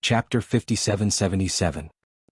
Chapter 5777.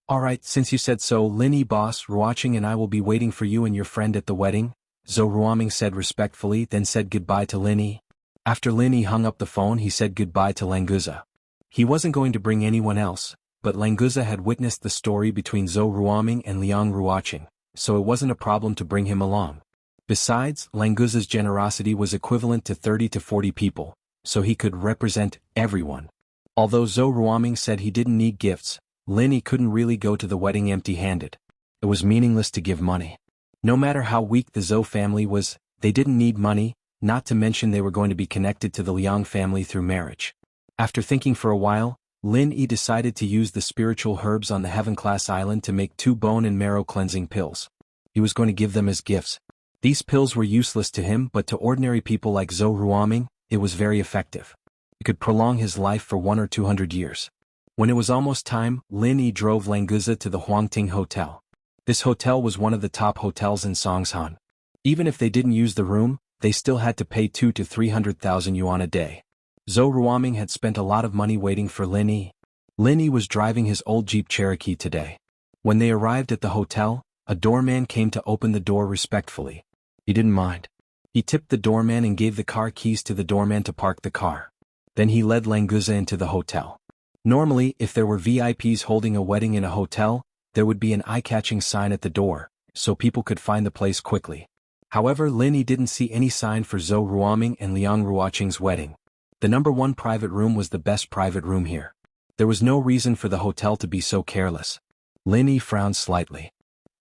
Alright, since you said so, Linny boss, Ruoqing and I will be waiting for you and your friend at the wedding, Zhou Ruoming said respectfully, then said goodbye to Linny. After Linny hung up the phone, he said goodbye to Languza. He wasn't going to bring anyone else, but Languza had witnessed the story between Zhou Ruoming and Liang Ruoqing, so it wasn't a problem to bring him along. Besides, Languza's generosity was equivalent to 30 to 40 people, so he could represent everyone. Although Zhou Ruoming said he didn't need gifts, Linny couldn't really go to the wedding empty-handed. It was meaningless to give money. No matter how weak the Zhou family was, they didn't need money, not to mention they were going to be connected to the Liang family through marriage. After thinking for a while, Lin Yi decided to use the spiritual herbs on the Heaven-class island to make 2 bone and marrow cleansing pills. He was going to give them as gifts. These pills were useless to him, but to ordinary people like Zhou Ruoming, it was very effective. It could prolong his life for 100 or 200 years. When it was almost time, Lin Yi drove Languza to the Huangting Hotel. This hotel was one of the top hotels in Songshan. Even if they didn't use the room, they still had to pay 200,000 to 300,000 yuan a day. Zhou Ruoming had spent a lot of money waiting for Lin Yi. Lin Yi was driving his old Jeep Cherokee today. When they arrived at the hotel, a doorman came to open the door respectfully. He didn't mind. He tipped the doorman and gave the car keys to the doorman to park the car. Then he led Languza into the hotel. Normally, if there were VIPs holding a wedding in a hotel, there would be an eye-catching sign at the door, so people could find the place quickly. However, Lin Yi didn't see any sign for Zhou Ruoming and Liang Ruoqing's wedding. The number 1 private room was the best private room here. There was no reason for the hotel to be so careless. Lin Yi frowned slightly.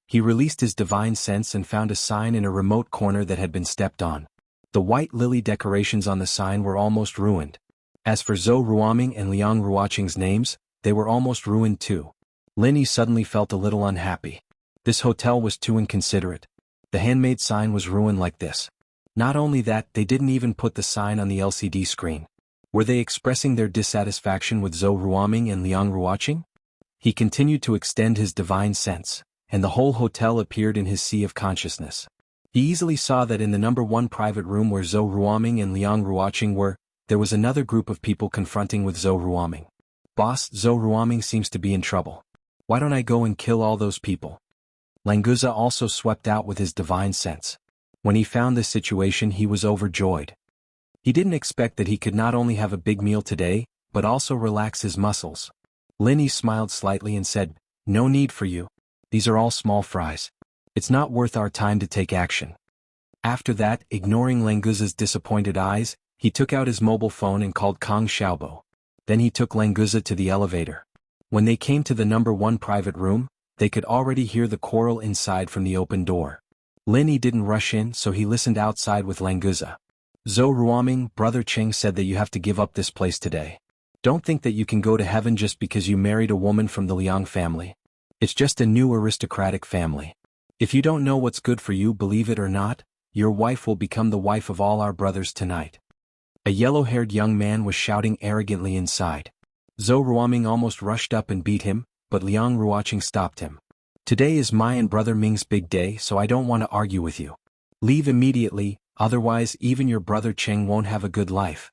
He released his divine sense and found a sign in a remote corner that had been stepped on. The white lily decorations on the sign were almost ruined. As for Zhou Ruoming and Liang Ruoqing's names, they were almost ruined too. Lin Yi suddenly felt a little unhappy. This hotel was too inconsiderate. The handmade sign was ruined like this. Not only that, they didn't even put the sign on the LCD screen. Were they expressing their dissatisfaction with Zhou Ruoming and Liang Ruoqing? He continued to extend his divine sense, and the whole hotel appeared in his sea of consciousness. He easily saw that in the number 1 private room where Zhou Ruoming and Liang Ruoqing were, there was another group of people confronting with Zhou Ruoming. Boss, Zhou Ruoming seems to be in trouble. Why don't I go and kill all those people? Languza also swept out with his divine sense. When he found this situation, he was overjoyed. He didn't expect that he could not only have a big meal today, but also relax his muscles. Lin Yi smiled slightly and said, "No need for you. These are all small fries. It's not worth our time to take action." After that, ignoring Languza's disappointed eyes, he took out his mobile phone and called Kang Xiaobo. Then he took Languza to the elevator. When they came to the number 1 private room, they could already hear the quarrel inside from the open door. Lin Yi didn't rush in, so he listened outside with Languza. Zhou Ruoming, Brother Cheng said that you have to give up this place today. Don't think that you can go to heaven just because you married a woman from the Liang family. It's just a new aristocratic family. If you don't know what's good for you, believe it or not, your wife will become the wife of all our brothers tonight. A yellow-haired young man was shouting arrogantly inside. Zhou Ruoming almost rushed up and beat him, but Liang Ruoqing stopped him. Today is my and Brother Ming's big day, so I don't want to argue with you. Leave immediately, otherwise even your Brother Cheng won't have a good life.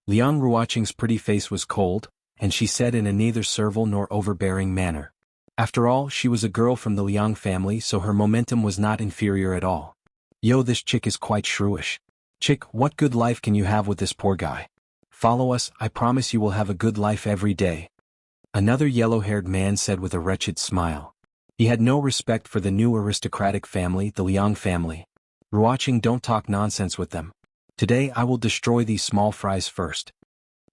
Liang Ruoqing's pretty face was cold, and she said in a neither servile nor overbearing manner. After all, she was a girl from the Liang family, so her momentum was not inferior at all. Yo, this chick is quite shrewish. Chick, what good life can you have with this poor guy? Follow us, I promise you will have a good life every day. Another yellow-haired man said with a wretched smile. He had no respect for the new aristocratic family, the Liang family. Ruoqing, don't talk nonsense with them. Today I will destroy these small fries first.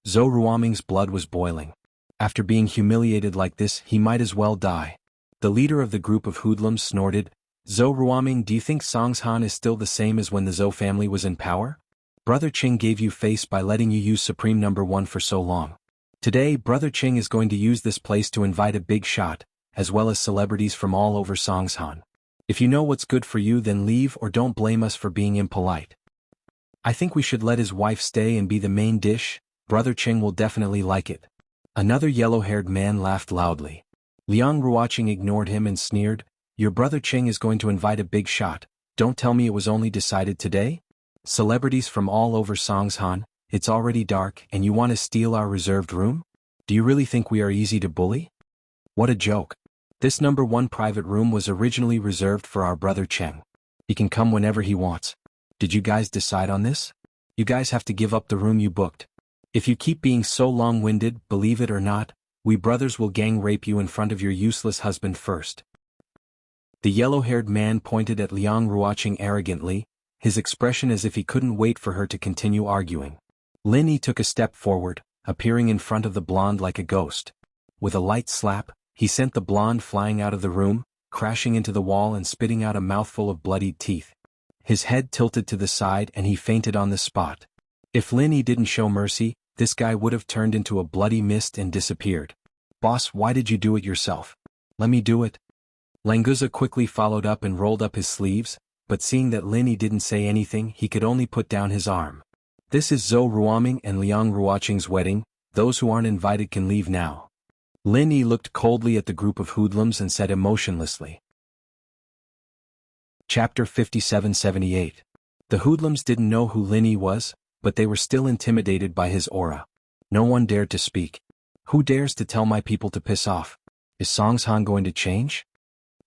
Zhou Ruoming's blood was boiling. After being humiliated like this, he might as well die. The leader of the group of hoodlums snorted, "Zhou Ruoming, do you think Songshan is still the same as when the Zhou family was in power? Brother Cheng gave you face by letting you use Supreme Number 1 for so long. Today, Brother Cheng is going to use this place to invite a big shot, as well as celebrities from all over Songshan. If you know what's good for you, then leave or don't blame us for being impolite. I think we should let his wife stay and be the main dish. Brother Cheng will definitely like it." Another yellow-haired man laughed loudly. Liang Ruoqing ignored him and sneered, "Your Brother Cheng is going to invite a big shot. Don't tell me it was only decided today? Celebrities from all over Songshan, it's already dark and you want to steal our reserved room? Do you really think we are easy to bully? What a joke. This number 1 private room was originally reserved for our brother Cheng. He can come whenever he wants. Did you guys decide on this? You guys have to give up the room you booked. If you keep being so long-winded, believe it or not, we brothers will gang rape you in front of your useless husband first. The yellow-haired man pointed at Liang Ruoqing arrogantly, his expression as if he couldn't wait for her to continue arguing. Lin Yi took a step forward, appearing in front of the blonde like a ghost. With a light slap, he sent the blonde flying out of the room, crashing into the wall and spitting out a mouthful of bloodied teeth. His head tilted to the side and he fainted on the spot. If Lin Yi didn't show mercy, this guy would have turned into a bloody mist and disappeared. Boss, why did you do it yourself? Let me do it. Languza quickly followed up and rolled up his sleeves, but seeing that Lin Yi didn't say anything, he could only put down his arm. This is Zhou Ruoming and Liang Ruoqing's wedding. Those who aren't invited can leave now. Lin Yi looked coldly at the group of hoodlums and said emotionlessly. Chapter 5778. The hoodlums didn't know who Lin Yi was, but they were still intimidated by his aura. No one dared to speak. Who dares to tell my people to piss off? Is Songshan going to change?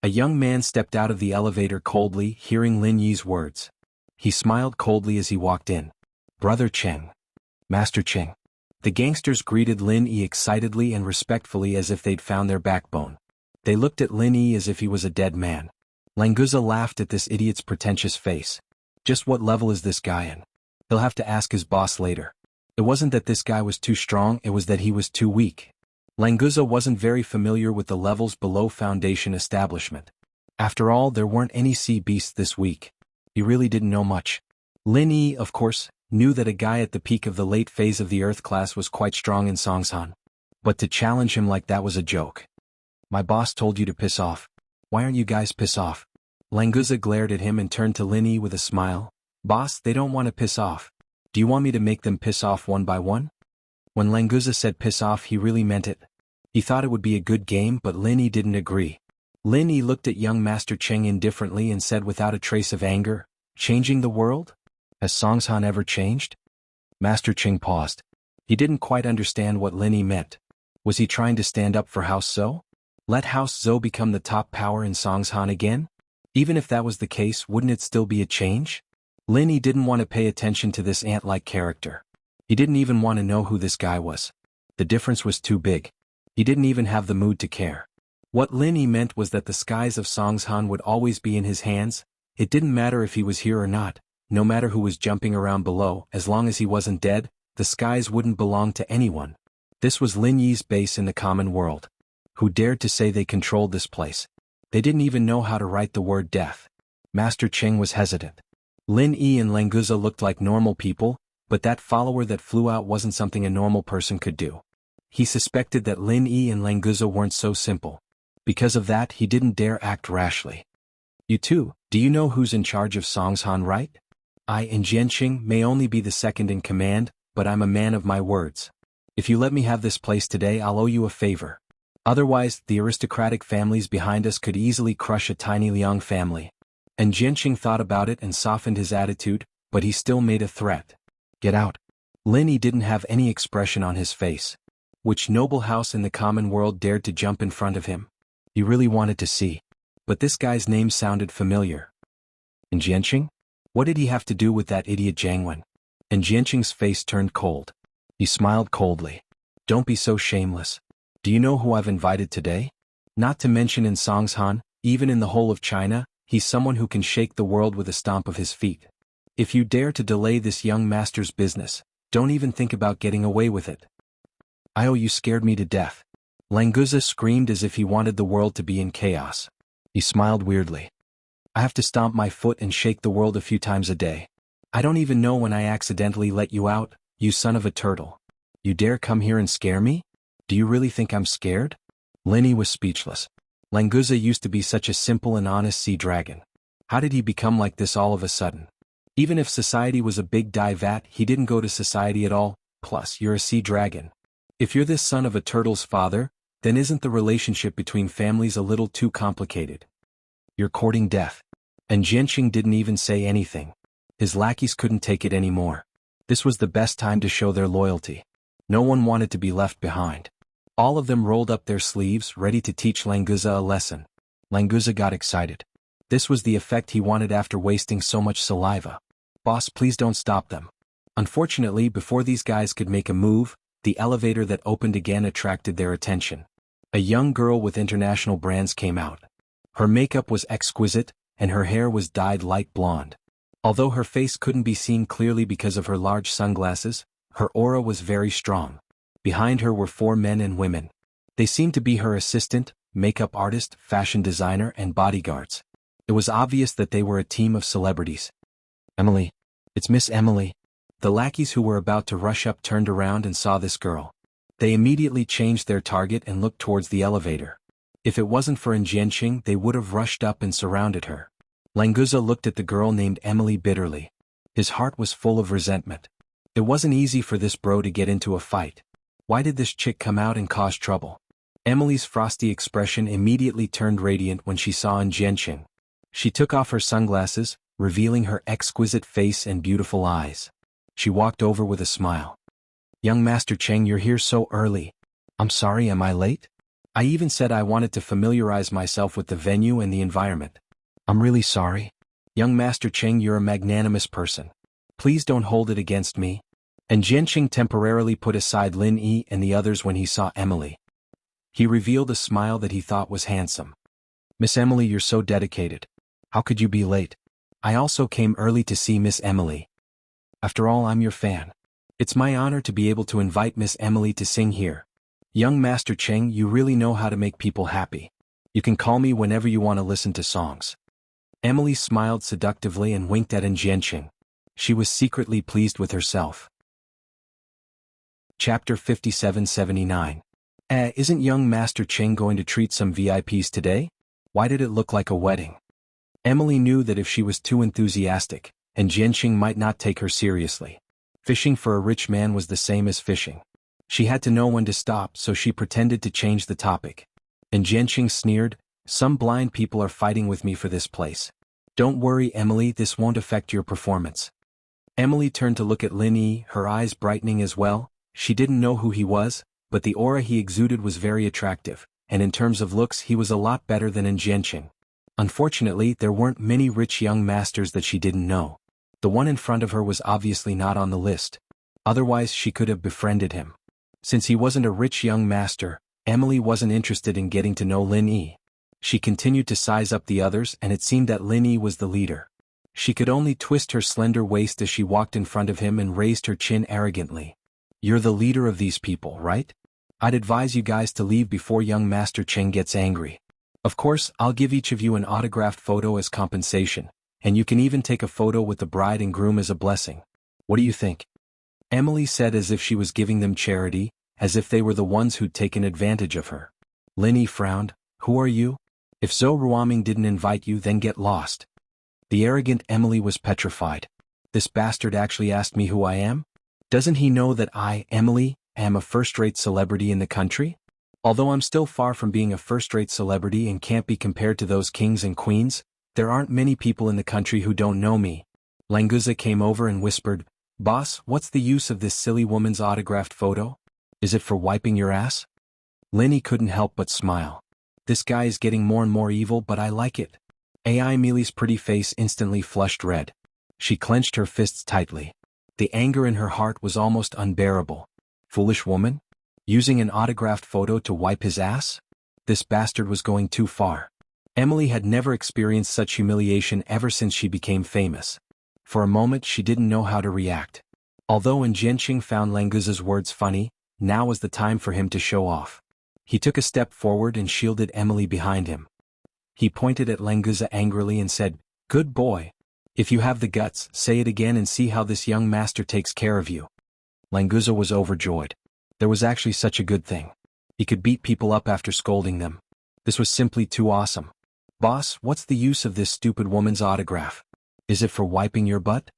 A young man stepped out of the elevator coldly, hearing Lin Yi's words. He smiled coldly as he walked in. Brother Cheng. Master Cheng. The gangsters greeted Lin Yi excitedly and respectfully as if they'd found their backbone. They looked at Lin Yi as if he was a dead man. Languza laughed at this idiot's pretentious face. Just what level is this guy in? He'll have to ask his boss later. It wasn't that this guy was too strong, it was that he was too weak. Languza wasn't very familiar with the levels below Foundation establishment. After all, there weren't any sea beasts this week. He really didn't know much. Lin Yi, of course, knew that a guy at the peak of the late phase of the Earth class was quite strong in Songshan. But to challenge him like that was a joke. My boss told you to piss off. Why aren't you guys piss off? Languza glared at him and turned to Lin Yi with a smile. Boss, they don't want to piss off. Do you want me to make them piss off one by one? When Languza said piss off, he really meant it. He thought it would be a good game, but Lin Yi didn't agree. Lin Yi looked at young Master Cheng indifferently and said without a trace of anger, changing the world? Has Songshan ever changed? Master Cheng paused. He didn't quite understand what Lin Yi meant. Was he trying to stand up for House Zhou? Let House Zhou become the top power in Songshan again? Even if that was the case, wouldn't it still be a change? Lin Yi didn't want to pay attention to this ant-like character. He didn't even want to know who this guy was. The difference was too big. He didn't even have the mood to care. What Lin Yi meant was that the skies of Songshan would always be in his hands. It didn't matter if he was here or not, no matter who was jumping around below, as long as he wasn't dead, the skies wouldn't belong to anyone. This was Lin Yi's base in the common world. Who dared to say they controlled this place? They didn't even know how to write the word death. Master Cheng was hesitant. Lin Yi and Languza looked like normal people, but that follower that flew out wasn't something a normal person could do. He suspected that Lin Yi and Languza weren't so simple. Because of that, he didn't dare act rashly. You two, do you know who's in charge of Songshan, right? I and Jianqing may only be the second in command, but I'm a man of my words. If you let me have this place today, I'll owe you a favor. Otherwise, the aristocratic families behind us could easily crush a tiny Liang family. And Jianqing thought about it and softened his attitude, but he still made a threat. Get out. Lin Yi didn't have any expression on his face. Which noble house in the common world dared to jump in front of him? He really wanted to see. But this guy's name sounded familiar. And Jianqing? What did he have to do with that idiot Jiang Wen? And Jianqing's face turned cold. He smiled coldly. Don't be so shameless. Do you know who I've invited today? Not to mention in Songshan, even in the whole of China, he's someone who can shake the world with a stomp of his feet. If you dare to delay this young master's business, don't even think about getting away with it. You scared me to death. Languza screamed as if he wanted the world to be in chaos. He smiled weirdly. I have to stomp my foot and shake the world a few times a day. I don't even know when I accidentally let you out, you son of a turtle. You dare come here and scare me? Do you really think I'm scared? Lin Yi was speechless. Languza used to be such a simple and honest sea dragon. How did he become like this all of a sudden? Even if society was a big dye vat, he didn't go to society at all. Plus, you're a sea dragon. If you're this son of a turtle's father, then isn't the relationship between families a little too complicated? You're courting death. And Jianqing didn't even say anything. His lackeys couldn't take it anymore. This was the best time to show their loyalty. No one wanted to be left behind. All of them rolled up their sleeves, ready to teach Languza a lesson. Languza got excited. This was the effect he wanted after wasting so much saliva. Boss, please don't stop them. Unfortunately, before these guys could make a move, the elevator that opened again attracted their attention. A young girl with international brands came out. Her makeup was exquisite, and her hair was dyed light blonde. Although her face couldn't be seen clearly because of her large sunglasses, her aura was very strong. Behind her were 4 men and women. They seemed to be her assistant, makeup artist, fashion designer, and bodyguards. It was obvious that they were a team of celebrities. Emily. It's Miss Emily. The lackeys who were about to rush up turned around and saw this girl. They immediately changed their target and looked towards the elevator. If it wasn't for Jianqing, they would have rushed up and surrounded her. Languza looked at the girl named Emily bitterly. His heart was full of resentment. It wasn't easy for this bro to get into a fight. Why did this chick come out and cause trouble? Emily's frosty expression immediately turned radiant when she saw Jianqing. She took off her sunglasses, revealing her exquisite face and beautiful eyes. She walked over with a smile. Young Master Cheng, you're here so early. I'm sorry, am I late? I even said I wanted to familiarize myself with the venue and the environment. I'm really sorry. Young Master Cheng, you're a magnanimous person. Please don't hold it against me. And Jianqing temporarily put aside Lin Yi and the others when he saw Emily. He revealed a smile that he thought was handsome. Miss Emily, you're so dedicated. How could you be late? I also came early to see Miss Emily. After all, I'm your fan. It's my honor to be able to invite Miss Emily to sing here. Young Master Cheng, you really know how to make people happy. You can call me whenever you want to listen to songs. Emily smiled seductively and winked at Jianqing. She was secretly pleased with herself. Chapter 5779. Isn't young Master Cheng going to treat some VIPs today? Why did it look like a wedding? Emily knew that if she was too enthusiastic, Jianqing might not take her seriously. Fishing for a rich man was the same as fishing. She had to know when to stop, so she pretended to change the topic. Jianqing sneered, some blind people are fighting with me for this place. Don't worry, Emily, this won't affect your performance. Emily turned to look at Lin Yi, her eyes brightening as well. She didn't know who he was, but the aura he exuded was very attractive, and in terms of looks he was a lot better than Jianqing. Unfortunately, there weren't many rich young masters that she didn't know. The one in front of her was obviously not on the list. Otherwise she could have befriended him. Since he wasn't a rich young master, Emily wasn't interested in getting to know Lin Yi. She continued to size up the others, and it seemed that Lin Yi was the leader. She could only twist her slender waist as she walked in front of him and raised her chin arrogantly. You're the leader of these people, right? I'd advise you guys to leave before young Master Cheng gets angry. Of course, I'll give each of you an autographed photo as compensation, and you can even take a photo with the bride and groom as a blessing. What do you think? Emily said as if she was giving them charity, as if they were the ones who'd taken advantage of her. Lin Yi frowned. Who are you? If Zhou Ruoming didn't invite you, then get lost. The arrogant Emily was petrified. This bastard actually asked me who I am? Doesn't he know that I, Emily, am a first-rate celebrity in the country? Although I'm still far from being a first-rate celebrity and can't be compared to those kings and queens, there aren't many people in the country who don't know me. Languza came over and whispered, Boss, what's the use of this silly woman's autographed photo? Is it for wiping your ass? Lin Yi couldn't help but smile. This guy is getting more and more evil, but I like it. Ai Meili's pretty face instantly flushed red. She clenched her fists tightly. The anger in her heart was almost unbearable. Foolish woman? Using an autographed photo to wipe his ass? This bastard was going too far. Emily had never experienced such humiliation ever since she became famous. For a moment she didn't know how to react. Although Jianqing found Languza's words funny, now was the time for him to show off. He took a step forward and shielded Emily behind him. He pointed at Languza angrily and said, Good boy. If you have the guts, say it again and see how this young master takes care of you. Languza was overjoyed. There was actually such a good thing. He could beat people up after scolding them. This was simply too awesome. Boss, what's the use of this stupid woman's autograph? Is it for wiping your butt?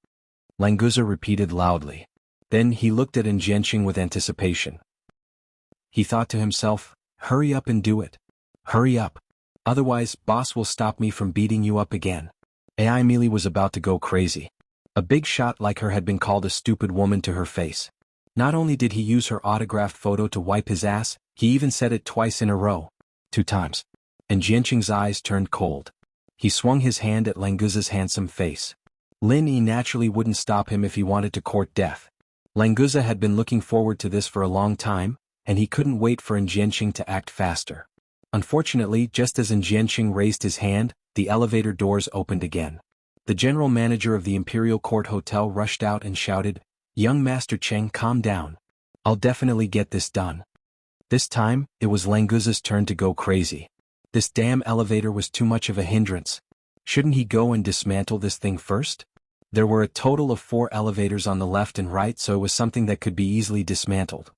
Languza repeated loudly. Then he looked at Jianqing with anticipation. He thought to himself, hurry up and do it. Hurry up. Otherwise, boss will stop me from beating you up again. Ai Meili was about to go crazy. A big shot like her had been called a stupid woman to her face. Not only did he use her autographed photo to wipe his ass, he even said it twice in a row. 2 times. And Jianqing's eyes turned cold. He swung his hand at Languza's handsome face. Lin Yi naturally wouldn't stop him if he wanted to court death. Languza had been looking forward to this for a long time, and he couldn't wait for Jianqing to act faster. Unfortunately, just as Jianqing raised his hand, the elevator doors opened again. The general manager of the Imperial Court Hotel rushed out and shouted, "Young Master Cheng, calm down. I'll definitely get this done." This time, it was Languza's turn to go crazy. This damn elevator was too much of a hindrance. Shouldn't he go and dismantle this thing first? There were a total of 4 elevators on the left and right, so it was something that could be easily dismantled.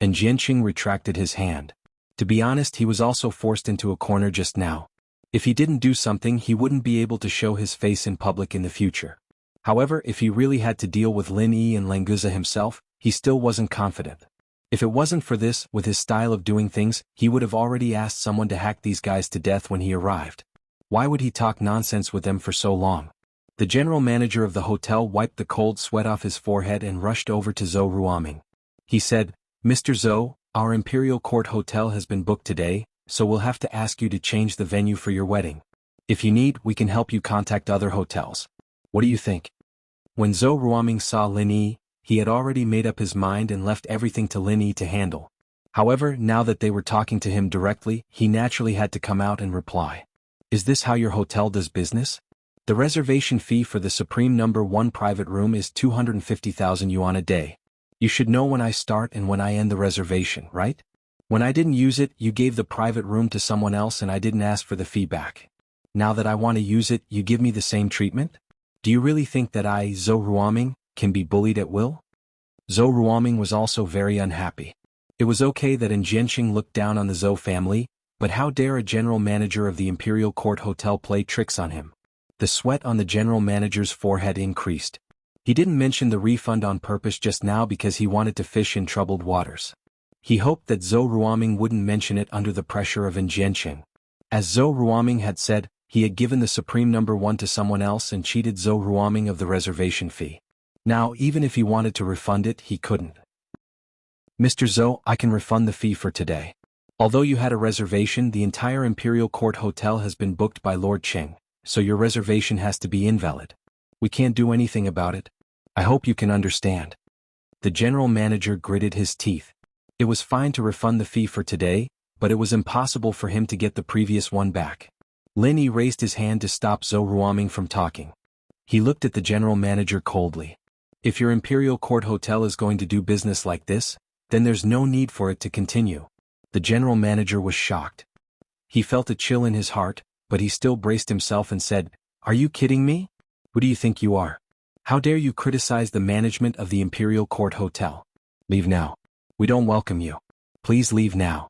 And Jianqing retracted his hand. To be honest, he was also forced into a corner just now. If he didn't do something, he wouldn't be able to show his face in public in the future. However, if he really had to deal with Lin Yi and Languza himself, he still wasn't confident. If it wasn't for this, with his style of doing things, he would have already asked someone to hack these guys to death when he arrived. Why would he talk nonsense with them for so long? The general manager of the hotel wiped the cold sweat off his forehead and rushed over to Zhou Ruoming. He said, "Mr. Zhou, our Imperial Court Hotel has been booked today, so we'll have to ask you to change the venue for your wedding. If you need, we can help you contact other hotels. What do you think?" When Zhou Ruoming saw Lin Yi, he had already made up his mind and left everything to Lin Yi to handle. However, now that they were talking to him directly, he naturally had to come out and reply. "Is this how your hotel does business? The reservation fee for the Supreme No. 1 private room is 250,000 yuan a day. You should know when I start and when I end the reservation, right? When I didn't use it, you gave the private room to someone else and I didn't ask for the fee back. Now that I want to use it, you give me the same treatment? Do you really think that I, Zhou Ruoming, can be bullied at will?" Zhou Ruoming was also very unhappy. It was okay that Jianqing looked down on the Zhou family, but how dare a general manager of the Imperial Court Hotel play tricks on him? The sweat on the general manager's forehead increased. He didn't mention the refund on purpose just now because he wanted to fish in troubled waters. He hoped that Zhou Ruoming wouldn't mention it under the pressure of Jianqing. As Zhou Ruoming had said, he had given the Supreme No. 1 to someone else and cheated Zhou Ruoming of the reservation fee. Now, even if he wanted to refund it, he couldn't. "Mr. Zhou, I can refund the fee for today. Although you had a reservation, the entire Imperial Court Hotel has been booked by Lord Cheng, so your reservation has to be invalid. We can't do anything about it. I hope you can understand." The general manager gritted his teeth. It was fine to refund the fee for today, but it was impossible for him to get the previous one back. Lin Yi raised his hand to stop Zhou Ruoming from talking. He looked at the general manager coldly. "If your Imperial Court Hotel is going to do business like this, then there's no need for it to continue." The general manager was shocked. He felt a chill in his heart, but he still braced himself and said, "Are you kidding me? Who do you think you are? How dare you criticize the management of the Imperial Court Hotel? Leave now. We don't welcome you. Please leave now."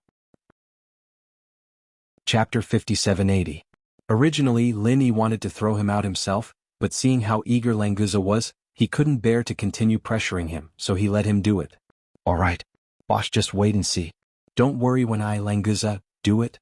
Chapter 5780. Originally, Lin Yi wanted to throw him out himself, but seeing how eager Languza was, he couldn't bear to continue pressuring him, so he let him do it. "All right, boss, just wait and see. Don't worry when I, Languza, do it."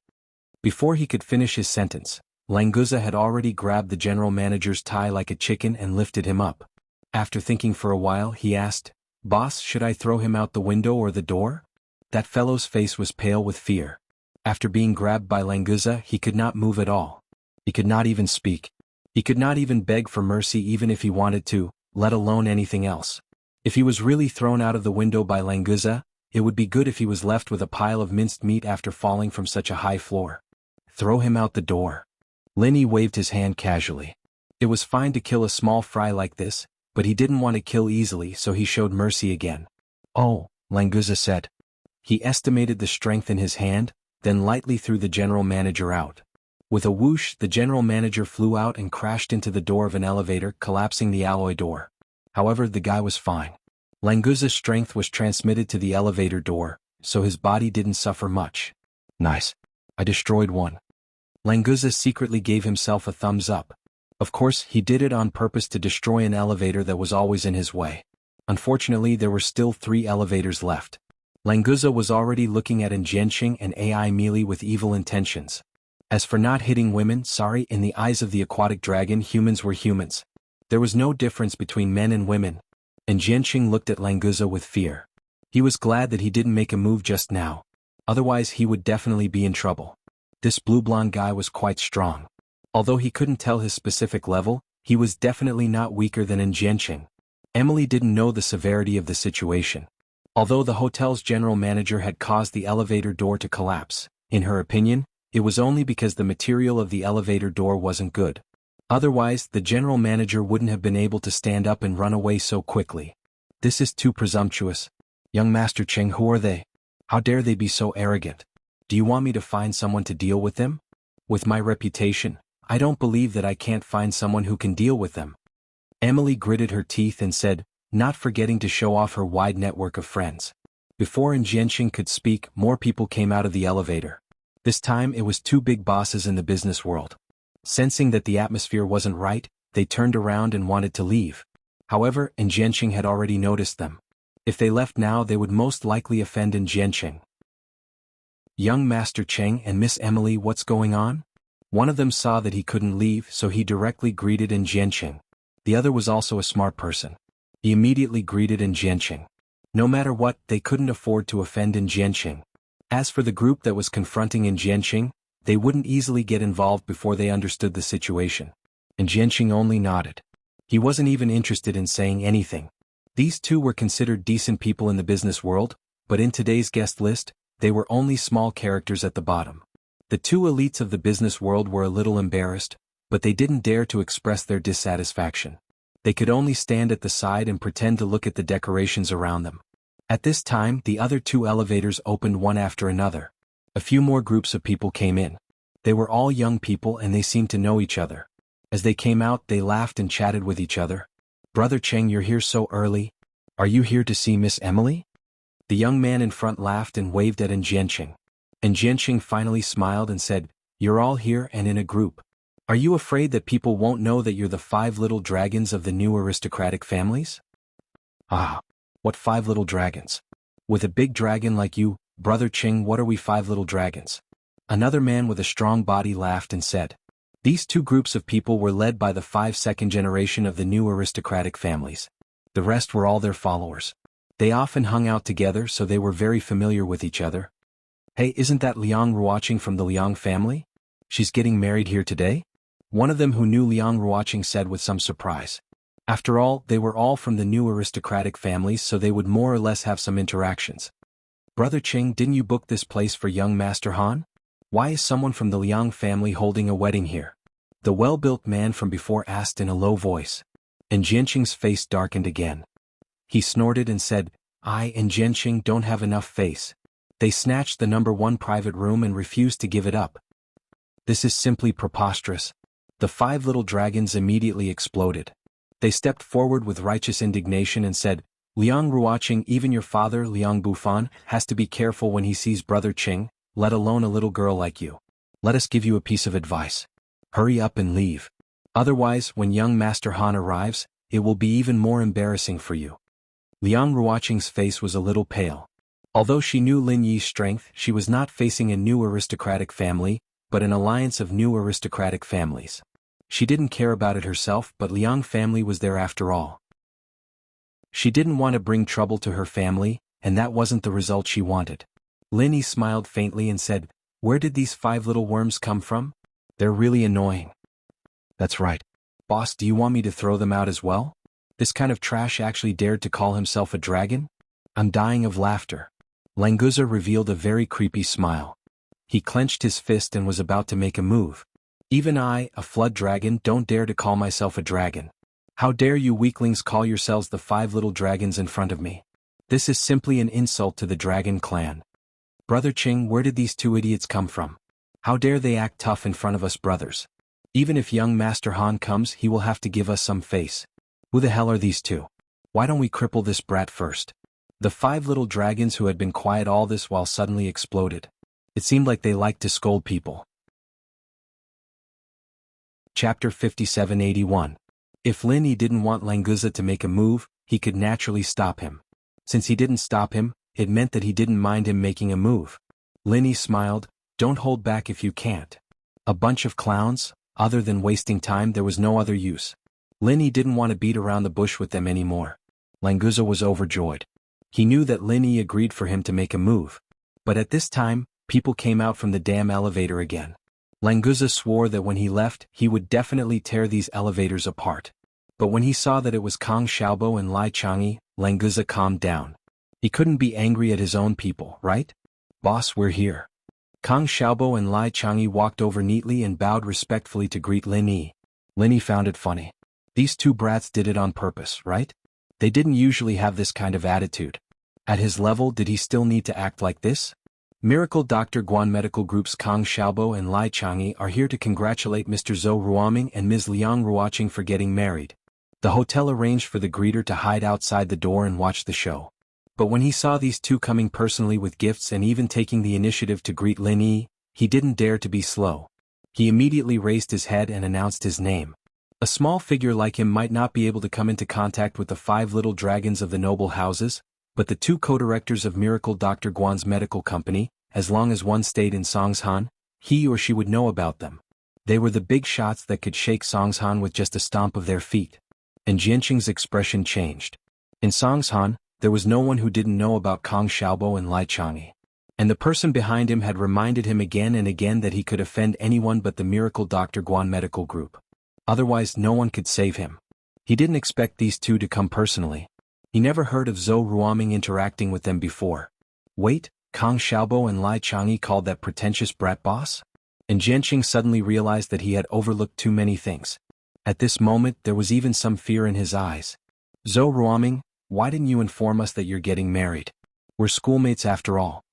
Before he could finish his sentence, Languza had already grabbed the general manager's tie like a chicken and lifted him up. After thinking for a while, he asked, "Boss, should I throw him out the window or the door?" That fellow's face was pale with fear. After being grabbed by Languza, he could not move at all. He could not even speak. He could not even beg for mercy even if he wanted to, let alone anything else. If he was really thrown out of the window by Languza, it would be good if he was left with a pile of minced meat after falling from such a high floor. Throw him out the door. Lin Yi waved his hand casually. It was fine to kill a small fry like this, but he didn't want to kill easily, so he showed mercy again. "Oh," Languza said. He estimated the strength in his hand, then lightly threw the general manager out. With a whoosh, the general manager flew out and crashed into the door of an elevator, collapsing the alloy door. However, the guy was fine. Languza's strength was transmitted to the elevator door, so his body didn't suffer much. "Nice. I destroyed one." Languza secretly gave himself a thumbs up. Of course, he did it on purpose to destroy an elevator that was always in his way. Unfortunately, there were still 3 elevators left. Languza was already looking at Jianqing and AI Mealy with evil intentions. As for not hitting women, sorry, in the eyes of the aquatic dragon, humans were humans. There was no difference between men and women. And Jianqing looked at Languza with fear. He was glad that he didn't make a move just now. Otherwise he would definitely be in trouble. This blue-blonde guy was quite strong. Although he couldn't tell his specific level, he was definitely not weaker than Enchanted. Emily didn't know the severity of the situation. Although the hotel's general manager had caused the elevator door to collapse, in her opinion, it was only because the material of the elevator door wasn't good. Otherwise, the general manager wouldn't have been able to stand up and run away so quickly. This is too presumptuous. Young Master Cheng, who are they? How dare they be so arrogant? Do you want me to find someone to deal with them? With my reputation, I don't believe that I can't find someone who can deal with them. Emily gritted her teeth and said, not forgetting to show off her wide network of friends. Before Enchanted could speak, more people came out of the elevator. This time it was two big bosses in the business world. Sensing that the atmosphere wasn't right, they turned around and wanted to leave. However, Enchanted had already noticed them. If they left now, they would most likely offend Enchanted. Young Master Cheng and Miss Emily, what's going on? One of them saw that he couldn't leave, so he directly greeted Enchanted. The other was also a smart person. He immediately greeted Enchanted. No matter what, they couldn't afford to offend Enchanted. As for the group that was confronting Enchanted, they wouldn't easily get involved before they understood the situation. Enchanted only nodded. He wasn't even interested in saying anything. These two were considered decent people in the business world, but in today's guest list, they were only small characters at the bottom. The two elites of the business world were a little embarrassed, but they didn't dare to express their dissatisfaction. They could only stand at the side and pretend to look at the decorations around them. At this time, the other two elevators opened one after another. A few more groups of people came in. They were all young people and they seemed to know each other. As they came out, they laughed and chatted with each other. Brother Cheng, you're here so early. Are you here to see Miss Emily? The young man in front laughed and waved at Enchanted. Enchanted finally smiled and said, you're all here and in a group. Are you afraid that people won't know that you're the 5 little dragons of the new aristocratic families? Ah, what 5 little dragons? With a big dragon like you, Brother Cheng, what are we 5 little dragons? Another man with a strong body laughed and said. These two groups of people were led by the 5 second generation of the new aristocratic families. The rest were all their followers. They often hung out together, so they were very familiar with each other. Hey, isn't that Liang Ruoqing from the Liang family? She's getting married here today? One of them who knew Liang Ruoqing said with some surprise. After all, they were all from the new aristocratic families, so they would more or less have some interactions. Brother Cheng, didn't you book this place for young Master Han? Why is someone from the Liang family holding a wedding here? The well-built man from before asked in a low voice. Enchanting's face darkened again. He snorted and said, I and Enchanting don't have enough face. They snatched the number 1 private room and refused to give it up. This is simply preposterous. The 5 little dragons immediately exploded. They stepped forward with righteous indignation and said, Liang Ruoqing, even your father, Liang Bufan, has to be careful when he sees Brother Cheng, let alone a little girl like you. Let us give you a piece of advice. Hurry up and leave. Otherwise, when young Master Han arrives, it will be even more embarrassing for you. Liang Ruoqing's face was a little pale. Although she knew Lin Yi's strength, she was not facing a new aristocratic family, but an alliance of new aristocratic families. She didn't care about it herself, but Liang family was there after all. She didn't want to bring trouble to her family, and that wasn't the result she wanted. Lin Yi smiled faintly and said, where did these 5 little worms come from? They're really annoying. That's right. Boss, do you want me to throw them out as well? This kind of trash actually dared to call himself a dragon? I'm dying of laughter. Languza revealed a very creepy smile. He clenched his fist and was about to make a move. Even I, a flood dragon, don't dare to call myself a dragon. How dare you weaklings call yourselves the 5 little dragons in front of me? This is simply an insult to the dragon clan. Brother Cheng, where did these 2 idiots come from? How dare they act tough in front of us brothers? Even if young Master Han comes, he will have to give us some face. Who the hell are these 2? Why don't we cripple this brat first? The 5 little dragons who had been quiet all this while suddenly exploded. It seemed like they liked to scold people. Chapter 5781. If Lin Yi didn't want Languza to make a move, he could naturally stop him. Since he didn't stop him, it meant that he didn't mind him making a move. Lin Yi smiled, don't hold back if you can't. A bunch of clowns? Other than wasting time, there was no other use. Lin Yi didn't want to beat around the bush with them anymore. Languza was overjoyed. He knew that Lin Yi agreed for him to make a move. But at this time, people came out from the damn elevator again. Languza swore that when he left, he would definitely tear these elevators apart. But when he saw that it was Kang Xiaobo and Lai Changyi, Languza calmed down. He couldn't be angry at his own people, right? Boss, we're here. Kang Xiaobo and Lai Changyi walked over neatly and bowed respectfully to greet Lin Yi. Lin Yi found it funny. These two brats did it on purpose, right? They didn't usually have this kind of attitude. At his level, did he still need to act like this? Miracle Dr. Guan Medical Group's Kang Xiaobo and Lai Changyi are here to congratulate Mr. Zhou Ruoming and Ms. Liang Ruoqing for getting married. The hotel arranged for the greeter to hide outside the door and watch the show. But when he saw these two coming personally with gifts and even taking the initiative to greet Lin Yi, he didn't dare to be slow. He immediately raised his head and announced his name. A small figure like him might not be able to come into contact with the 5 little dragons of the noble houses, but the 2 co-directors of Miracle Dr. Guan's medical company, as long as one stayed in Songshan, he or she would know about them. They were the big shots that could shake Songshan with just a stomp of their feet. And Jianqing's expression changed. In Songshan, there was no one who didn't know about Kang Xiaobo and Lai Changyi. And the person behind him had reminded him again and again that he could offend anyone but the Miracle Dr. Guan Medical Group. Otherwise no one could save him. He didn't expect these two to come personally. He never heard of Zhou Ruoming interacting with them before. Wait, Kang Xiaobo and Lai Changyi called that pretentious brat boss? And Jianqing suddenly realized that he had overlooked too many things. At this moment there was even some fear in his eyes. Zhou Ruoming, why didn't you inform us that you're getting married? We're schoolmates after all.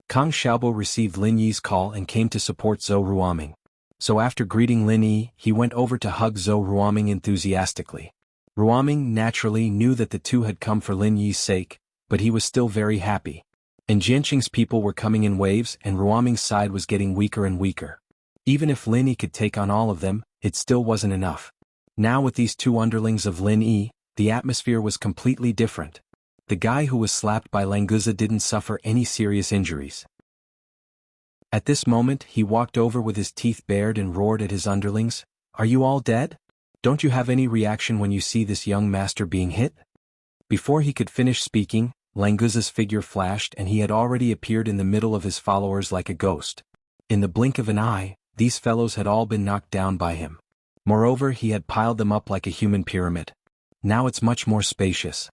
Kang Xiaobo received Lin Yi's call and came to support Zhou Ruoming. So after greeting Lin Yi, he went over to hug Zhou Ruoming enthusiastically. Ruoming naturally knew that the two had come for Lin Yi's sake, but he was still very happy. And Jianqing's people were coming in waves and Ruoming's side was getting weaker and weaker. Even if Lin Yi could take on all of them, it still wasn't enough. Now with these 2 underlings of Lin Yi, the atmosphere was completely different. The guy who was slapped by Languza didn't suffer any serious injuries. At this moment he walked over with his teeth bared and roared at his underlings, "Are you all dead? Don't you have any reaction when you see this young master being hit?" Before he could finish speaking, Languza's figure flashed and he had already appeared in the middle of his followers like a ghost. In the blink of an eye, these fellows had all been knocked down by him. Moreover, he had piled them up like a human pyramid. Now it's much more spacious.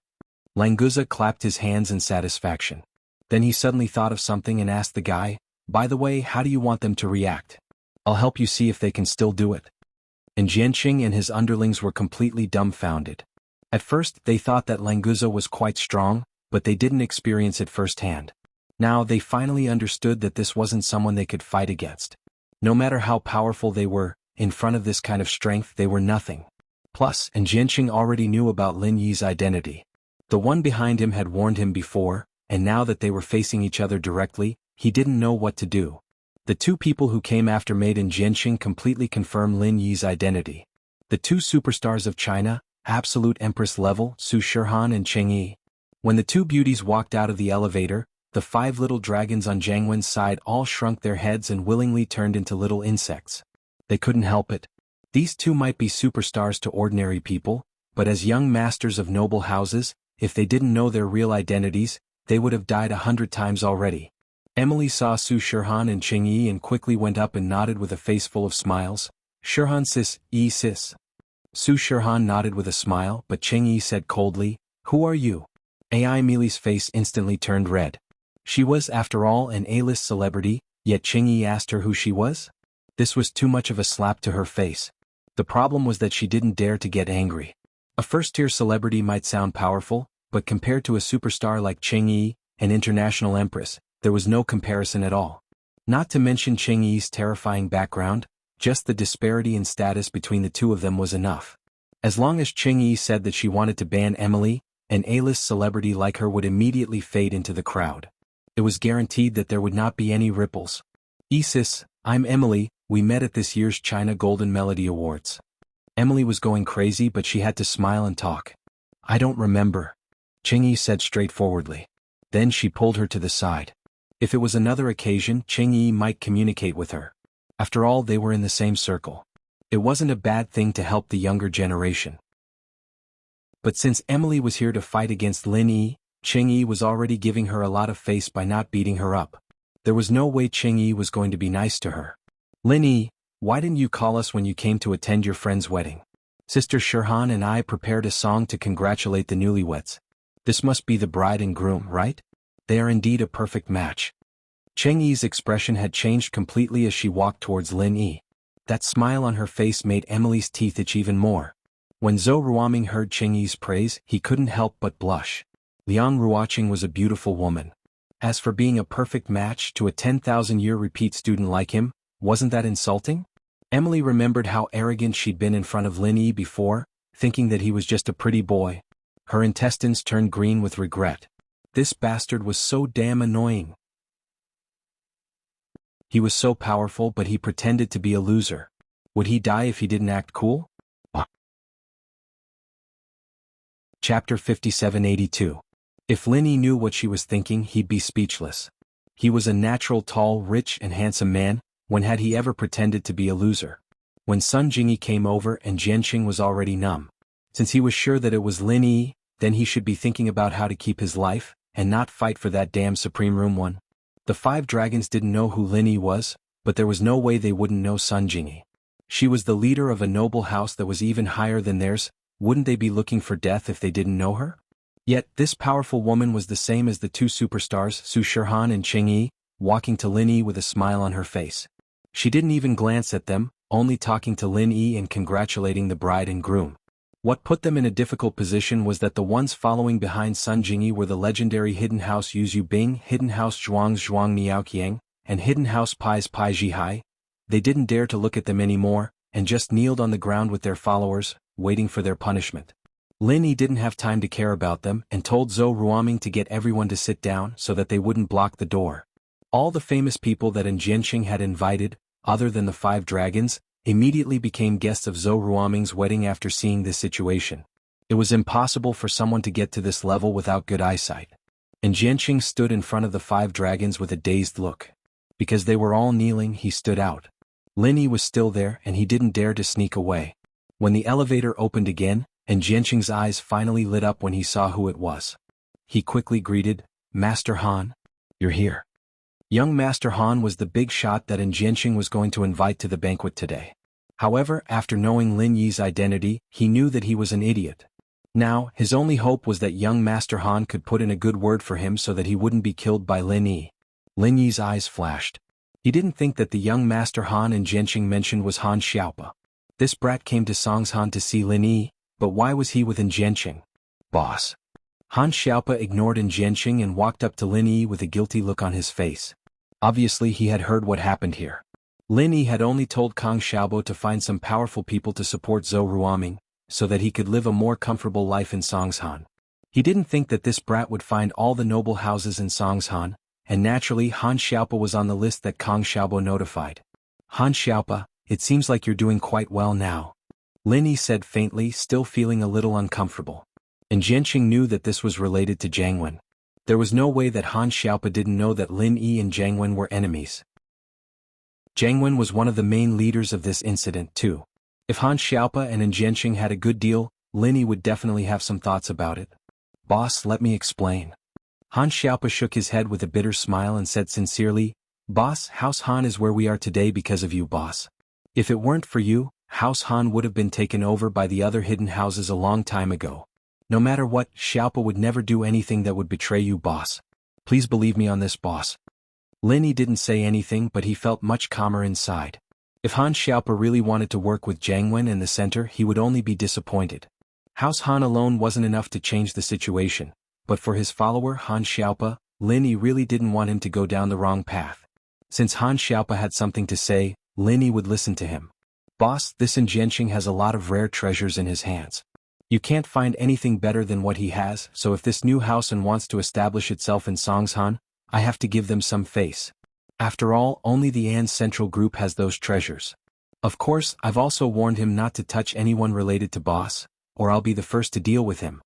Languza clapped his hands in satisfaction. Then he suddenly thought of something and asked the guy, "By the way, how do you want them to react? I'll help you see if they can still do it." And Jianqing and his underlings were completely dumbfounded. At first they thought that Languza was quite strong, but they didn't experience it firsthand. Now they finally understood that this wasn't someone they could fight against. No matter how powerful they were, in front of this kind of strength they were nothing. Plus, and Jianqing already knew about Lin Yi's identity. The one behind him had warned him before, and now that they were facing each other directly, he didn't know what to do. The 2 people who came after Maiden Jianqing completely confirmed Lin Yi's identity. The 2 superstars of China, absolute empress level, Su Shihan and Cheng Yi. When the 2 beauties walked out of the elevator, the 5 little dragons on Jiang Wen's side all shrunk their heads and willingly turned into little insects. They couldn't help it. These 2 might be superstars to ordinary people, but as young masters of noble houses, if they didn't know their real identities, they would have died 100 times already. Emily saw Su Shihan and Cheng Yi and quickly went up and nodded with a face full of smiles. "Shihan sis, Yi sis." Su Shihan nodded with a smile, but Cheng Yi said coldly, "Who are you?" Ai Mili's face instantly turned red. She was, after all, an A-list celebrity, yet Cheng Yi asked her who she was? This was too much of a slap to her face. The problem was that she didn't dare to get angry. A first-tier celebrity might sound powerful, but compared to a superstar like Cheng Yi, an international empress, there was no comparison at all. Not to mention Cheng Yi's terrifying background, just the disparity in status between the 2 of them was enough. As long as Cheng Yi said that she wanted to ban Emily, an A-list celebrity like her would immediately fade into the crowd. It was guaranteed that there would not be any ripples. "Sis, I'm Emily, we met at this year's China Golden Melody Awards." Emily was going crazy but she had to smile and talk. "I don't remember," Cheng Yi said straightforwardly. Then she pulled her to the side. If it was another occasion, Cheng Yi might communicate with her. After all, they were in the same circle. It wasn't a bad thing to help the younger generation. But since Emily was here to fight against Lin Yi, Ching-yi was already giving her a lot of face by not beating her up. There was no way Ching-yi was going to be nice to her. Lin-yi, why didn't you call us when you came to attend your friend's wedding? Sister Shirhan and I prepared a song to congratulate the newlyweds. This must be the bride and groom, right? They are indeed a perfect match. Cheng-yi's expression had changed completely as she walked towards Lin-yi. That smile on her face made Emily's teeth itch even more. When Zhou Ruoming heard Cheng-yi's praise, he couldn't help but blush. Liang Ruoqing was a beautiful woman. As for being a perfect match to a 10,000-year repeat student like him, wasn't that insulting? Emily remembered how arrogant she'd been in front of Lin-yi before, thinking that he was just a pretty boy. Her intestines turned green with regret. This bastard was so damn annoying. He was so powerful, but he pretended to be a loser. Would he die if he didn't act cool? Chapter 5782. If Lin-yi knew what she was thinking, he'd be speechless. He was a natural tall, rich and handsome man. When had he ever pretended to be a loser? When Sun Jingyi came over and Jianqing was already numb. Since he was sure that it was Lin-yi, then he should be thinking about how to keep his life, and not fight for that damn Supreme Room one. The 5 dragons didn't know who Lin-yi was, but there was no way they wouldn't know Sun Jingyi. She was the leader of a noble house that was even higher than theirs. Wouldn't they be looking for death if they didn't know her? Yet, this powerful woman was the same as the 2 superstars, Su Shirhan and Cheng-yi, walking to Lin-yi with a smile on her face. She didn't even glance at them, only talking to Lin-yi and congratulating the bride and groom. What put them in a difficult position was that the ones following behind Sun Jingyi were the legendary Hidden House Yuzu Bing, Hidden House Zhuang's Zhuang Miaoqiang, and Hidden House Pai's Pai Zhihai. They didn't dare to look at them anymore, and just kneeled on the ground with their followers, waiting for their punishment. Lin-yi didn't have time to care about them and told Zhou Ruoming to get everyone to sit down so that they wouldn't block the door. All the famous people that Jianqing had invited, other than the 5 dragons, immediately became guests of Zhou Ruoming's wedding after seeing this situation. It was impossible for someone to get to this level without good eyesight. And Jianqing stood in front of the 5 dragons with a dazed look. Because they were all kneeling, he stood out. Lin-yi was still there and he didn't dare to sneak away. When the elevator opened again, and Jianqing's eyes finally lit up when he saw who it was. He quickly greeted, "Master Han, you're here." Young Master Han was the big shot that Jianqing was going to invite to the banquet today. However, after knowing Lin-yi's identity, he knew that he was an idiot. Now, his only hope was that young Master Han could put in a good word for him so that he wouldn't be killed by Lin-yi. Lin-yi's eyes flashed. He didn't think that the young Master Han Jianqing mentioned was Han Xiaopa. This brat came to Songshan to see Lin-yi, but why was he with Jianqing? Boss. Han Xiaopa ignored Jianqing and walked up to Lin-yi with a guilty look on his face. Obviously he had heard what happened here. Lin-yi had only told Kang Xiaobo to find some powerful people to support Zhou Ruoming, so that he could live a more comfortable life in Songshan. He didn't think that this brat would find all the noble houses in Songshan, and naturally Han Xiaopa was on the list that Kang Xiaobo notified. Han Xiaopa, it seems like you're doing quite well now. Lin-yi said faintly, still feeling a little uncomfortable. And Jianqing knew that this was related to Jiang Wen. There was no way that Han Xiaopa didn't know that Lin-yi and Jiang Wen were enemies. Jiang Wen was one of the main leaders of this incident too. If Han Xiaopa and Jianqing had a good deal, Lin-yi would definitely have some thoughts about it. Boss, let me explain. Han Xiaopa shook his head with a bitter smile and said sincerely, Boss, House Han is where we are today because of you, boss. If it weren't for you, House Han would have been taken over by the other hidden houses a long time ago. No matter what, Xiaopa would never do anything that would betray you, boss. Please believe me on this, boss. Lin-yi didn't say anything, but he felt much calmer inside. If Han Xiaopa really wanted to work with Jiang Wen and the center, he would only be disappointed. House Han alone wasn't enough to change the situation, but for his follower Han Xiaopa, Lin-yi really didn't want him to go down the wrong path. Since Han Xiaopa had something to say, Lin-yi would listen to him. Boss, this Jianqing has a lot of rare treasures in his hands. You can't find anything better than what he has, so if this new house and wants to establish itself in Songshan, I have to give them some face. After all, only the An Central Group has those treasures. Of course, I've also warned him not to touch anyone related to boss, or I'll be the first to deal with him.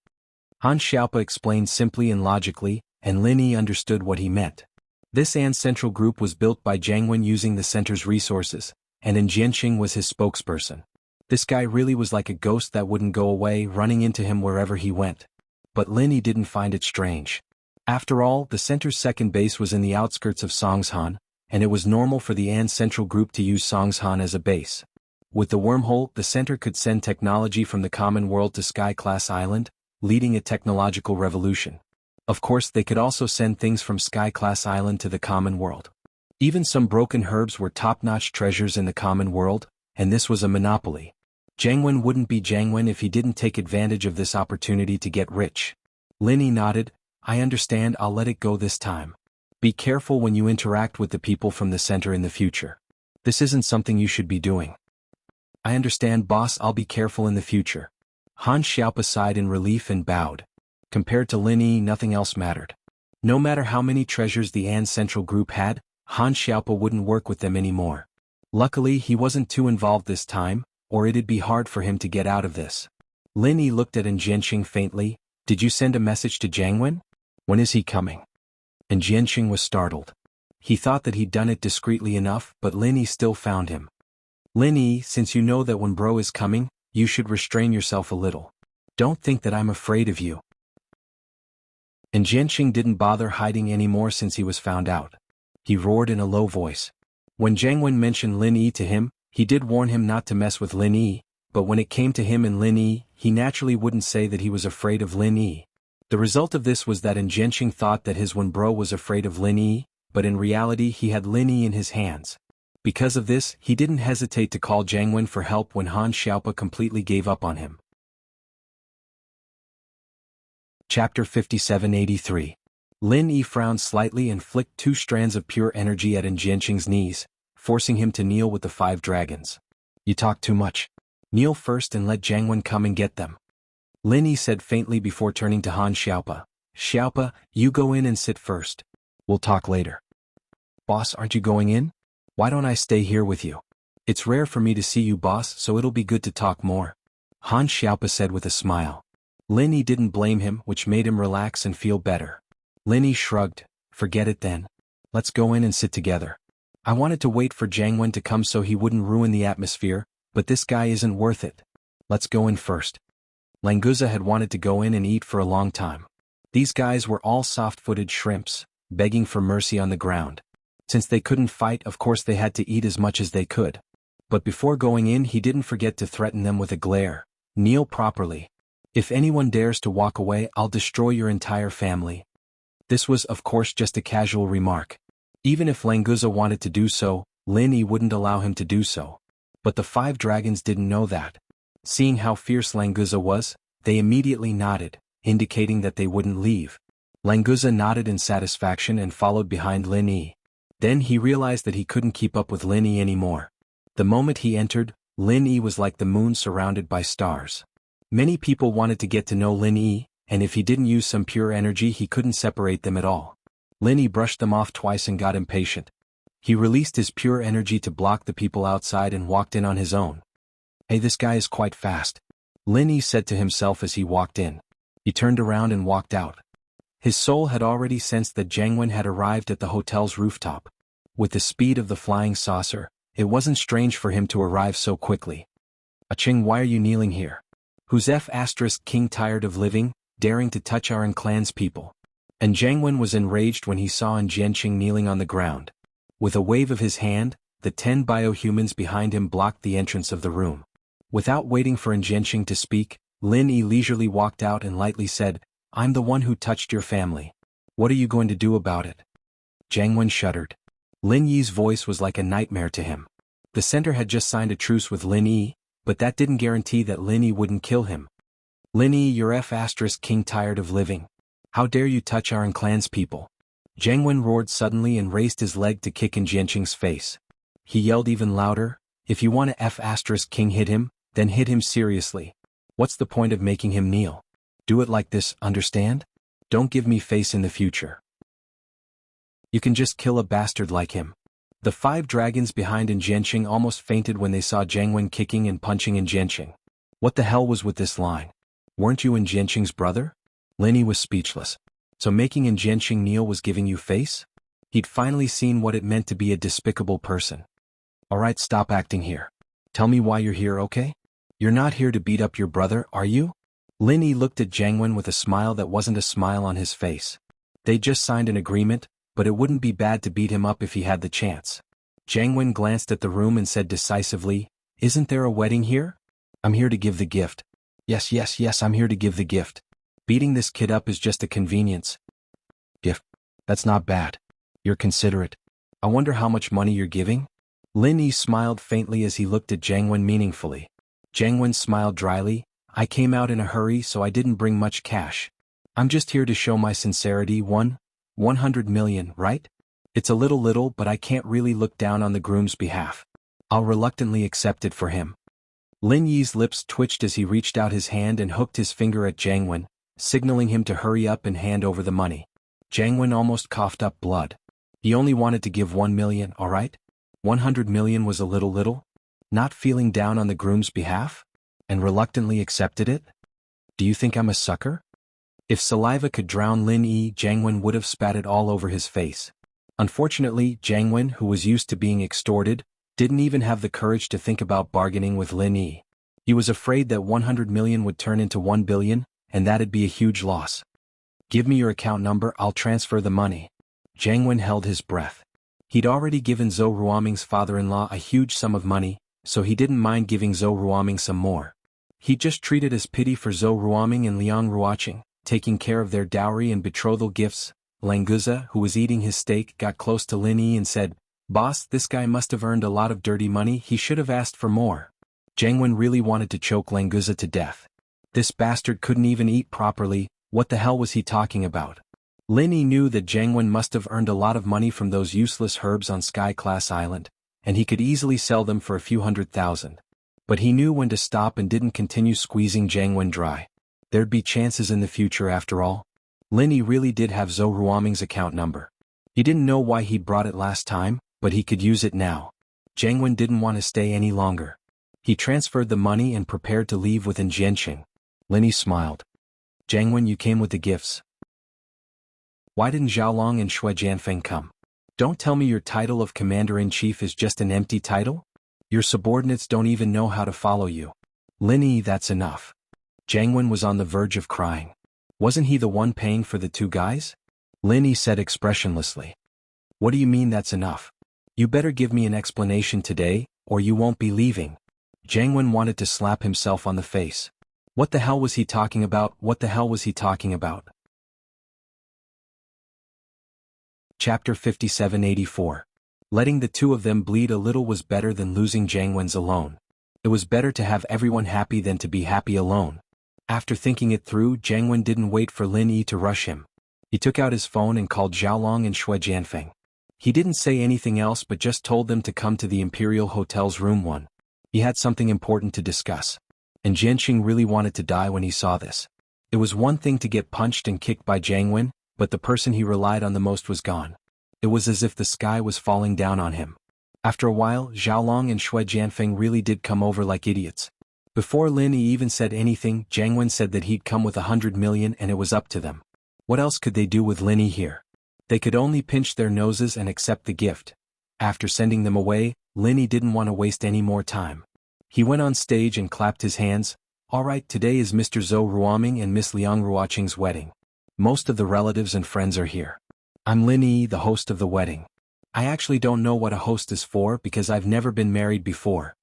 Han Xiaopa explained simply and logically, and Lin-yi understood what he meant. This An Central Group was built by Jiang Wen using the center's resources, and Jianqing was his spokesperson. This guy really was like a ghost that wouldn't go away, running into him wherever he went. But Lin-yi didn't find it strange. After all, the center's second base was in the outskirts of Songshan, and it was normal for the An Central Group to use Songshan as a base. With the wormhole, the center could send technology from the common world to Sky-class Island, leading a technological revolution. Of course, they could also send things from Sky-class Island to the common world. Even some broken herbs were top-notch treasures in the common world, and this was a monopoly. Jiang Wen wouldn't be Jiang Wen if he didn't take advantage of this opportunity to get rich. Lin Yi nodded. I understand, I'll let it go this time. Be careful when you interact with the people from the center in the future. This isn't something you should be doing. I understand, boss, I'll be careful in the future. Han Xiaopa sighed in relief and bowed. Compared to Lin Yi, nothing else mattered. No matter how many treasures the An Central Group had, Han Xiaopa wouldn't work with them anymore. Luckily, he wasn't too involved this time, or it'd be hard for him to get out of this. Lin Yi looked at Jianqing faintly. Did you send a message to Jiang Wen? When is he coming? And Jianqing was startled. He thought that he'd done it discreetly enough, but Lin Yi still found him. Lin Yi, since you know that when bro is coming, you should restrain yourself a little. Don't think that I'm afraid of you. And Jianqing didn't bother hiding anymore since he was found out. He roared in a low voice. When Jiang Wen mentioned Lin Yi to him, he did warn him not to mess with Lin Yi, but when it came to him and Lin Yi, he naturally wouldn't say that he was afraid of Lin Yi. The result of this was that Jianqing thought that his one bro was afraid of Lin Yi, but in reality he had Lin Yi in his hands. Because of this, he didn't hesitate to call Jiang Wen for help when Han Xiaopa completely gave up on him. Chapter 5783. Lin Yi frowned slightly and flicked 2 strands of pure energy at Jianqing's knees, forcing him to kneel with the 5 dragons. You talk too much. Kneel first and let Jiang Wen come and get them. Lin Yi said faintly before turning to Han Xiaopa. Xiaopa, you go in and sit first. We'll talk later. Boss, aren't you going in? Why don't I stay here with you? It's rare for me to see you, boss, so it'll be good to talk more. Han Xiaopa said with a smile. Lin Yi didn't blame him, which made him relax and feel better. Lin Yi shrugged. Forget it then. Let's go in and sit together. I wanted to wait for Jiang Wen to come so he wouldn't ruin the atmosphere, but this guy isn't worth it. Let's go in first. Languza had wanted to go in and eat for a long time. These guys were all soft-footed shrimps, begging for mercy on the ground. Since they couldn't fight, of course they had to eat as much as they could. But before going in, he didn't forget to threaten them with a glare. Kneel properly. If anyone dares to walk away, I'll destroy your entire family. This was, of course, just a casual remark. Even if Languza wanted to do so, Lin Yi wouldn't allow him to do so. But the 5 dragons didn't know that. Seeing how fierce Languza was, they immediately nodded, indicating that they wouldn't leave. Languza nodded in satisfaction and followed behind Lin Yi. Then he realized that he couldn't keep up with Lin Yi anymore. The moment he entered, Lin Yi was like the moon surrounded by stars. Many people wanted to get to know Lin Yi, and if he didn't use some pure energy he couldn't separate them at all. Lin Yi brushed them off twice and got impatient. He released his pure energy to block the people outside and walked in on his own. Hey, this guy is quite fast. Lin Yi said to himself as he walked in. He turned around and walked out. His soul had already sensed that Jiang Wen had arrived at the hotel's rooftop. With the speed of the flying saucer, it wasn't strange for him to arrive so quickly. Ching, why are you kneeling here? Who's King tired of living, daring to touch our clan's people? And Jiang Wen was enraged when he saw Jianqing kneeling on the ground. With a wave of his hand, the 10 biohumans behind him blocked the entrance of the room. Without waiting for Jianqing to speak, Lin Yi leisurely walked out and lightly said, I'm the one who touched your family. What are you going to do about it? Jiang Wen shuddered. Lin Yi's voice was like a nightmare to him. The center had just signed a truce with Lin Yi, but that didn't guarantee that Lin Yi wouldn't kill him. Lin Yi, you're King tired of living. How dare you touch our clan's people? Jiang Wen roared suddenly and raised his leg to kick in Jianqing's face. He yelled even louder, if you want to King hit him, then hit him seriously. What's the point of making him kneel? Do it like this, understand? Don't give me face in the future. You can just kill a bastard like him. The 5 dragons behind Jianqing almost fainted when they saw Jiang Wen kicking and punching Jianqing. What the hell was with this line? Weren't you Jianqing's brother? Lin Yi was speechless. So making Jianqing kneel was giving you face? He'd finally seen what it meant to be a despicable person. Alright, stop acting here. Tell me why you're here, okay? You're not here to beat up your brother, are you? Lin Yi looked at Jiang Wen with a smile that wasn't a smile on his face. They just signed an agreement, but it wouldn't be bad to beat him up if he had the chance. Jiang Wen glanced at the room and said decisively, "Isn't there a wedding here? I'm here to give the gift." Yes, I'm here to give the gift. Beating this kid up is just a convenience. Gift. That's not bad. You're considerate. I wonder how much money you're giving? Lin Yi smiled faintly as he looked at Jiang Wen meaningfully. Jiang Wen smiled dryly. I came out in a hurry so I didn't bring much cash. I'm just here to show my sincerity. 100 million, right? It's a little, but I can't really look down on the groom's behalf. I'll reluctantly accept it for him. Lin Yi's lips twitched as he reached out his hand and hooked his finger at Jiang Wen, signaling him to hurry up and hand over the money. Jiang Wen almost coughed up blood. He only wanted to give 1 million, alright? 100 million was a little? Not feeling down on the groom's behalf? And reluctantly accepted it? Do you think I'm a sucker? If saliva could drown Lin Yi, Jiang Wen would have spat it all over his face. Unfortunately, Jiang Wen, who was used to being extorted, didn't even have the courage to think about bargaining with Lin Yi. He was afraid that 100 million would turn into 1 billion, and that'd be a huge loss. Give me your account number, I'll transfer the money. Jiang Wen held his breath. He'd already given Zhou Ruoming's father-in-law a huge sum of money, so he didn't mind giving Zhou Ruoming some more. He just treated as pity for Zhou Ruoming and Liang Ruoqing, taking care of their dowry and betrothal gifts. Languza, who was eating his steak, got close to Lin Yi and said, "Boss, this guy must have earned a lot of dirty money, he should have asked for more." Jiang Wen really wanted to choke Languza to death. This bastard couldn't even eat properly, what the hell was he talking about? Lin Yi knew that Jiang Wen must have earned a lot of money from those useless herbs on Sky Class Island, and he could easily sell them for a few $100,000. But he knew when to stop and didn't continue squeezing Jiang Wen dry. There'd be chances in the future after all. Lin Yi really did have Zhou Ruoming's account number. He didn't know why he'd brought it last time, but he could use it now. Jiang Wen didn't want to stay any longer. He transferred the money and prepared to leave within Jianqing. Lin Yi smiled. "Jiang Wen, you came with the gifts. Why didn't Zhaolong and Shui Jianfeng come? Don't tell me your title of Commander-in-Chief is just an empty title? Your subordinates don't even know how to follow you." Lin Yi, that's enough. Jiang Wen was on the verge of crying. Wasn't he the one paying for the two guys? Lin Yi said expressionlessly. "What do you mean that's enough? You better give me an explanation today, or you won't be leaving." Jiang Wen wanted to slap himself on the face. What the hell was he talking about? Chapter 5784. Letting the two of them bleed a little was better than losing Jiang Wen's alone. It was better to have everyone happy than to be happy alone. After thinking it through, Jiang Wen didn't wait for Lin Yi to rush him. He took out his phone and called Zhaolong and Shui Jianfeng. He didn't say anything else but just told them to come to the Imperial Hotel's room 1. He had something important to discuss. And Jianqing really wanted to die when he saw this. It was one thing to get punched and kicked by Jiang Wen, but the person he relied on the most was gone. It was as if the sky was falling down on him. After a while, Zhaolong and Shui Jianfeng really did come over like idiots. Before Lin Yi even said anything, Jiang Wen said that he'd come with 100 million and it was up to them. What else could they do with Lin Yi here? They could only pinch their noses and accept the gift. After sending them away, Lin Yi didn't want to waste any more time. He went on stage and clapped his hands. "Alright, today is Mr. Zhou Ruoming and Miss Liang Ruoqing's wedding. Most of the relatives and friends are here. I'm Lin Yi, the host of the wedding. I actually don't know what a host is for because I've never been married before."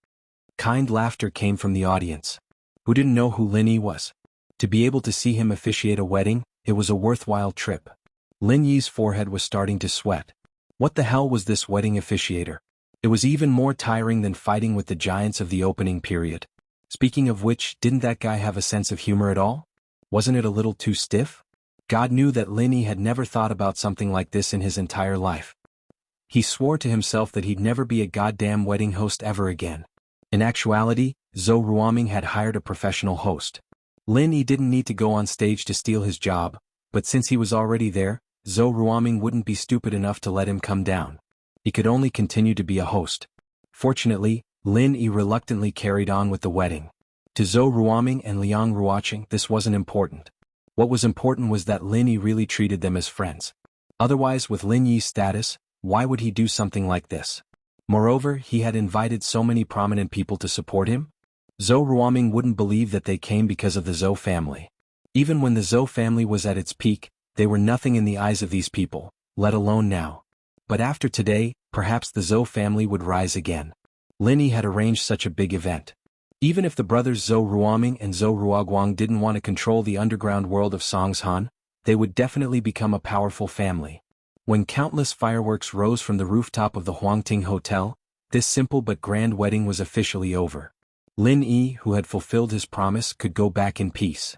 Kind laughter came from the audience. Who didn't know who Lin Yi was? To be able to see him officiate a wedding, it was a worthwhile trip. Lin Yi's forehead was starting to sweat. What the hell was this wedding officiator? It was even more tiring than fighting with the giants of the opening period. Speaking of which, didn't that guy have a sense of humor at all? Wasn't it a little too stiff? God knew that Lin Yi had never thought about something like this in his entire life. He swore to himself that he'd never be a goddamn wedding host ever again. In actuality, Zhou Ruoming had hired a professional host. Lin Yi didn't need to go on stage to steal his job, but since he was already there, Zhou Ruoming wouldn't be stupid enough to let him come down. He could only continue to be a host. Fortunately, Lin Yi reluctantly carried on with the wedding. To Zhou Ruoming and Liang Ruoqing, this wasn't important. What was important was that Lin Yi really treated them as friends. Otherwise, with Lin Yi's status, why would he do something like this? Moreover, he had invited so many prominent people to support him. Zhou Ruoming wouldn't believe that they came because of the Zhou family. Even when the Zhou family was at its peak, They were nothing in the eyes of these people, let alone now. But after today, perhaps the Zhou family would rise again. Linny had arranged such a big event. Even if the brothers Zhou Ruoming and Zhou Ruoguang didn't want to control the underground world of Songshan, they would definitely become a powerful family. When countless fireworks rose from the rooftop of the Huangting Hotel, this simple but grand wedding was officially over. Lin Yi, who had fulfilled his promise, could go back in peace.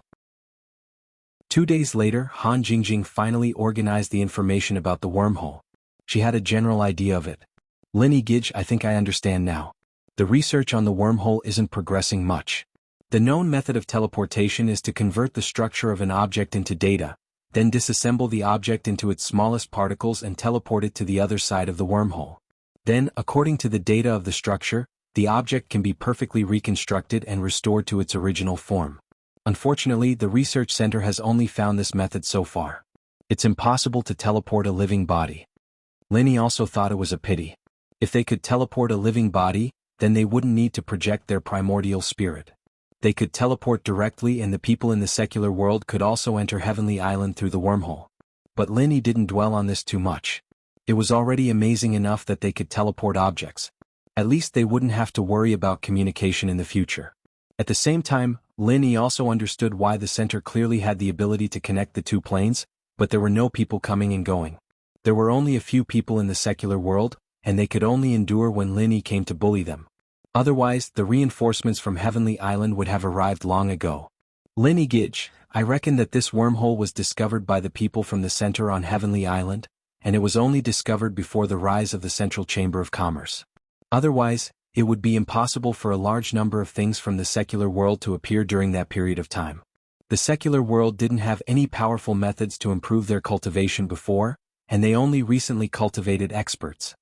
2 days later, Han Jingjing finally organized the information about the wormhole. She had a general idea of it. Linny Gidge, I think I understand now. The research on the wormhole isn't progressing much. The known method of teleportation is to convert the structure of an object into data, then disassemble the object into its smallest particles and teleport it to the other side of the wormhole. Then, according to the data of the structure, the object can be perfectly reconstructed and restored to its original form. Unfortunately, the research center has only found this method so far. It's impossible to teleport a living body. Linny also thought it was a pity. If they could teleport a living body, then they wouldn't need to project their primordial spirit. They could teleport directly and the people in the secular world could also enter Heavenly Island through the wormhole. But Linny didn't dwell on this too much. It was already amazing enough that they could teleport objects. At least they wouldn't have to worry about communication in the future. At the same time, Linny also understood why the center clearly had the ability to connect the two planes, but there were no people coming and going. There were only a few people in the secular world, and they could only endure when Linny came to bully them. Otherwise, the reinforcements from Heavenly Island would have arrived long ago. Linny Gidge, I reckon that this wormhole was discovered by the people from the center on Heavenly Island, and it was only discovered before the rise of the Central Chamber of Commerce. Otherwise, it would be impossible for a large number of things from the secular world to appear during that period of time. The secular world didn't have any powerful methods to improve their cultivation before, and they only recently cultivated experts.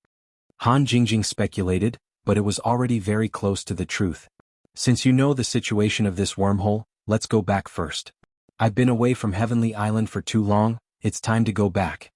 Han Jingjing speculated, but it was already very close to the truth. Since you know the situation of this wormhole, let's go back first. I've been away from Heavenly Island for too long, it's time to go back.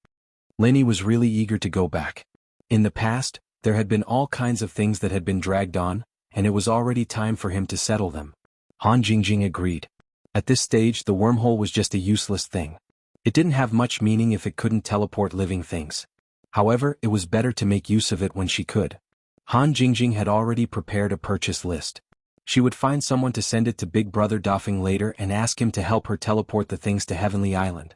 Linny was really eager to go back. In the past, there had been all kinds of things that had been dragged on, and it was already time for him to settle them. Han Jingjing agreed. At this stage, the wormhole was just a useless thing. It didn't have much meaning if it couldn't teleport living things. However, it was better to make use of it when she could. Han Jingjing had already prepared a purchase list. She would find someone to send it to Big Brother Dafeng later and ask him to help her teleport the things to Heavenly Island.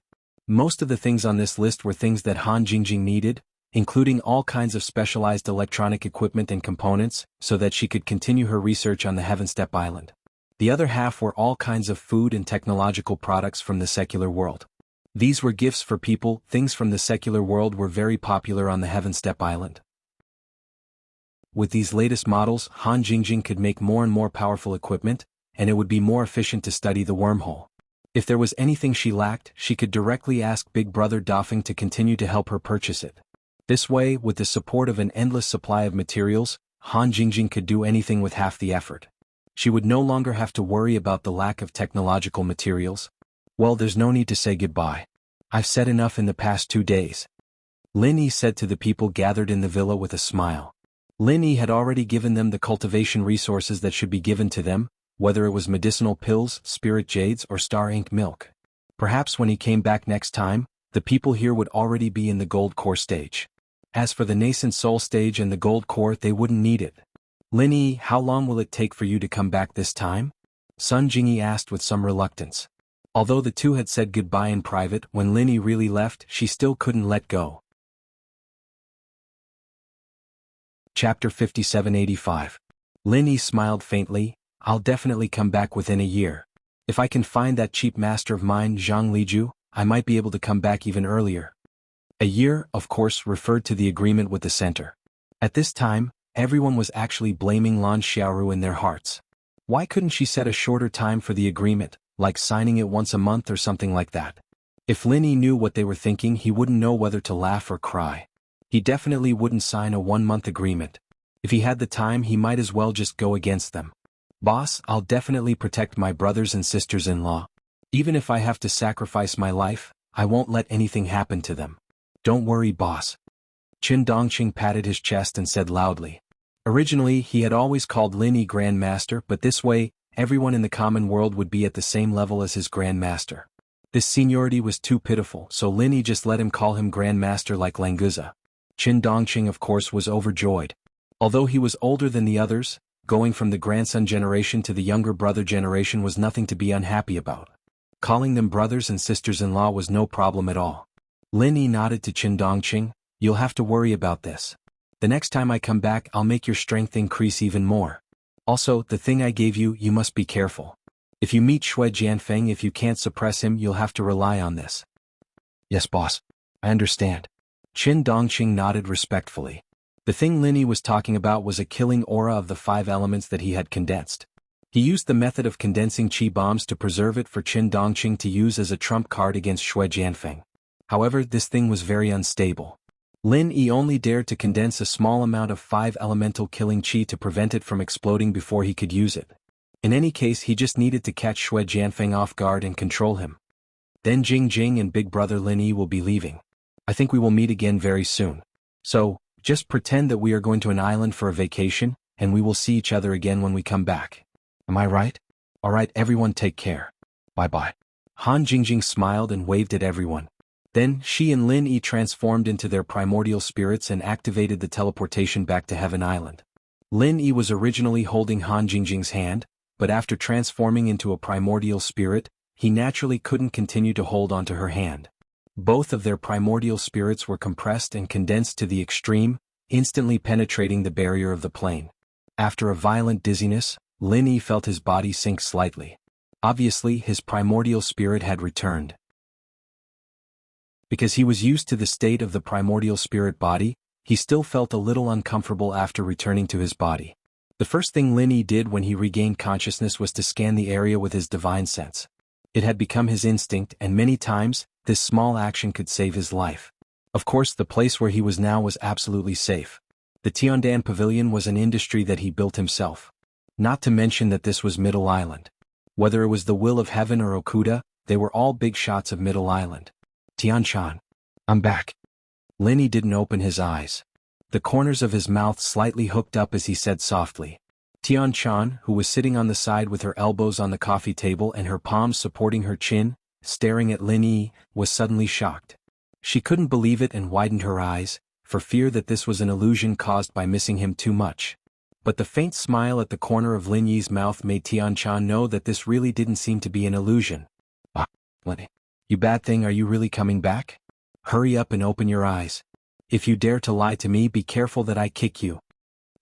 Most of the things on this list were things that Han Jingjing needed, including all kinds of specialized electronic equipment and components, so that she could continue her research on the Heavenstep Island. The other half were all kinds of food and technological products from the secular world. These were gifts for people. Things from the secular world were very popular on the Heavenstep Island. With these latest models, Han Jingjing could make more and more powerful equipment, and it would be more efficient to study the wormhole. If there was anything she lacked, she could directly ask Big Brother Dafeng to continue to help her purchase it. This way, with the support of an endless supply of materials, Han Jingjing could do anything with half the effort. She would no longer have to worry about the lack of technological materials. Well, there's no need to say goodbye. I've said enough in the past 2 days. Lin Yi said to the people gathered in the villa with a smile. Lin Yi had already given them the cultivation resources that should be given to them, whether it was medicinal pills, spirit jades, or star ink milk. Perhaps when he came back next time, the people here would already be in the gold core stage. As for the nascent soul stage and the gold core, they wouldn't need it. Lin Yi, how long will it take for you to come back this time? Sun Jingyi asked with some reluctance. Although the two had said goodbye in private, when Lin Yi really left, she still couldn't let go. Chapter 5785. Lin Yi smiled faintly. I'll definitely come back within a year. If I can find that cheap master of mine, Zhang Liju, I might be able to come back even earlier. A year, of course, referred to the agreement with the center. At this time, everyone was actually blaming Lan Xiaoru in their hearts. Why couldn't she set a shorter time for the agreement, like signing it once a month or something like that? If Lin Yi knew what they were thinking, he wouldn't know whether to laugh or cry. He definitely wouldn't sign a 1-month agreement. If he had the time, he might as well just go against them. Boss, I'll definitely protect my brothers and sisters-in-law. Even if I have to sacrifice my life, I won't let anything happen to them. Don't worry, boss. Qin Dongqing patted his chest and said loudly. Originally, he had always called Lin Yi Grandmaster, but this way, everyone in the common world would be at the same level as his Grandmaster. This seniority was too pitiful, so Lin Yi just let him call him Grand Master like Languza. Qin Dongqing of course was overjoyed. Although he was older than the others, going from the grandson generation to the younger brother generation was nothing to be unhappy about. Calling them brothers and sisters-in-law was no problem at all. Lin Yi nodded to Qin Dongqing, "You'll have to worry about this. The next time I come back I'll make your strength increase even more. Also, the thing I gave you, you must be careful. If you meet Shui Jianfeng, if you can't suppress him you'll have to rely on this." "Yes, boss. I understand." Qin Dongqing nodded respectfully. The thing Lin Yi was talking about was a killing aura of the 5 elements that he had condensed. He used the method of condensing qi bombs to preserve it for Qin Dongqing to use as a trump card against Shui Jianfeng. However, this thing was very unstable. Lin Yi only dared to condense a small amount of 5 elemental killing qi to prevent it from exploding before he could use it. In any case, he just needed to catch Shui Jianfeng off guard and control him. Then Jing Jing and big brother Lin Yi will be leaving. I think we will meet again very soon. So, just pretend that we are going to an island for a vacation, and we will see each other again when we come back. Am I right? Alright, everyone, take care. Bye-bye. Han Jingjing smiled and waved at everyone. Then, she and Lin Yi transformed into their primordial spirits and activated the teleportation back to Heaven Island. Lin Yi was originally holding Han Jingjing's hand, but after transforming into a primordial spirit, he naturally couldn't continue to hold onto her hand. Both of their primordial spirits were compressed and condensed to the extreme, instantly penetrating the barrier of the plane. After a violent dizziness, Lin Yi felt his body sink slightly. Obviously, his primordial spirit had returned. Because he was used to the state of the primordial spirit body, he still felt a little uncomfortable after returning to his body. The first thing Lin Yi did when he regained consciousness was to scan the area with his divine sense. It had become his instinct, and many times, this small action could save his life. Of course, the place where he was now was absolutely safe. The Tiandan Pavilion was an industry that he built himself. Not to mention that this was Middle Island. Whether it was the will of heaven or Okuda, they were all big shots of Middle Island. "Tianchan. I'm back." Lin Yi didn't open his eyes. The corners of his mouth slightly hooked up as he said softly. Tianchan, who was sitting on the side with her elbows on the coffee table and her palms supporting her chin, staring at Lin Yi, was suddenly shocked. She couldn't believe it and widened her eyes, for fear that this was an illusion caused by missing him too much. But the faint smile at the corner of Lin Yi's mouth made Tianchan know that this really didn't seem to be an illusion. "Ah, Lin Yi. You bad thing, are you really coming back? Hurry up and open your eyes. If you dare to lie to me, be careful that I kick you."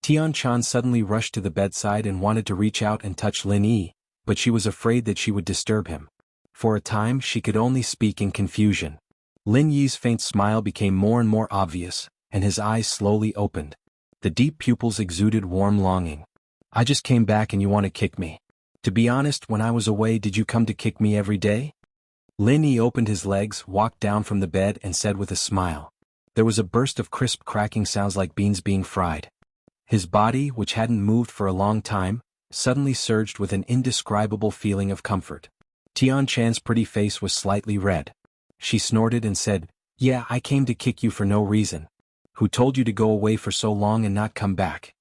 Tianchan suddenly rushed to the bedside and wanted to reach out and touch Lin Yi, but she was afraid that she would disturb him. For a time she could only speak in confusion. Lin Yi's faint smile became more and more obvious, and his eyes slowly opened. The deep pupils exuded warm longing. "I just came back and you want to kick me? To be honest, when I was away, did you come to kick me every day?" Lin Yi opened his legs, walked down from the bed and said with a smile. There was a burst of crisp cracking sounds like beans being fried. His body, which hadn't moved for a long time, suddenly surged with an indescribable feeling of comfort. Tianchan's pretty face was slightly red. She snorted and said, "Yeah, I came to kick you for no reason. Who told you to go away for so long and not come back?"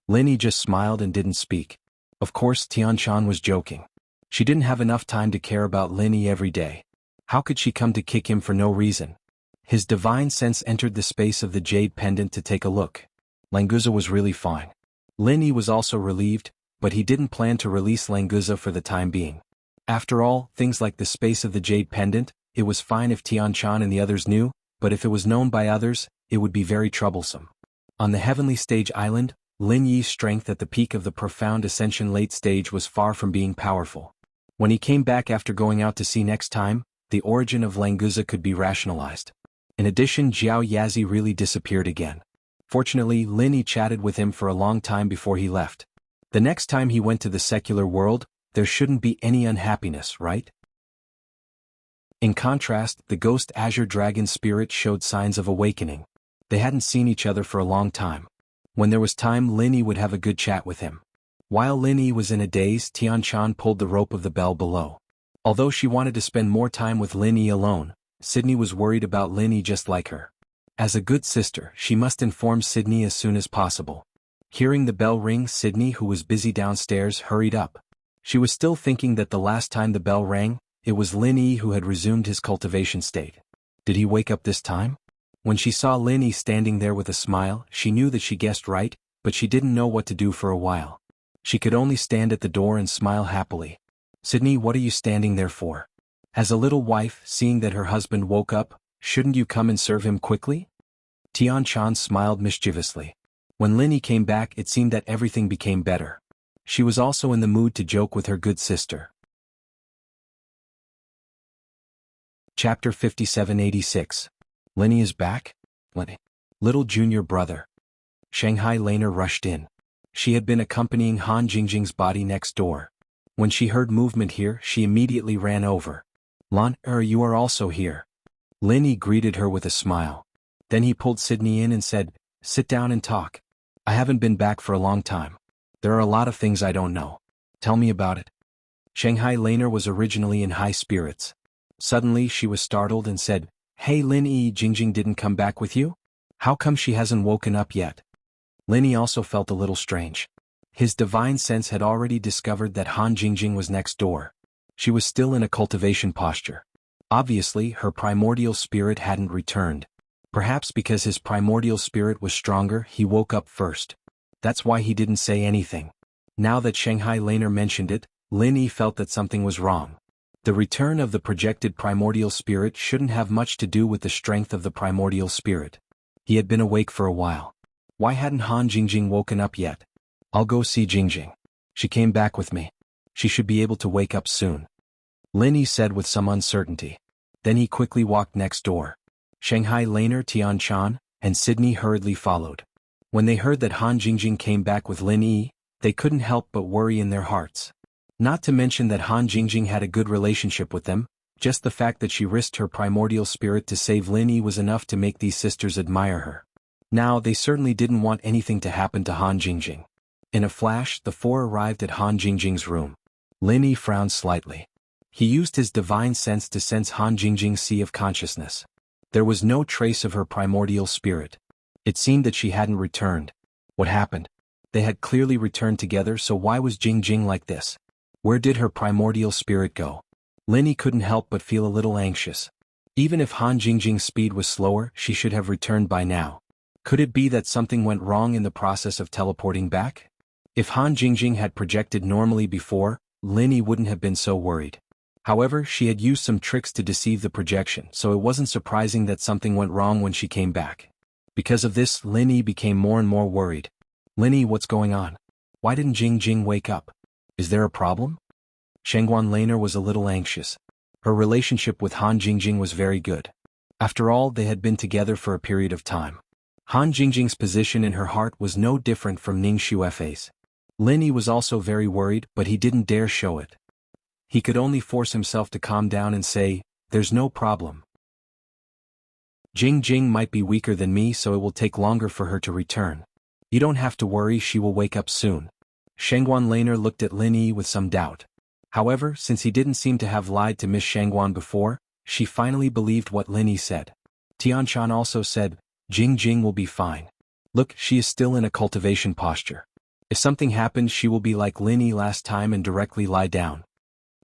Lin Yi just smiled and didn't speak. Of course, Tianchan was joking. She didn't have enough time to care about Lin Yi every day. How could she come to kick him for no reason? His divine sense entered the space of the jade pendant to take a look. Languza was really fine. Lin Yi was also relieved, but he didn't plan to release Languza for the time being. After all, things like the space of the jade pendant, it was fine if Tianchan and the others knew, but if it was known by others, it would be very troublesome. On the heavenly stage island, Lin Yi's strength at the peak of the profound ascension late stage was far from being powerful. When he came back after going out to sea next time, the origin of Languza could be rationalized. In addition, Jiao Yazi really disappeared again. Fortunately, Lin Yi chatted with him for a long time before he left. The next time he went to the secular world, there shouldn't be any unhappiness, right? In contrast, the ghost Azure Dragon spirit showed signs of awakening. They hadn't seen each other for a long time. When there was time, Lin Yi would have a good chat with him. While Lin Yi was in a daze, Tianchan pulled the rope of the bell below. Although she wanted to spend more time with Lin Yi alone, Sydney was worried about Lin Yi just like her. As a good sister, she must inform Sydney as soon as possible. Hearing the bell ring, Sydney, who was busy downstairs, hurried up. She was still thinking that the last time the bell rang, It was Lin Yi who had resumed his cultivation state. Did he wake up this time? When she saw Lin Yi standing there with a smile, she knew that she guessed right, but she didn't know what to do for a while. She could only stand at the door and smile happily. "Sydney, what are you standing there for? As a little wife, seeing that her husband woke up, shouldn't you come and serve him quickly?" Tian Chan smiled mischievously. When Lin Yi came back, it seemed that everything became better. She was also in the mood to joke with her good sister. Chapter 5786. Lin Yi is back? Little junior brother. Shanghai Laner rushed in. She had been accompanying Han Jingjing's body next door. When she heard movement here, she immediately ran over. "Lan, you are also here." Lin Yi greeted her with a smile. Then he pulled Sydney in and said, "Sit down and talk. I haven't been back for a long time. There are a lot of things I don't know. Tell me about it." Shanghai Laner was originally in high spirits. Suddenly she was startled and said, "Hey Lin Yi, Jingjing didn't come back with you? How come she hasn't woken up yet?" Lin Yi also felt a little strange. His divine sense had already discovered that Han Jingjing was next door. She was still in a cultivation posture. Obviously, her primordial spirit hadn't returned. Perhaps because his primordial spirit was stronger, he woke up first. That's why he didn't say anything. Now that Shanghai Laner mentioned it, Lin Yi felt that something was wrong. The return of the projected primordial spirit shouldn't have much to do with the strength of the primordial spirit. He had been awake for a while. Why hadn't Han Jingjing woken up yet? "I'll go see Jingjing. She came back with me. She should be able to wake up soon," Lin Yi said with some uncertainty. Then he quickly walked next door. Shanghai Laner, Tian Chan, and Sydney hurriedly followed. When they heard that Han Jingjing came back with Lin Yi, they couldn't help but worry in their hearts. Not to mention that Han Jingjing had a good relationship with them, just the fact that she risked her primordial spirit to save Lin Yi was enough to make these sisters admire her. Now they certainly didn't want anything to happen to Han Jingjing. In a flash, the four arrived at Han Jingjing's room. Lin Yi frowned slightly. He used his divine sense to sense Han Jingjing's sea of consciousness. There was no trace of her primordial spirit. It seemed that she hadn't returned. What happened? They had clearly returned together, so why was Jingjing like this? Where did her primordial spirit go? Lin Yi couldn't help but feel a little anxious. Even if Han Jingjing's speed was slower, she should have returned by now. Could it be that something went wrong in the process of teleporting back? If Han Jingjing had projected normally before, Lin Yi wouldn't have been so worried. However, she had used some tricks to deceive the projection, so it wasn't surprising that something went wrong when she came back. Because of this, Lin Yi became more and more worried. "Lin Yi, what's going on? Why didn't Jingjing wake up? Is there a problem?" Shengguan Laner was a little anxious. Her relationship with Han Jingjing was very good. After all, they had been together for a period of time. Han Jingjing's position in her heart was no different from Ning Xuefei's. Lin Yi was also very worried, but he didn't dare show it. He could only force himself to calm down and say, "There's no problem. Jingjing might be weaker than me, so it will take longer for her to return. You don't have to worry, she will wake up soon." Shengguan Laner looked at Lin Yi with some doubt. However, since he didn't seem to have lied to Miss Shangguan before, she finally believed what Lin Yi said. Tian Chan also said, "Jingjing will be fine. Look, she is still in a cultivation posture. If something happens, she will be like Lin Yi last time and directly lie down."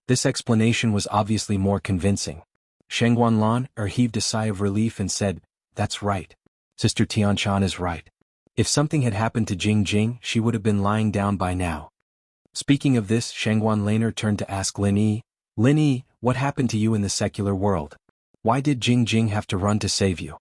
This explanation was obviously more convincing. Shengguan Laner heaved a sigh of relief and said, "That's right. Sister Tian Chan is right. If something had happened to Jingjing, she would have been lying down by now." Speaking of this, Shengguan Laner turned to ask Lin Yi, "Lin Yi, what happened to you in the secular world? Why did Jingjing have to run to save you?"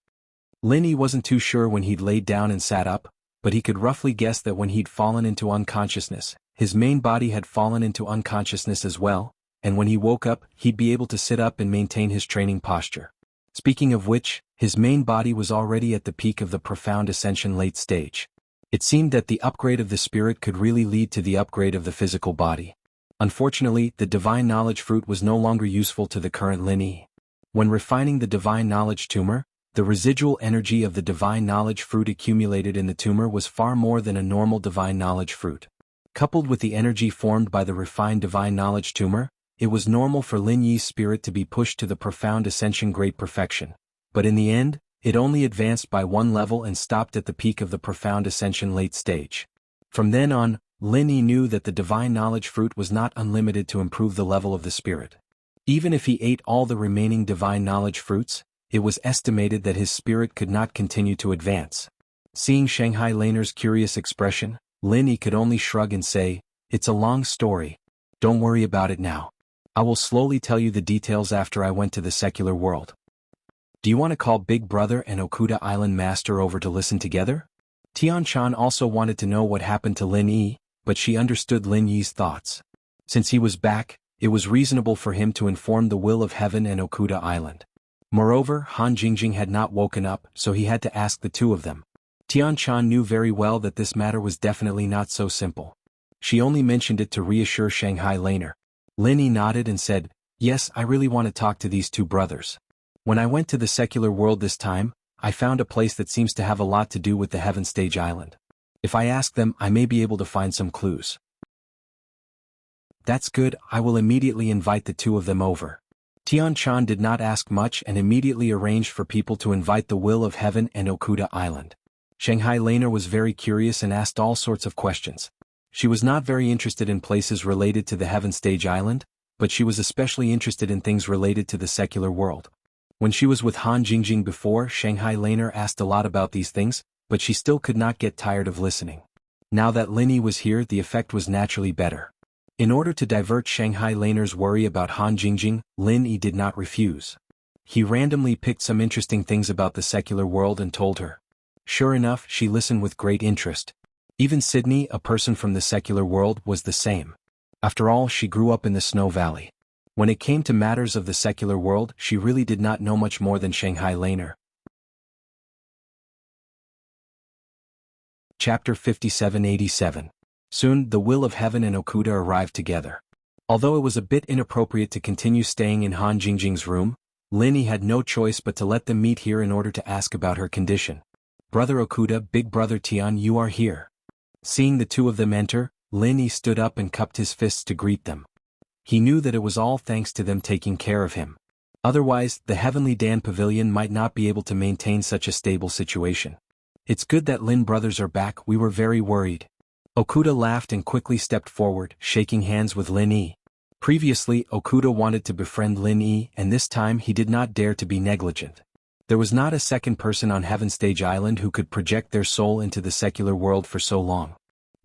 Lin Yi wasn't too sure when he'd laid down and sat up, but he could roughly guess that when he'd fallen into unconsciousness, his main body had fallen into unconsciousness as well, and when he woke up, he'd be able to sit up and maintain his training posture. Speaking of which, his main body was already at the peak of the profound ascension late stage. It seemed that the upgrade of the spirit could really lead to the upgrade of the physical body. Unfortunately, the divine knowledge fruit was no longer useful to the current Lin Yi. When refining the divine knowledge tumor, the residual energy of the divine knowledge fruit accumulated in the tumor was far more than a normal divine knowledge fruit. Coupled with the energy formed by the refined divine knowledge tumor, it was normal for Lin Yi's spirit to be pushed to the profound ascension great perfection. But in the end, it only advanced by one level and stopped at the peak of the profound ascension late stage. From then on, Lin Yi knew that the divine knowledge fruit was not unlimited to improve the level of the spirit. Even if he ate all the remaining divine knowledge fruits, it was estimated that his spirit could not continue to advance. Seeing Shanghai Laner's curious expression, Lin Yi could only shrug and say, "It's a long story. Don't worry about it now. I will slowly tell you the details after I went to the secular world." "Do you want to call Big Brother and Okuda Island Master over to listen together?" Tian-chan also wanted to know what happened to Lin Yi, but she understood Lin Yi's thoughts. Since he was back, it was reasonable for him to inform the Will of Heaven and Okuda Island. Moreover, Han Jingjing had not woken up, so he had to ask the two of them. Tian-chan knew very well that this matter was definitely not so simple. She only mentioned it to reassure Shanghai Laner. Lin Yi nodded and said, "Yes, I really want to talk to these two brothers. When I went to the secular world this time, I found a place that seems to have a lot to do with the Heaven Stage Island. If I ask them, I may be able to find some clues." "That's good, I will immediately invite the two of them over." Tian-chan did not ask much and immediately arranged for people to invite the Will of Heaven and Okuda Island. Shanghai Laner was very curious and asked all sorts of questions. She was not very interested in places related to the Heaven Stage Island, but she was especially interested in things related to the secular world. When she was with Han Jingjing before, Shanghai Laner asked a lot about these things, but she still could not get tired of listening. Now that Lin Yi was here, the effect was naturally better. In order to divert Shanghai Laner's worry about Han Jingjing, Lin Yi did not refuse. He randomly picked some interesting things about the secular world and told her. Sure enough, she listened with great interest. Even Sydney, a person from the secular world, was the same. After all, she grew up in the Snow Valley. When it came to matters of the secular world, she really did not know much more than Shanghai Laner. Chapter 5787. Soon, the Will of Heaven and Okuda arrived together. Although it was a bit inappropriate to continue staying in Han Jingjing's room, Lin Yi had no choice but to let them meet here in order to ask about her condition. "Brother Okuda, Big Brother Tian, you are here." Seeing the two of them enter, Lin Yi stood up and cupped his fists to greet them. He knew that it was all thanks to them taking care of him. Otherwise, the Heavenly Dan Pavilion might not be able to maintain such a stable situation. "It's good that Lin brothers are back, we were very worried." Okuda laughed and quickly stepped forward, shaking hands with Lin Yi. Previously, Okuda wanted to befriend Lin Yi, and this time he did not dare to be negligent. There was not a second person on Heaven Stage Island who could project their soul into the secular world for so long.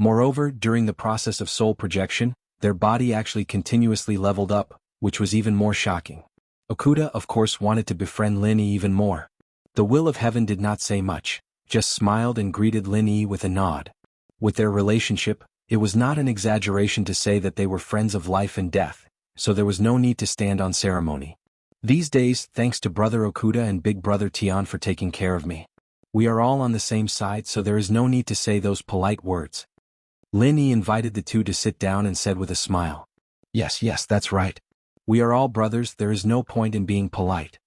Moreover, during the process of soul projection, their body actually continuously leveled up, which was even more shocking. Okuda, of course, wanted to befriend Lin Yi even more. The Will of Heaven did not say much, just smiled and greeted Lin Yi with a nod. With their relationship, it was not an exaggeration to say that they were friends of life and death, so there was no need to stand on ceremony. These days, thanks to Brother Okuda and Big Brother Tian for taking care of me. We are all on the same side, so there is no need to say those polite words. Lin Yi invited the two to sit down and said with a smile. Yes, that's right. We are all brothers, there is no point in being polite.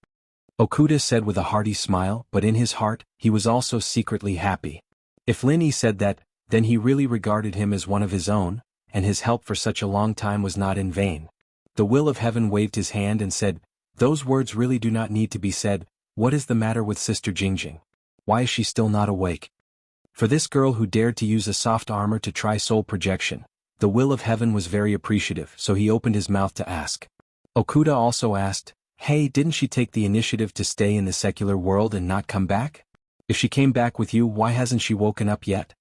Okuda said with a hearty smile, but in his heart, he was also secretly happy. If Lin Yi said that, then he really regarded him as one of his own, and his help for such a long time was not in vain. The Will of Heaven waved his hand and said, "Those words really do not need to be said. What is the matter with Sister Jingjing? Why is she still not awake?" For this girl who dared to use a soft armor to try soul projection, the Will of Heaven was very appreciative, so he opened his mouth to ask. Okuda also asked, "Hey, didn't she take the initiative to stay in the secular world and not come back? If she came back with you, why hasn't she woken up yet?"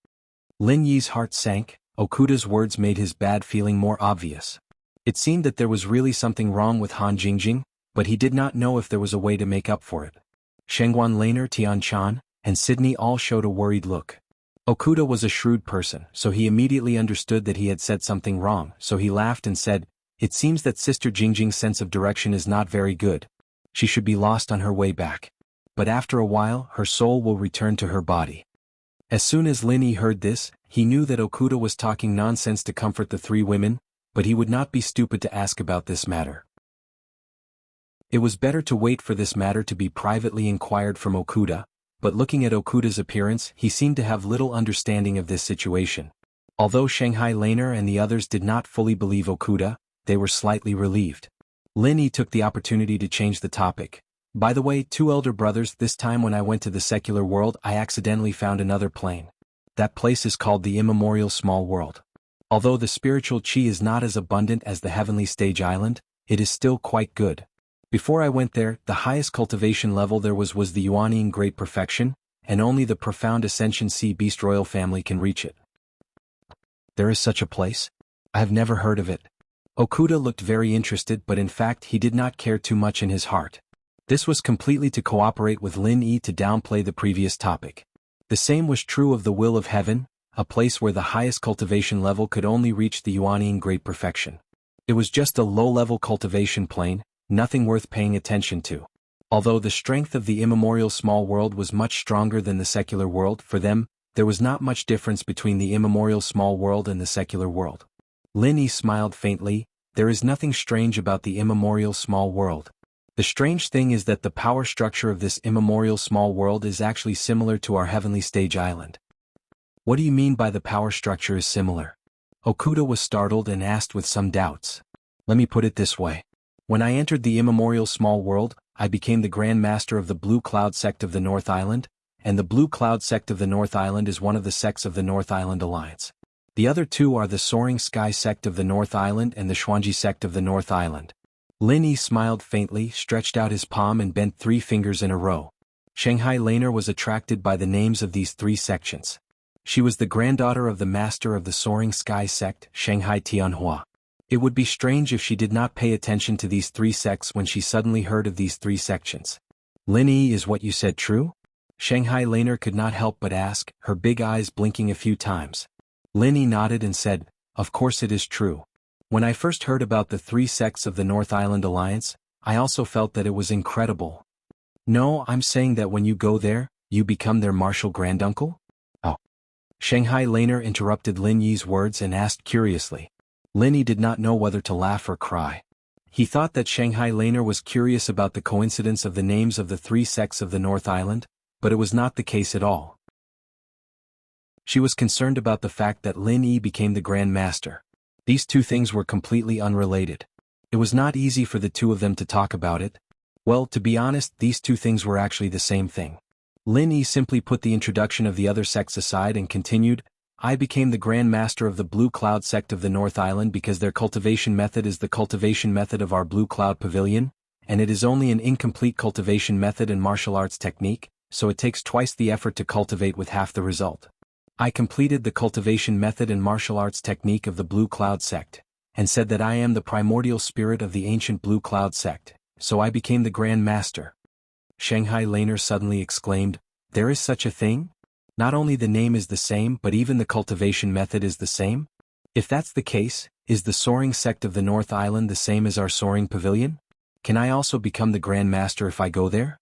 Lin Yi's heart sank. Okuda's words made his bad feeling more obvious. It seemed that there was really something wrong with Han Jingjing, but he did not know if there was a way to make up for it. Shengguan Laner, Tian-chan, and Sydney all showed a worried look. Okuda was a shrewd person, so he immediately understood that he had said something wrong, so he laughed and said, "It seems that Sister Jingjing's sense of direction is not very good. She should be lost on her way back. But after a while, her soul will return to her body." As soon as Lin Yi heard this, he knew that Okuda was talking nonsense to comfort the three women, but he would not be stupid to ask about this matter. It was better to wait for this matter to be privately inquired from Okuda, but looking at Okuda's appearance, he seemed to have little understanding of this situation. Although Shanghai Laner and the others did not fully believe Okuda, they were slightly relieved. Lin Yi took the opportunity to change the topic. "By the way, two elder brothers, this time when I went to the secular world I accidentally found another plane. That place is called the Immemorial Small World. Although the spiritual chi is not as abundant as the Heavenly Stage Island, it is still quite good. Before I went there, the highest cultivation level there was the Yuanying Great Perfection, and only the profound Ascension Sea Beast Royal family can reach it. There is such a place? I have never heard of it. Okuda looked very interested, but in fact he did not care too much in his heart. This was completely to cooperate with Lin Yi to downplay the previous topic. The same was true of the Will of Heaven, a place where the highest cultivation level could only reach the Yuanying Great Perfection. It was just a low-level cultivation plane, nothing worth paying attention to. Although the strength of the immemorial small world was much stronger than the secular world, for them, there was not much difference between the immemorial small world and the secular world. Lin Yi smiled faintly. There is nothing strange about the immemorial small world. The strange thing is that the power structure of this immemorial small world is actually similar to our heavenly stage island. What do you mean by the power structure is similar? Okuda was startled and asked with some doubts. Let me put it this way. When I entered the immemorial small world, I became the Grand Master of the Blue Cloud sect of the North Island, and the Blue Cloud sect of the North Island is one of the sects of the North Island Alliance. The other two are the Soaring Sky sect of the North Island and the Xuanji sect of the North Island. Lin Yi smiled faintly, stretched out his palm and bent 3 fingers in a row. Shanghai Laner was attracted by the names of these 3 sections. She was the granddaughter of the master of the Soaring Sky sect, Shanghai Tianhua. It would be strange if she did not pay attention to these 3 sects when she suddenly heard of these 3 sections. Lin Yi, is what you said true? Shanghai Laner could not help but ask, her big eyes blinking a few times. Lin Yi nodded and said, of course it is true. When I first heard about the 3 sects of the North Island Alliance, I also felt that it was incredible. No, I'm saying that when you go there, you become their martial granduncle? Oh. Shanghai Laner interrupted Lin Yi's words and asked curiously. Lin Yi did not know whether to laugh or cry. He thought that Shanghai Laner was curious about the coincidence of the names of the 3 sects of the North Island, but it was not the case at all. She was concerned about the fact that Lin Yi became the Grand Master. These 2 things were completely unrelated. It was not easy for the 2 of them to talk about it. Well, to be honest, these 2 things were actually the same thing. Lin Yi simply put the introduction of the other sects aside and continued, I became the Grand Master of the Blue Cloud sect of the North Island because their cultivation method is the cultivation method of our Blue Cloud Pavilion, and it is only an incomplete cultivation method and martial arts technique, so it takes twice the effort to cultivate with half the result. I completed the cultivation method and martial arts technique of the Blue Cloud sect, and said that I am the primordial spirit of the ancient Blue Cloud sect, so I became the Grand Master. Shanghai Laner suddenly exclaimed, there is such a thing? Not only the name is the same but even the cultivation method is the same? If that's the case, is the Soaring sect of the North Island the same as our Soaring Pavilion? Can I also become the Grand Master if I go there?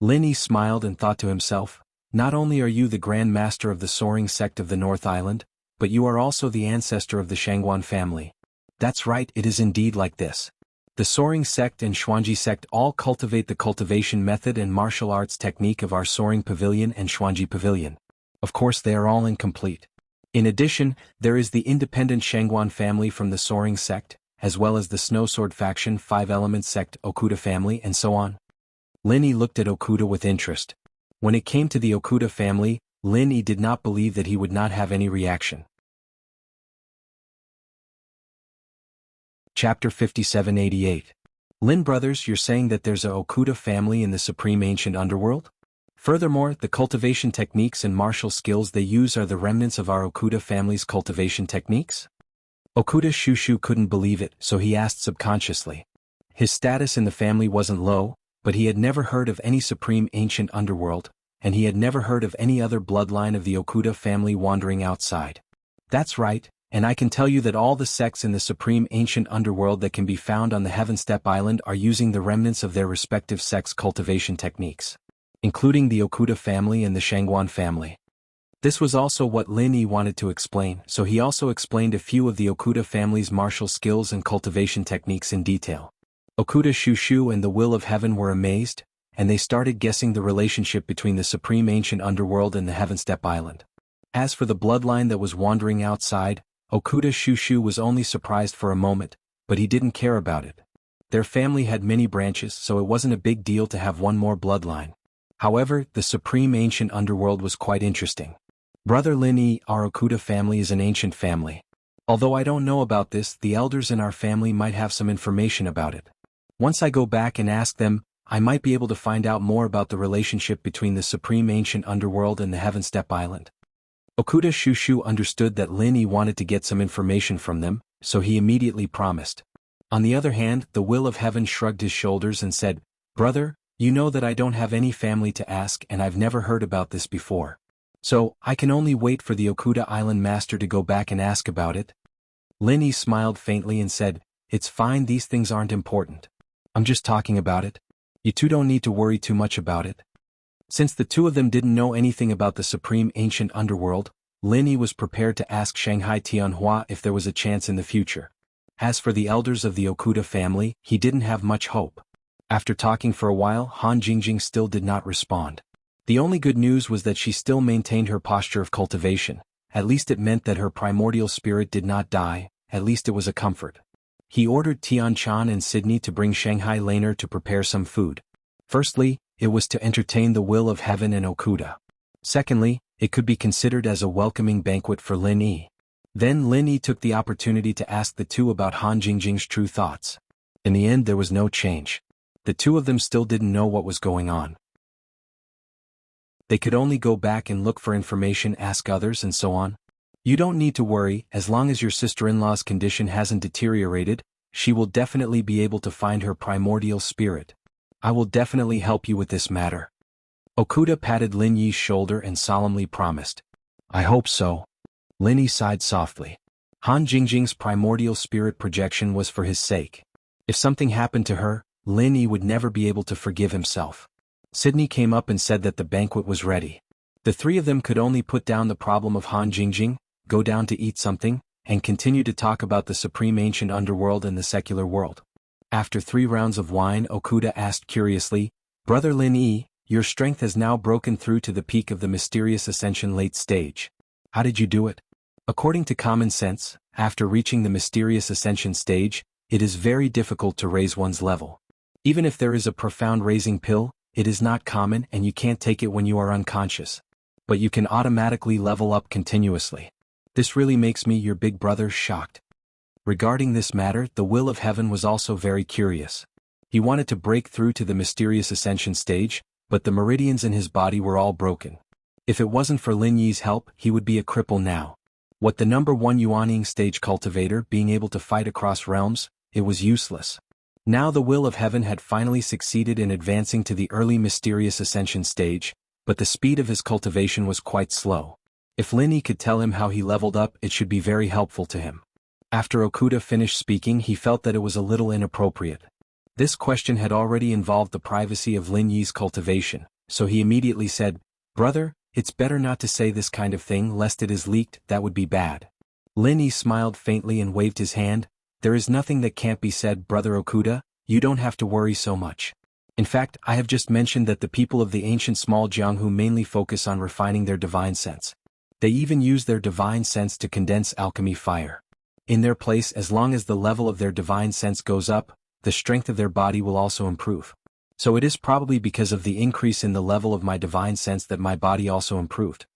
Lin Yi smiled and thought to himself, not only are you the Grand Master of the Soaring sect of the North Island, but you are also the ancestor of the Shangguan family. That's right, it is indeed like this. The Soaring sect and Xuanji sect all cultivate the cultivation method and martial arts technique of our Soaring Pavilion and Xuanji Pavilion. Of course they are all incomplete. In addition, there is the independent Shangguan family from the Soaring sect, as well as the Snowsword faction 5 Elements sect Okuda family and so on. Lin Yi looked at Okuda with interest. When it came to the Okuda family, Lin Yi did not believe that he would not have any reaction. Chapter 5788. Lin brothers, you're saying that there's a Okuda family in the supreme ancient underworld? Furthermore, the cultivation techniques and martial skills they use are the remnants of our Okuda family's cultivation techniques? Okuda Shushu couldn't believe it, so he asked subconsciously. His status in the family wasn't low, but he had never heard of any supreme ancient underworld, and he had never heard of any other bloodline of the Okuda family wandering outside. That's right, and I can tell you that all the sects in the supreme ancient underworld that can be found on the Heaven Step Island are using the remnants of their respective sects' cultivation techniques, including the Okuda family and the Shangguan family. This was also what Lin Yi wanted to explain, so he also explained a few of the Okuda family's martial skills and cultivation techniques in detail. Okuda Shushu and the Will of Heaven were amazed, and they started guessing the relationship between the supreme ancient underworld and the Heaven Step Island. As for the bloodline that was wandering outside, Okuda Shushu was only surprised for a moment, but he didn't care about it. Their family had many branches, so it wasn't a big deal to have one more bloodline. However, the supreme ancient underworld was quite interesting. Brother Lin Yi, our Okuda family is an ancient family. Although I don't know about this, the elders in our family might have some information about it. Once I go back and ask them, I might be able to find out more about the relationship between the supreme ancient underworld and the Heaven Step Island. Okuda Shushu understood that Lin Yi wanted to get some information from them, so he immediately promised. On the other hand, the Will of Heaven shrugged his shoulders and said, "Brother, you know that I don't have any family to ask and I've never heard about this before. So, I can only wait for the Okuda Island Master to go back and ask about it." Lin Yi smiled faintly and said, "It's fine, these things aren't important. I'm just talking about it. You two don't need to worry too much about it." Since the two of them didn't know anything about the supreme ancient underworld, Lin Yi was prepared to ask Shanghai Tianhua if there was a chance in the future. As for the elders of the Okuda family, he didn't have much hope. After talking for a while, Han Jingjing still did not respond. The only good news was that she still maintained her posture of cultivation. At least it meant that her primordial spirit did not die, at least it was a comfort. He ordered Tian Chan and Sydney to bring Shanghai Laner to prepare some food. Firstly, it was to entertain the Will of Heaven and Okuda. Secondly, it could be considered as a welcoming banquet for Lin Yi. Then Lin Yi took the opportunity to ask the two about Han Jingjing's true thoughts. In the end there was no change. The two of them still didn't know what was going on. They could only go back and look for information, ask others and so on. "You don't need to worry, as long as your sister-in-law's condition hasn't deteriorated, she will definitely be able to find her primordial spirit. I will definitely help you with this matter." Okuda patted Lin Yi's shoulder and solemnly promised. "I hope so." Lin Yi sighed softly. Han Jingjing's primordial spirit projection was for his sake. If something happened to her, Lin Yi would never be able to forgive himself. Sydney came up and said that the banquet was ready. The three of them could only put down the problem of Han Jingjing, go down to eat something, and continue to talk about the supreme ancient underworld and the secular world. After 3 rounds of wine, Okuda asked curiously, "Brother Lin Yi, your strength has now broken through to the peak of the mysterious ascension late stage. How did you do it?" According to common sense, after reaching the mysterious ascension stage, it is very difficult to raise one's level. Even if there is a profound raising pill, it is not common and you can't take it when you are unconscious. But you can automatically level up continuously. This really makes me, your big brother, shocked. Regarding this matter, the Will of Heaven was also very curious. He wanted to break through to the mysterious ascension stage, but the meridians in his body were all broken. If it wasn't for Lin Yi's help, he would be a cripple now. What the number 1 Yuaning stage cultivator being able to fight across realms, it was useless. Now the Will of Heaven had finally succeeded in advancing to the early mysterious ascension stage, but the speed of his cultivation was quite slow. If Lin Yi could tell him how he leveled up, it should be very helpful to him. After Okuda finished speaking, he felt that it was a little inappropriate. This question had already involved the privacy of Lin Yi's cultivation, so he immediately said, "Brother, it's better not to say this kind of thing lest it is leaked, that would be bad." Lin Yi smiled faintly and waved his hand. "There is nothing that can't be said, Brother Okuda, you don't have to worry so much. In fact, I have just mentioned that the people of the ancient small Jianghu mainly focus on refining their divine sense. They even use their divine sense to condense alchemy fire. In their place, as long as the level of their divine sense goes up, the strength of their body will also improve. So it is probably because of the increase in the level of my divine sense that my body also improved.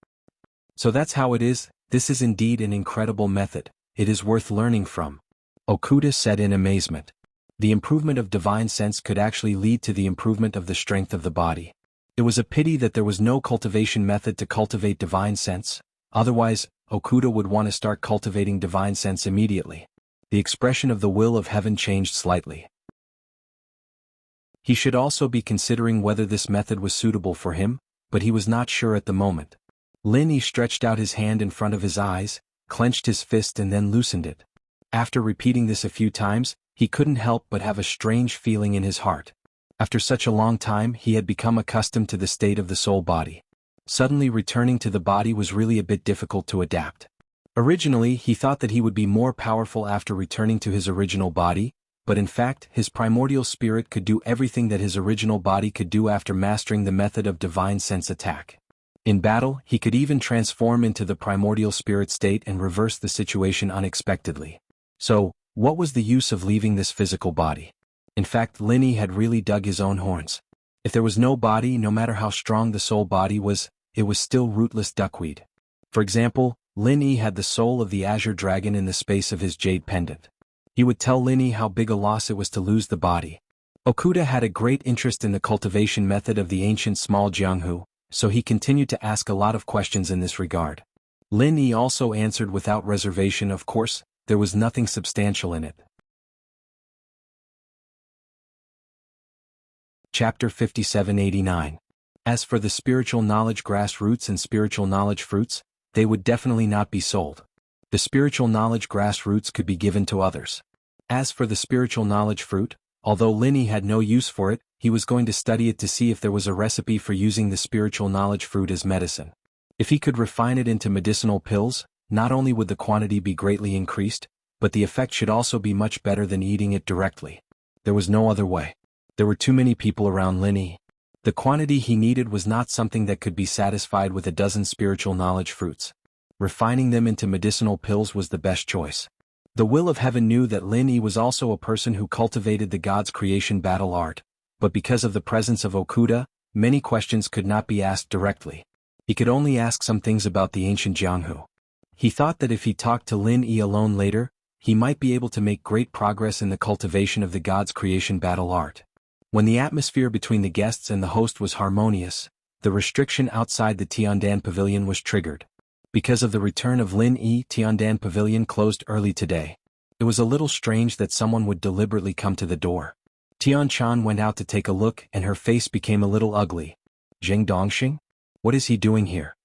So that's how it is. This is indeed an incredible method. It is worth learning from," Okuda said in amazement. The improvement of divine sense could actually lead to the improvement of the strength of the body. It was a pity that there was no cultivation method to cultivate divine sense. Otherwise, Okuda would want to start cultivating divine sense immediately. The expression of the Will of Heaven changed slightly. He should also be considering whether this method was suitable for him, but he was not sure at the moment. Lin Yi stretched out his hand in front of his eyes, clenched his fist and then loosened it. After repeating this a few times, he couldn't help but have a strange feeling in his heart. After such a long time, he had become accustomed to the state of the soul body. Suddenly returning to the body was really a bit difficult to adapt. Originally, he thought that he would be more powerful after returning to his original body, but in fact, his primordial spirit could do everything that his original body could do after mastering the method of divine sense attack. In battle, he could even transform into the primordial spirit state and reverse the situation unexpectedly. So, what was the use of leaving this physical body? In fact, Lin Yi had really dug his own horns. If there was no body, no matter how strong the soul body was, it was still rootless duckweed. For example, Lin Yi had the soul of the azure dragon in the space of his jade pendant. He would tell Lin Yi how big a loss it was to lose the body. Okuda had a great interest in the cultivation method of the ancient small Jianghu, so he continued to ask a lot of questions in this regard. Lin Yi also answered without reservation. Of course, there was nothing substantial in it. Chapter 5789. As for the spiritual knowledge grass roots and spiritual knowledge fruits, they would definitely not be sold. The spiritual knowledge grass roots could be given to others. As for the spiritual knowledge fruit, although Lin Yi had no use for it, he was going to study it to see if there was a recipe for using the spiritual knowledge fruit as medicine. If he could refine it into medicinal pills, not only would the quantity be greatly increased, but the effect should also be much better than eating it directly. There was no other way. There were too many people around Lin Yi. The quantity he needed was not something that could be satisfied with a dozen spiritual knowledge fruits. Refining them into medicinal pills was the best choice. The will of heaven knew that Lin Yi was also a person who cultivated the god's creation battle art, but because of the presence of Okuda, many questions could not be asked directly. He could only ask some things about the ancient Jianghu. He thought that if he talked to Lin Yi alone later, he might be able to make great progress in the cultivation of the god's creation battle art. When the atmosphere between the guests and the host was harmonious, the restriction outside the Tiandan Pavilion was triggered. Because of the return of Lin Yi, Tiandan Pavilion closed early today. It was a little strange that someone would deliberately come to the door. Tian Chan went out to take a look and her face became a little ugly. Zheng Dongxing? What is he doing here?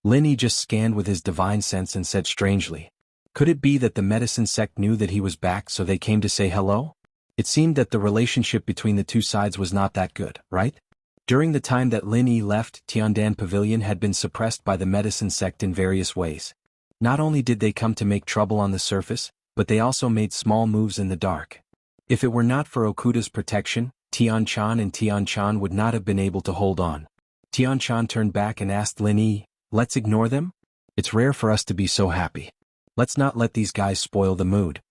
Lin Yi just scanned with his divine sense and said strangely. Could it be that the medicine sect knew that he was back so they came to say hello? It seemed that the relationship between the two sides was not that good, right? During the time that Lin Yi left, Tiandan Pavilion had been suppressed by the medicine sect in various ways. Not only did they come to make trouble on the surface, but they also made small moves in the dark. If it were not for Okuda's protection, Tian Chan would not have been able to hold on. Tian Chan turned back and asked Lin Yi, "Let's ignore them? It's rare for us to be so happy. Let's not let these guys spoil the mood."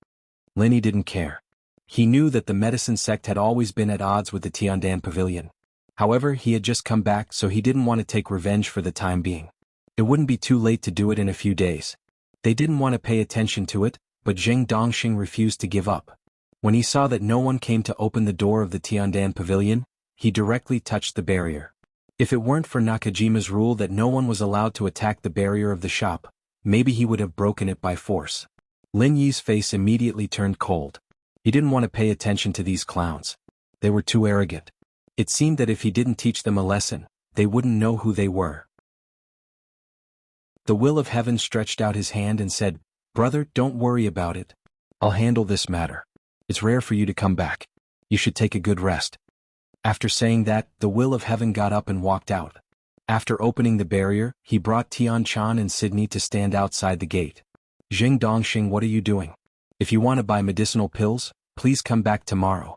Lin Yi didn't care. He knew that the medicine sect had always been at odds with the Tiandan Pavilion. However, he had just come back so he didn't want to take revenge for the time being. It wouldn't be too late to do it in a few days. They didn't want to pay attention to it, but Zheng Dongxing refused to give up. When he saw that no one came to open the door of the Tiandan Pavilion, he directly touched the barrier. If it weren't for Nakajima's rule that no one was allowed to attack the barrier of the shop, maybe he would have broken it by force. Lin Yi's face immediately turned cold. He didn't want to pay attention to these clowns. They were too arrogant. It seemed that if he didn't teach them a lesson, they wouldn't know who they were. The will of heaven stretched out his hand and said, "Brother, don't worry about it. I'll handle this matter. It's rare for you to come back. You should take a good rest." After saying that, the will of heaven got up and walked out. After opening the barrier, he brought Tian Chan and Sydney to stand outside the gate. "Zheng Dongxing, what are you doing? If you want to buy medicinal pills, please come back tomorrow."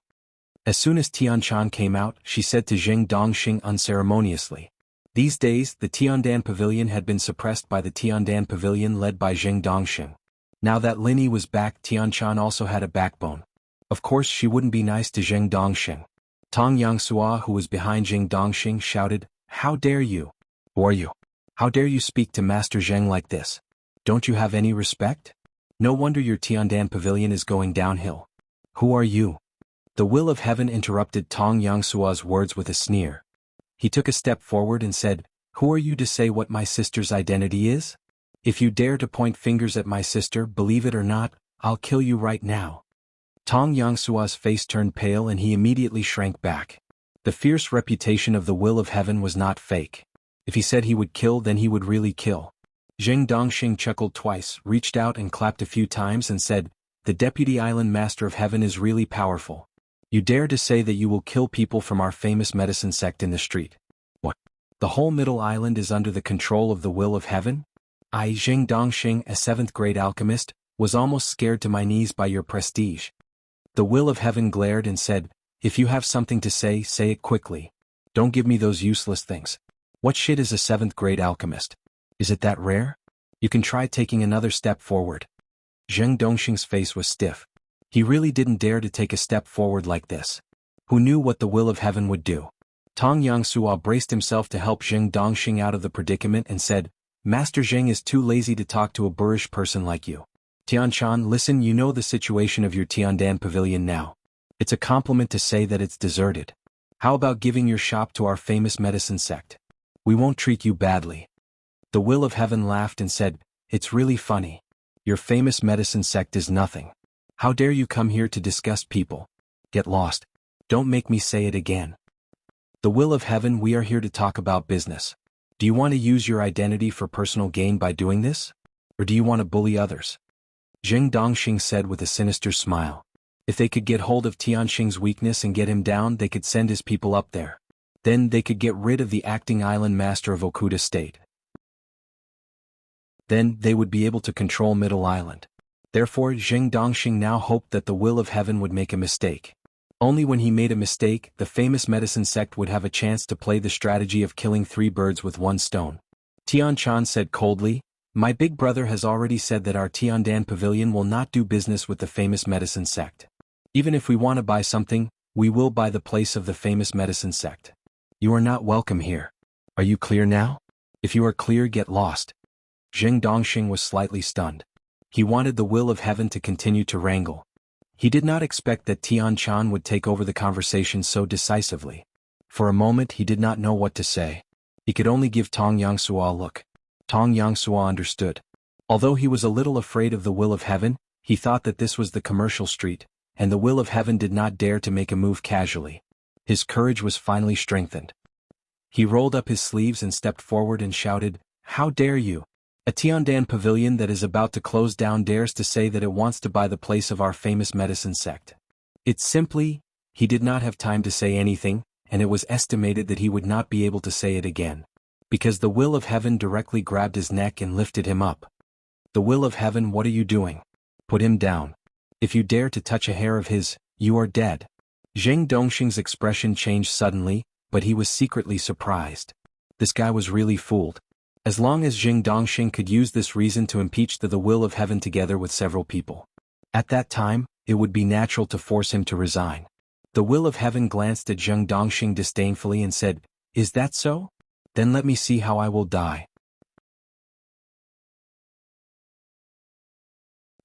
As soon as Tian Chan came out, she said to Zheng Dongxing unceremoniously. These days, the Tiandan Pavilion had been suppressed by the Tiandan Pavilion led by Zheng Dongxing. Now that Lin Yi was back, Tian Chan also had a backbone. Of course she wouldn't be nice to Zheng Dongxing. Tong Yangsua, who was behind Zheng Dongxing, shouted, "How dare you? Who are you? How dare you speak to Master Zheng like this? Don't you have any respect? No wonder your Tiandan Pavilion is going downhill. Who are you?" The will of heaven interrupted Tong Yangsua's words with a sneer. He took a step forward and said, "Who are you to say what my sister's identity is? If you dare to point fingers at my sister, believe it or not, I'll kill you right now." Tong Yangsua's face turned pale and he immediately shrank back. The fierce reputation of the will of heaven was not fake. If he said he would kill, then he would really kill. Zheng Dongxing chuckled twice, reached out and clapped a few times and said, "The Deputy Island Master of Heaven is really powerful. You dare to say that you will kill people from our famous medicine sect in the street? What? The whole Middle Island is under the control of the will of heaven? I, Zheng Dongxing, a 7th grade alchemist, was almost scared to my knees by your prestige." The will of heaven glared and said, "If you have something to say, say it quickly. Don't give me those useless things. What shit is a 7th grade alchemist? Is it that rare? You can try taking another step forward." Zheng Dongxing's face was stiff. He really didn't dare to take a step forward like this. Who knew what the will of heaven would do? Tong Yangsua braced himself to help Zheng Dongxing out of the predicament and said, Master Zheng is too lazy to talk to a boorish person like you. Tianshan, listen, you know the situation of your Tiandan pavilion now. It's a compliment to say that it's deserted. How about giving your shop to our famous medicine sect? We won't treat you badly. The Will of Heaven laughed and said, it's really funny. Your famous medicine sect is nothing. How dare you come here to disgust people? Get lost. Don't make me say it again. The Will of Heaven, we are here to talk about business. Do you want to use your identity for personal gain by doing this? Or do you want to bully others? Zheng Dongxing said with a sinister smile. If they could get hold of Tianxing's weakness and get him down, they could send his people up there. Then they could get rid of the acting island master of Okuda State. Then they would be able to control Middle Island. Therefore, Zheng Dongxing now hoped that the Will of Heaven would make a mistake. Only when he made a mistake, the famous medicine sect would have a chance to play the strategy of killing 3 birds with 1 stone. Tian Chan said coldly, my big brother has already said that our Tiandan pavilion will not do business with the famous medicine sect. Even if we want to buy something, we will buy the place of the famous medicine sect. You are not welcome here. Are you clear now? If you are clear, get lost. Zheng Dongxing was slightly stunned. He wanted the Will of Heaven to continue to wrangle. He did not expect that Tian Chan would take over the conversation so decisively. For a moment he did not know what to say. He could only give Tong Yangsua a look. Tong Yangsua understood. Although he was a little afraid of the Will of Heaven, he thought that this was the commercial street, and the Will of Heaven did not dare to make a move casually. His courage was finally strengthened. He rolled up his sleeves and stepped forward and shouted, how dare you? A Tiandan pavilion that is about to close down dares to say that it wants to buy the place of our famous medicine sect. It's simply, he did not have time to say anything, and it was estimated that he would not be able to say it again. Because the Will of Heaven directly grabbed his neck and lifted him up. The Will of Heaven, what are you doing? Put him down. If you dare to touch a hair of his, you are dead. Zheng Dongxing's expression changed suddenly, but he was secretly surprised. This guy was really fooled. As long as Zheng Dongxing could use this reason to impeach the Will of Heaven together with several people. At that time, it would be natural to force him to resign. The Will of Heaven glanced at Zheng Dongxing disdainfully and said, is that so? Then let me see how I will die.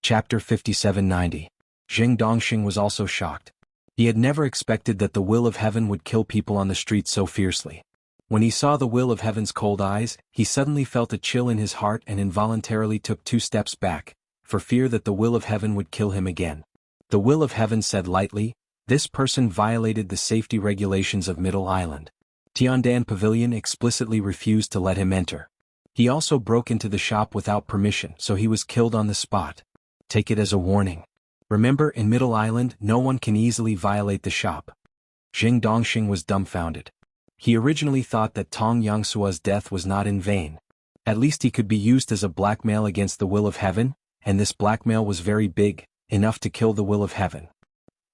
Chapter 5790. Zheng Dongxing was also shocked. He had never expected that the Will of Heaven would kill people on the street so fiercely. When he saw the Will of Heaven's cold eyes, he suddenly felt a chill in his heart and involuntarily took 2 steps back, for fear that the Will of Heaven would kill him again. The Will of Heaven said lightly, this person violated the safety regulations of Middle Island. Tiandan Pavilion explicitly refused to let him enter. He also broke into the shop without permission, so he was killed on the spot. Take it as a warning. Remember, in Middle Island, no one can easily violate the shop. Zheng Dongxing was dumbfounded. He originally thought that Tong Yangsua's death was not in vain. At least he could be used as a blackmail against the Will of Heaven, and this blackmail was very big, enough to kill the Will of Heaven.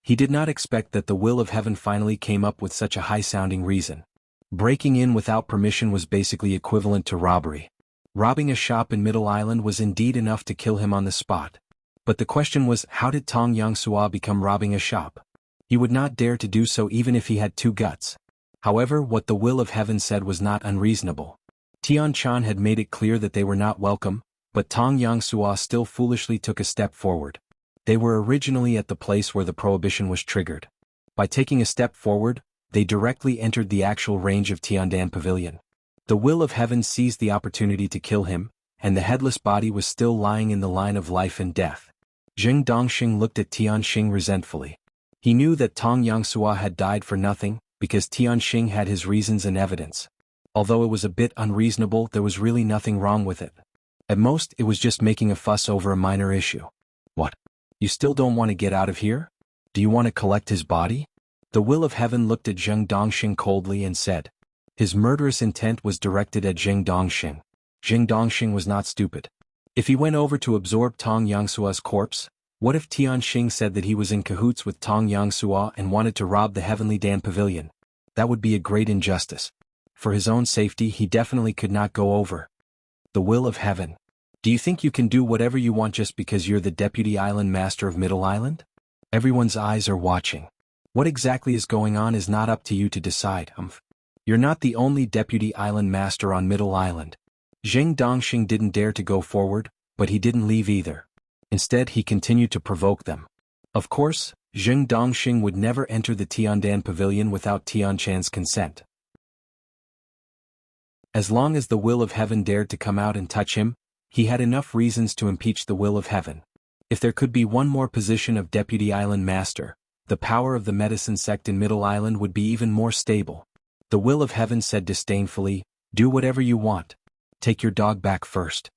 He did not expect that the Will of Heaven finally came up with such a high-sounding reason. Breaking in without permission was basically equivalent to robbery. Robbing a shop in Middle Island was indeed enough to kill him on the spot. But the question was, how did Tong Yangsua become robbing a shop? He would not dare to do so even if he had 2 guts. However, what the Will of Heaven said was not unreasonable. Tian Chan had made it clear that they were not welcome, but Tong Yangsua still foolishly took a step forward. They were originally at the place where the prohibition was triggered. By taking a step forward, they directly entered the actual range of Tiandan Pavilion. The Will of Heaven seized the opportunity to kill him, and the headless body was still lying in the line of life and death. Zheng Dongxing looked at Tianxing resentfully. He knew that Tong Yangsua had died for nothing, because Tianxing had his reasons and evidence. Although it was a bit unreasonable, there was really nothing wrong with it. At most, it was just making a fuss over a minor issue. What? You still don't want to get out of here? Do you want to collect his body? The Will of Heaven looked at Zheng Dongxing coldly and said. His murderous intent was directed at Zheng Dongxing. Zheng Dongxing was not stupid. If he went over to absorb Tong Yangsua's corpse, what if Tianxing said that he was in cahoots with Tong Yangsua and wanted to rob the Heavenly Dan Pavilion? That would be a great injustice. For his own safety, he definitely could not go over. The Will of Heaven. Do you think you can do whatever you want just because you're the Deputy Island Master of Middle Island? Everyone's eyes are watching. What exactly is going on is not up to you to decide, You're not the only Deputy Island Master on Middle Island. Zheng Dongxing didn't dare to go forward, but he didn't leave either. Instead he continued to provoke them. Of course, Zheng Dongxing would never enter the Tiandan Pavilion without Tianchan's consent. As long as the will of heaven dared to come out and touch him, he had enough reasons to impeach the will of heaven. If there could be one more position of Deputy Island Master, the power of the medicine sect in Middle Island would be even more stable. The will of heaven said disdainfully, "Do whatever you want. Take your dog back first."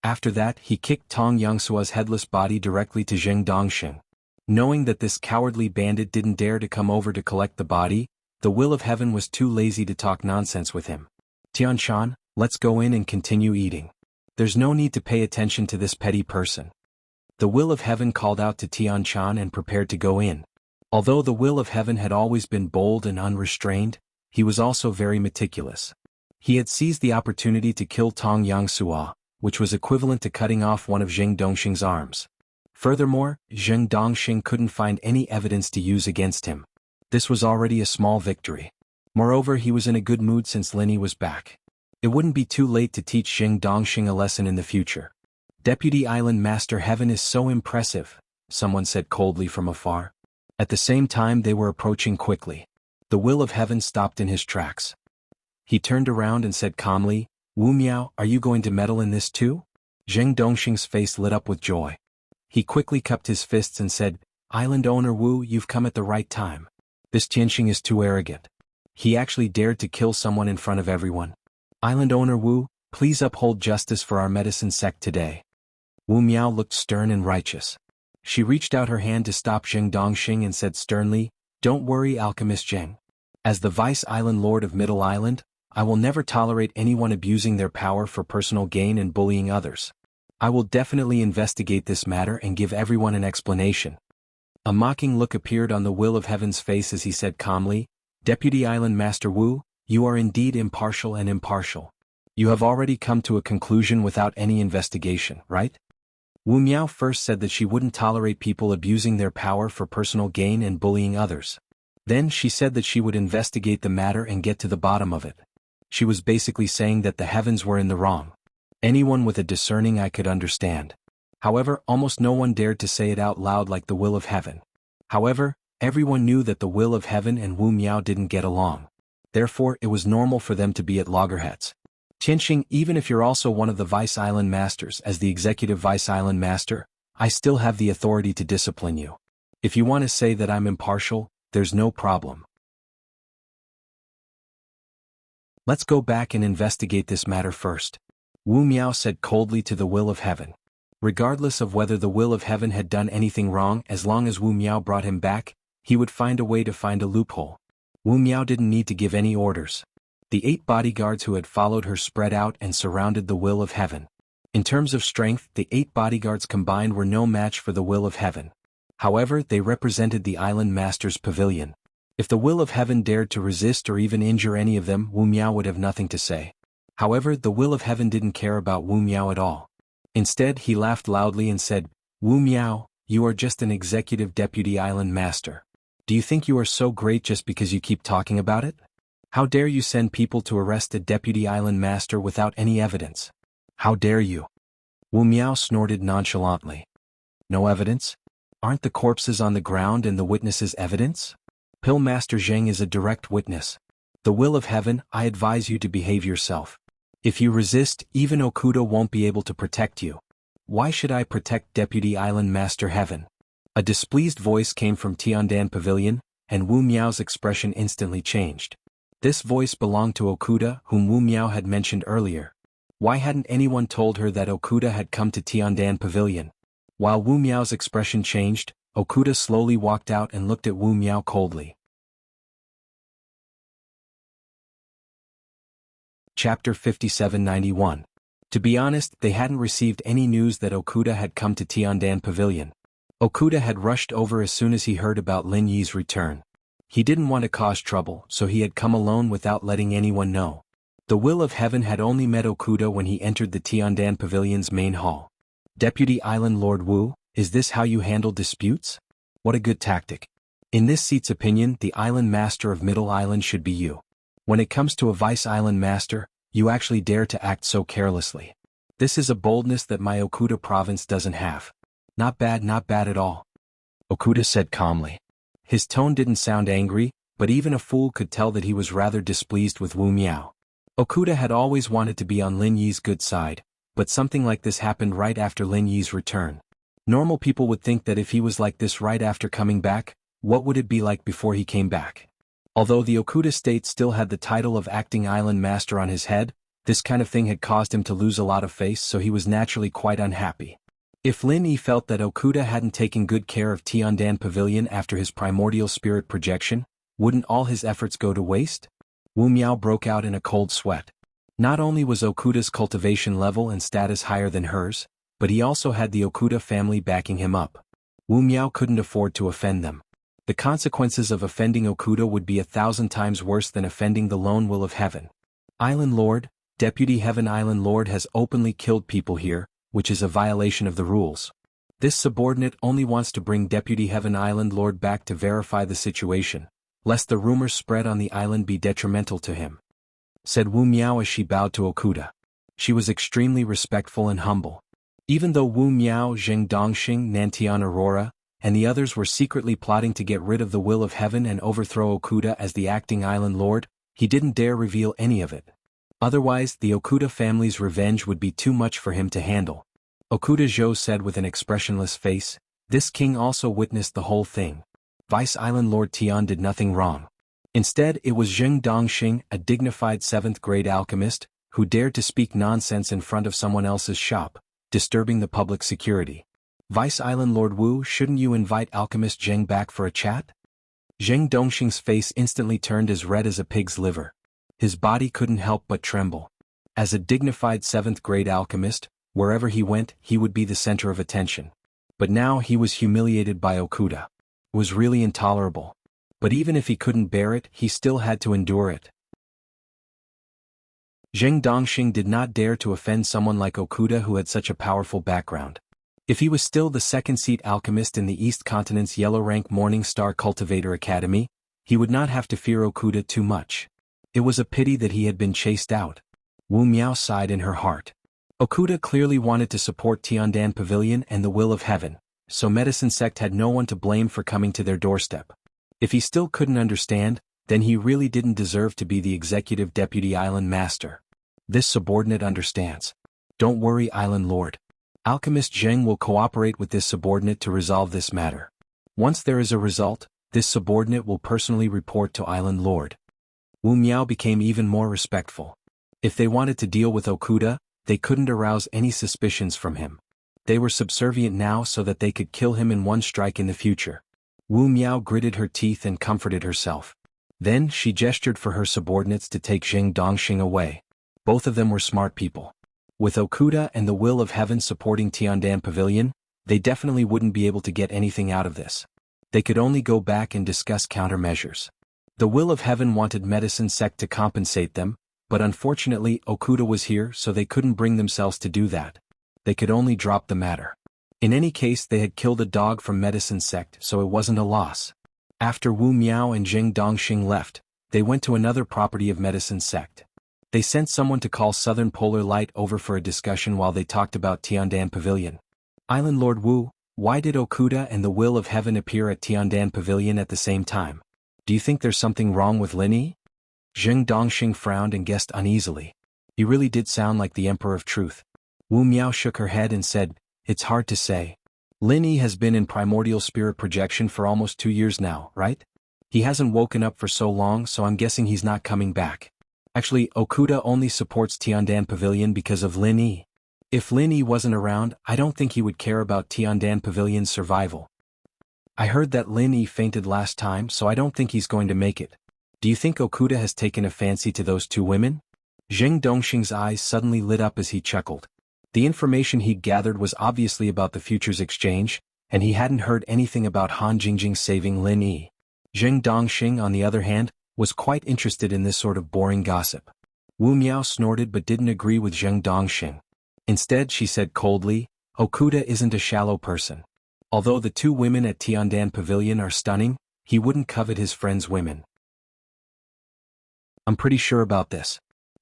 After that he kicked Tong Yangsua's headless body directly to Zheng Dongxing. Knowing that this cowardly bandit didn't dare to come over to collect the body, the will of heaven was too lazy to talk nonsense with him. "Tianchan, let's go in and continue eating. There's no need to pay attention to this petty person." The will of heaven called out to Tianchan and prepared to go in. Although the will of heaven had always been bold and unrestrained, he was also very meticulous. He had seized the opportunity to kill Tong Yangsua, which was equivalent to cutting off one of Zheng Dongxing's arms. Furthermore, Zheng Dongxing couldn't find any evidence to use against him. This was already a small victory. Moreover, he was in a good mood since Linny was back. It wouldn't be too late to teach Zheng Dongxing a lesson in the future. "Deputy Island Master Heaven is so impressive," someone said coldly from afar. At the same time they were approaching quickly. The will of heaven stopped in his tracks. He turned around and said calmly, "Wu Miao, are you going to meddle in this too?" Zheng Dongxing's face lit up with joy. He quickly cupped his fists and said, "Island owner Wu, you've come at the right time. This Tianxing is too arrogant. He actually dared to kill someone in front of everyone. Island owner Wu, please uphold justice for our medicine sect today." Wu Miao looked stern and righteous. She reached out her hand to stop Zheng Dongxing and said sternly, "Don't worry, Alchemist Zheng. As the Vice Island Lord of Middle Island, I will never tolerate anyone abusing their power for personal gain and bullying others. I will definitely investigate this matter and give everyone an explanation." A mocking look appeared on the will of heaven's face as he said calmly, "Deputy Island Master Wu, you are indeed impartial and impartial. You have already come to a conclusion without any investigation, right?" Wu Miao first said that she wouldn't tolerate people abusing their power for personal gain and bullying others. Then she said that she would investigate the matter and get to the bottom of it. She was basically saying that the heavens were in the wrong. Anyone with a discerning eye could understand. However, almost no one dared to say it out loud like the will of heaven. However, everyone knew that the will of heaven and Wu Miao didn't get along. Therefore, it was normal for them to be at loggerheads. "Tianxing, even if you're also one of the Vice Island Masters, as the Executive Vice Island Master, I still have the authority to discipline you. If you want to say that I'm impartial, there's no problem. Let's go back and investigate this matter first," Wu Miao said coldly to the will of heaven. Regardless of whether the will of heaven had done anything wrong, as long as Wu Miao brought him back, he would find a way to find a loophole. Wu Miao didn't need to give any orders. The 8 bodyguards who had followed her spread out and surrounded the will of heaven. In terms of strength, the 8 bodyguards combined were no match for the will of heaven. However, they represented the Island Master's pavilion. If the will of heaven dared to resist or even injure any of them, Wu Miao would have nothing to say. However, the will of heaven didn't care about Wu Miao at all. Instead, he laughed loudly and said, "Wu Miao, you are just an executive deputy island master. Do you think you are so great just because you keep talking about it? How dare you send people to arrest a deputy island master without any evidence? How dare you?" Wu Miao snorted nonchalantly. "No evidence? Aren't the corpses on the ground and the witnesses evidence? Pillmaster Zheng is a direct witness. The will of heaven, I advise you to behave yourself. If you resist, even Okuda won't be able to protect you. Why should I protect Deputy Island Master Heaven?" A displeased voice came from Tiandan Pavilion, and Wu Miao's expression instantly changed. This voice belonged to Okuda, whom Wu Miao had mentioned earlier. Why hadn't anyone told her that Okuda had come to Tiandan Pavilion? While Wu Miao's expression changed, Okuda slowly walked out and looked at Wu Miao coldly. Chapter 5791. To be honest, they hadn't received any news that Okuda had come to Tiandan Pavilion. Okuda had rushed over as soon as he heard about Lin Yi's return. He didn't want to cause trouble, so he had come alone without letting anyone know. The will of heaven had only met Okuda when he entered the Tiandan Pavilion's main hall. "Deputy Island Lord Wu, is this how you handle disputes? What a good tactic. In this seat's opinion, the island master of Middle Island should be you. When it comes to a vice island master, You actually dare to act so carelessly. This is a boldness that my Okuda province doesn't have. Not bad at all. Okuda said calmly. His tone didn't sound angry, but even a fool could tell that he was rather displeased with Wu Miao. Okuda had always wanted to be on Lin Yi's good side, but something like this happened right after Lin Yi's return. Normal people would think that if he was like this right after coming back, what would it be like before he came back? Although the Okuda state still had the title of acting island master on his head, this kind of thing had caused him to lose a lot of face, so he was naturally quite unhappy. If Lin Yi felt that Okuda hadn't taken good care of Tiandan Pavilion after his primordial spirit projection, wouldn't all his efforts go to waste? Wu Miao broke out in a cold sweat. Not only was Okuda's cultivation level and status higher than hers, but he also had the Okuda family backing him up. Wu Miao couldn't afford to offend them. The consequences of offending Okuda would be 1,000 times worse than offending the lone will of heaven. Island Lord, Deputy Heaven Island Lord has openly killed people here, which is a violation of the rules. This subordinate only wants to bring Deputy Heaven Island Lord back to verify the situation, lest the rumors spread on the island be detrimental to him, said Wu Miao as she bowed to Okuda. She was extremely respectful and humble. Even though Wu Miao, Zheng Dongxing, Nantian Aurora, and the others were secretly plotting to get rid of the will of heaven and overthrow Okuda as the acting island lord, he didn't dare reveal any of it. Otherwise, the Okuda family's revenge would be too much for him to handle. Okuda Zhou said with an expressionless face, this king also witnessed the whole thing. Vice Island Lord Tian did nothing wrong. Instead, it was Zheng Dongxing, a dignified 7th-grade alchemist, who dared to speak nonsense in front of someone else's shop, disturbing the public security. Vice Island Lord Wu, shouldn't you invite alchemist Zheng back for a chat? Zheng Dongxing's face instantly turned as red as a pig's liver. His body couldn't help but tremble. As a dignified 7th-grade alchemist, wherever he went, he would be the center of attention. But now he was humiliated by Okuda. It was really intolerable. But even if he couldn't bear it, he still had to endure it. Zheng Dongxing did not dare to offend someone like Okuda who had such a powerful background. If he was still the second-seat alchemist in the East Continent's yellow-rank Morning Star Cultivator Academy, he would not have to fear Okuda too much. It was a pity that he had been chased out. Wu Miao sighed in her heart. Okuda clearly wanted to support Tiandan Pavilion and the will of heaven, so Medicine Sect had no one to blame for coming to their doorstep. If he still couldn't understand, then he really didn't deserve to be the executive deputy island master. This subordinate understands. Don't worry, Island Lord. Alchemist Zheng will cooperate with this subordinate to resolve this matter. Once there is a result, this subordinate will personally report to Island Lord. Wu Miao became even more respectful. If they wanted to deal with Okuda, they couldn't arouse any suspicions from him. They were subservient now so that they could kill him in one strike in the future. Wu Miao gritted her teeth and comforted herself. Then she gestured for her subordinates to take Zheng Dongxing away. Both of them were smart people. With Okuda and the will of heaven supporting Tiandan Pavilion, they definitely wouldn't be able to get anything out of this. They could only go back and discuss countermeasures. The will of heaven wanted Medicine Sect to compensate them, but unfortunately Okuda was here so they couldn't bring themselves to do that. They could only drop the matter. In any case, they had killed a dog from Medicine Sect, so it wasn't a loss. After Wu Miao and Zheng Dongxing left, they went to another property of Medicine Sect. They sent someone to call Southern Polar Light over for a discussion while they talked about Tiandan Pavilion. Island Lord Wu, why did Okuda and the will of heaven appear at Tiandan Pavilion at the same time? Do you think there's something wrong with Lin Yi? Zheng Dongxing frowned and guessed uneasily. He really did sound like the Emperor of Truth. Wu Miao shook her head and said, it's hard to say. Lin Yi has been in primordial spirit projection for almost 2 years now, right? He hasn't woken up for so long, so I'm guessing he's not coming back. Actually, Okuda only supports Tiandan Pavilion because of Lin Yi. If Lin Yi wasn't around, I don't think he would care about Tiandan Pavilion's survival. I heard that Lin Yi fainted last time, so I don't think he's going to make it. Do you think Okuda has taken a fancy to those 2 women? Zheng Dongxing's eyes suddenly lit up as he chuckled. The information he'd gathered was obviously about the futures exchange, and he hadn't heard anything about Han Jingjing saving Lin Yi. Zheng Dongxing, on the other hand, was quite interested in this sort of boring gossip. Wu Miao snorted but didn't agree with Zheng Dongxing. Instead, she said coldly, Okuda isn't a shallow person. Although the 2 women at Tiandan Pavilion are stunning, he wouldn't covet his friend's women. I'm pretty sure about this.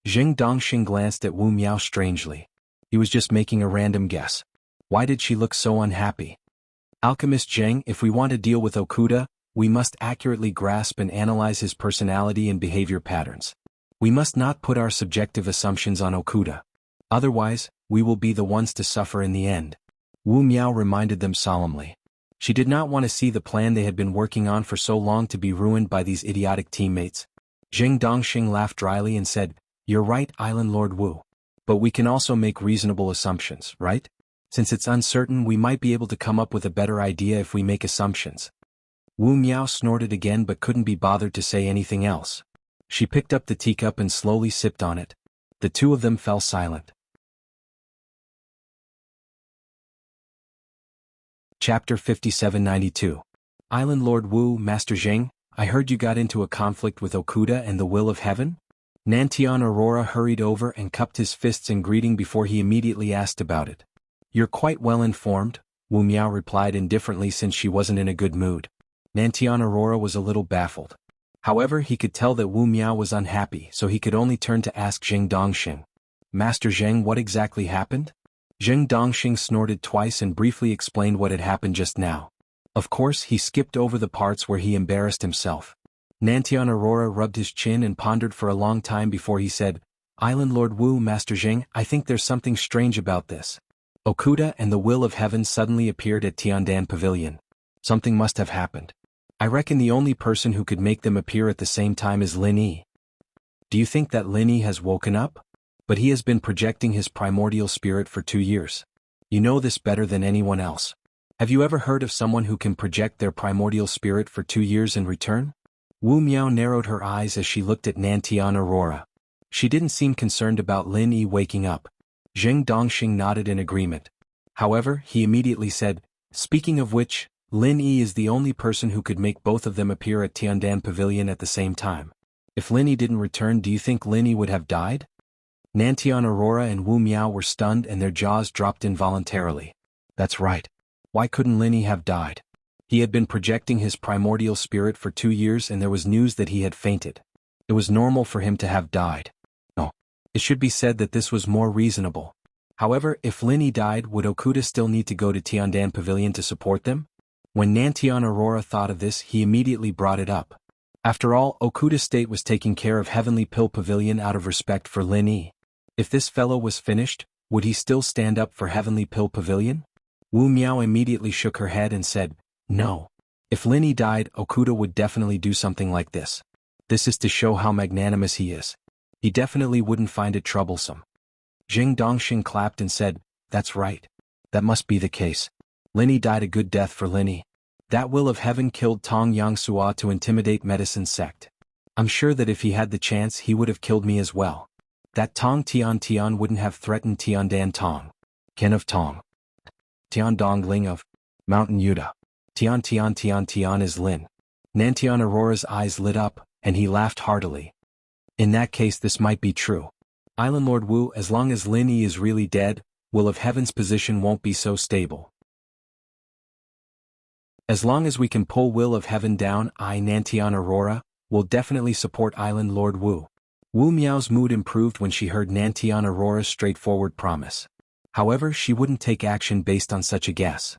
Jing Dongxing glanced at Wu Miao strangely. He was just making a random guess. Why did she look so unhappy? Alchemist Zheng, if we want to deal with Okuda, we must accurately grasp and analyze his personality and behavior patterns. We must not put our subjective assumptions on Okuda. Otherwise, we will be the ones to suffer in the end. Wu Miao reminded them solemnly. She did not want to see the plan they had been working on for so long to be ruined by these idiotic teammates. Jing Dongxing laughed dryly and said, "You're right, Island Lord Wu. But we can also make reasonable assumptions, right? Since it's uncertain, we might be able to come up with a better idea if we make assumptions." Wu Miao snorted again but couldn't be bothered to say anything else. She picked up the teacup and slowly sipped on it. The two of them fell silent. Chapter 5792. Island Lord Wu, Master Zheng, I heard you got into a conflict with Okuda and the Will of Heaven? Nantian Aurora hurried over and cupped his fists in greeting before he immediately asked about it. You're quite well informed, Wu Miao replied indifferently since she wasn't in a good mood. Nantian Aurora was a little baffled. However, he could tell that Wu Miao was unhappy, so he could only turn to ask Jing Dongxing. Master Zheng, what exactly happened? Jing Dongxing snorted twice and briefly explained what had happened just now. Of course, he skipped over the parts where he embarrassed himself. Nantian Aurora rubbed his chin and pondered for a long time before he said, Island Lord Wu, Master Zheng, I think there's something strange about this. Okuda and the Will of Heaven suddenly appeared at Tiandan Pavilion. Something must have happened. I reckon the only person who could make them appear at the same time is Lin Yi. Do you think that Lin Yi has woken up? But he has been projecting his primordial spirit for 2 years. You know this better than anyone else. Have you ever heard of someone who can project their primordial spirit for 2 years in return? Wu Miao narrowed her eyes as she looked at Nantian Aurora. She didn't seem concerned about Lin Yi waking up. Jing Dongxing nodded in agreement. However, he immediately said, speaking of which, Lin Yi is the only person who could make both of them appear at Tiandan Pavilion at the same time. If Lin Yi didn't return, do you think Lin Yi would have died? Nantian Aurora and Wu Miao were stunned and their jaws dropped involuntarily. That's right. Why couldn't Lin Yi have died? He had been projecting his primordial spirit for 2 years and there was news that he had fainted. It was normal for him to have died. No. It should be said that this was more reasonable. However, if Lin Yi died, would Okuda still need to go to Tiandan Pavilion to support them? When Nantian Aurora thought of this, he immediately brought it up. After all, Okuda State was taking care of Heavenly Pill Pavilion out of respect for Lin Yi. If this fellow was finished, would he still stand up for Heavenly Pill Pavilion? Wu Miao immediately shook her head and said, no. If Lin Yi died, Okuda would definitely do something like this. This is to show how magnanimous he is. He definitely wouldn't find it troublesome. Jing Dongxing clapped and said, that's right. That must be the case. Lin Yi died a good death for Lin Yi. That Will of Heaven killed Tong Yangsua to intimidate Medicine Sect. I'm sure that if he had the chance he would have killed me as well. That Tong Tian wouldn't have threatened Tiandan Tong. Ken of Tong. Tian Dongling of Mountain Yuda. Tian is Lin. Nantian Aurora's eyes lit up, and he laughed heartily. In that case this might be true. Island Lord Wu, as long as Lin Yi is really dead, Will of Heaven's position won't be so stable. As long as we can pull Will of Heaven down, I, Nantian Aurora, will definitely support Island Lord Wu. Wu Miao's mood improved when she heard Nantian Aurora's straightforward promise. However, she wouldn't take action based on such a guess.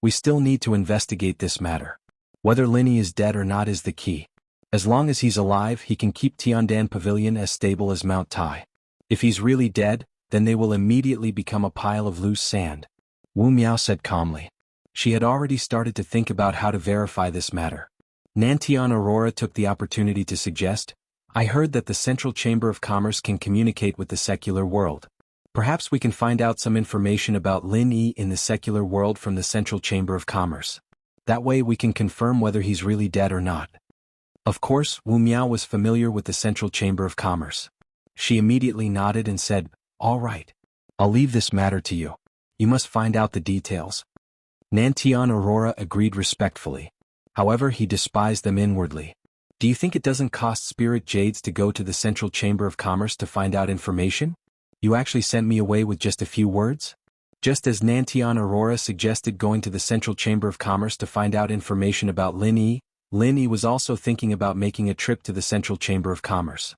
We still need to investigate this matter. Whether Lin Yi is dead or not is the key. As long as he's alive, he can keep Tiandan Pavilion as stable as Mount Tai. If he's really dead, then they will immediately become a pile of loose sand. Wu Miao said calmly. She had already started to think about how to verify this matter. Nantian Aurora took the opportunity to suggest, I heard that the Central Chamber of Commerce can communicate with the secular world. Perhaps we can find out some information about Lin Yi in the secular world from the Central Chamber of Commerce. That way we can confirm whether he's really dead or not. Of course, Wu Miao was familiar with the Central Chamber of Commerce. She immediately nodded and said, all right. I'll leave this matter to you. You must find out the details. Nantian Aurora agreed respectfully. However, he despised them inwardly. Do you think it doesn't cost spirit jades to go to the Central Chamber of Commerce to find out information? You actually sent me away with just a few words? Just as Nantian Aurora suggested going to the Central Chamber of Commerce to find out information about Lin Yi was also thinking about making a trip to the Central Chamber of Commerce.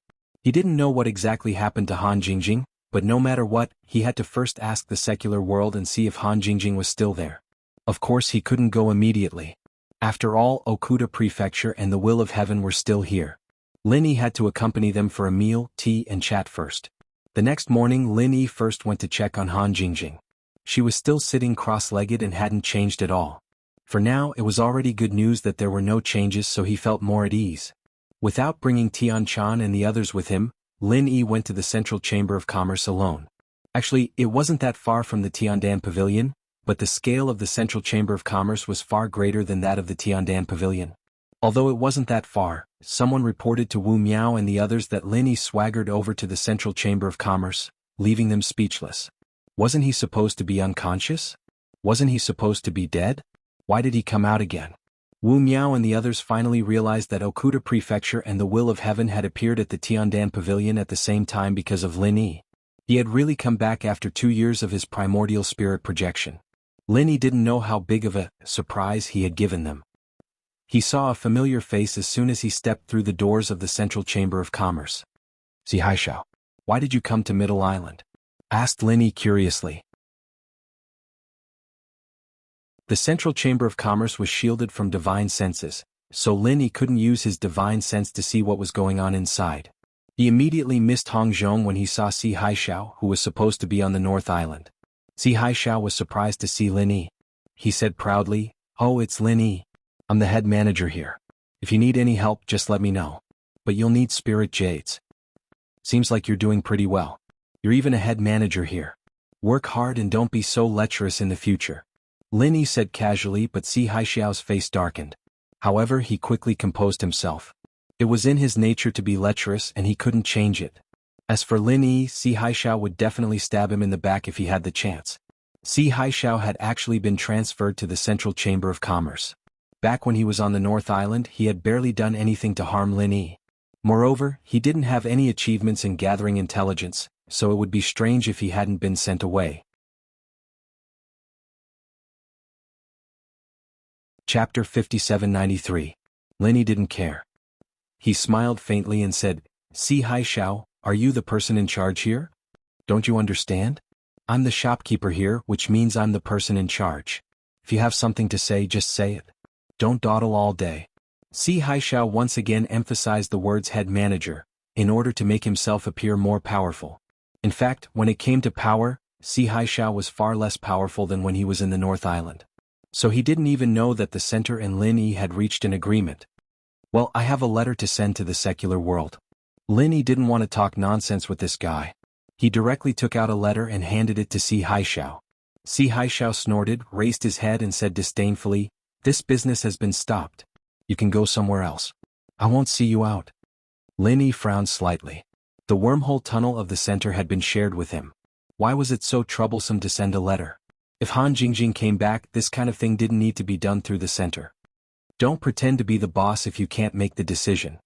He didn't know what exactly happened to Han Jingjing, but no matter what, he had to first ask the secular world and see if Han Jingjing was still there. Of course he couldn't go immediately. After all, Okuda Prefecture and the will of heaven were still here. Lin Yi had to accompany them for a meal, tea and chat first. The next morning Lin Yi first went to check on Han Jingjing. She was still sitting cross-legged and hadn't changed at all. For now it was already good news that there were no changes, so he felt more at ease. Without bringing Tian Chan and the others with him, Lin Yi went to the Central Chamber of Commerce alone. Actually, it wasn't that far from the Tiandan Pavilion, but the scale of the Central Chamber of Commerce was far greater than that of the Tiandan Pavilion. Although it wasn't that far, someone reported to Wu Miao and the others that Lin Yi swaggered over to the Central Chamber of Commerce, leaving them speechless. Wasn't he supposed to be unconscious? Wasn't he supposed to be dead? Why did he come out again? Wu Miao and the others finally realized that Okuda Prefecture and the will of heaven had appeared at the Tiandan Pavilion at the same time because of Lin Yi. He had really come back after 2 years of his primordial spirit projection. Lin Yi didn't know how big of a surprise he had given them. He saw a familiar face as soon as he stepped through the doors of the Central Chamber of Commerce. "Si Haishao, why did you come to Middle Island?" asked Lin Yi curiously. The Central Chamber of Commerce was shielded from divine senses, so Lin Yi couldn't use his divine sense to see what was going on inside. He immediately missed Hong Zhong when he saw Si Haishao, who was supposed to be on the North Island. Si Haishao was surprised to see Lin Yi. He said proudly, "Oh, it's Lin Yi. I'm the head manager here. If you need any help, just let me know. But you'll need spirit jades. Seems like you're doing pretty well. You're even a head manager here. Work hard and don't be so lecherous in the future." Lin Yi said casually, but Si Haishao's face darkened. However, he quickly composed himself. It was in his nature to be lecherous and he couldn't change it. As for Lin Yi, Si Haishao would definitely stab him in the back if he had the chance. Si Haishao had actually been transferred to the Central Chamber of Commerce. Back when he was on the North Island, he had barely done anything to harm Lin Yi. Moreover, he didn't have any achievements in gathering intelligence, so it would be strange if he hadn't been sent away. Chapter 5793. Lin Yi didn't care. He smiled faintly and said, "Si Haishao, are you the person in charge here? Don't you understand? I'm the shopkeeper here, which means I'm the person in charge. If you have something to say, just say it. Don't dawdle all day." Si Haishao once again emphasized the words head manager, in order to make himself appear more powerful. In fact, when it came to power, Si Haishao was far less powerful than when he was in the North Island. So he didn't even know that the center and Lin Yi had reached an agreement. "Well, I have a letter to send to the secular world." Lin Yi didn't want to talk nonsense with this guy. He directly took out a letter and handed it to Si Haishao. Si Haishao snorted, raised his head and said disdainfully, "This business has been stopped. You can go somewhere else. I won't see you out." Lin Yi frowned slightly. The wormhole tunnel of the center had been shared with him. Why was it so troublesome to send a letter? If Han Jingjing came back, this kind of thing didn't need to be done through the center. Don't pretend to be the boss if you can't make the decision.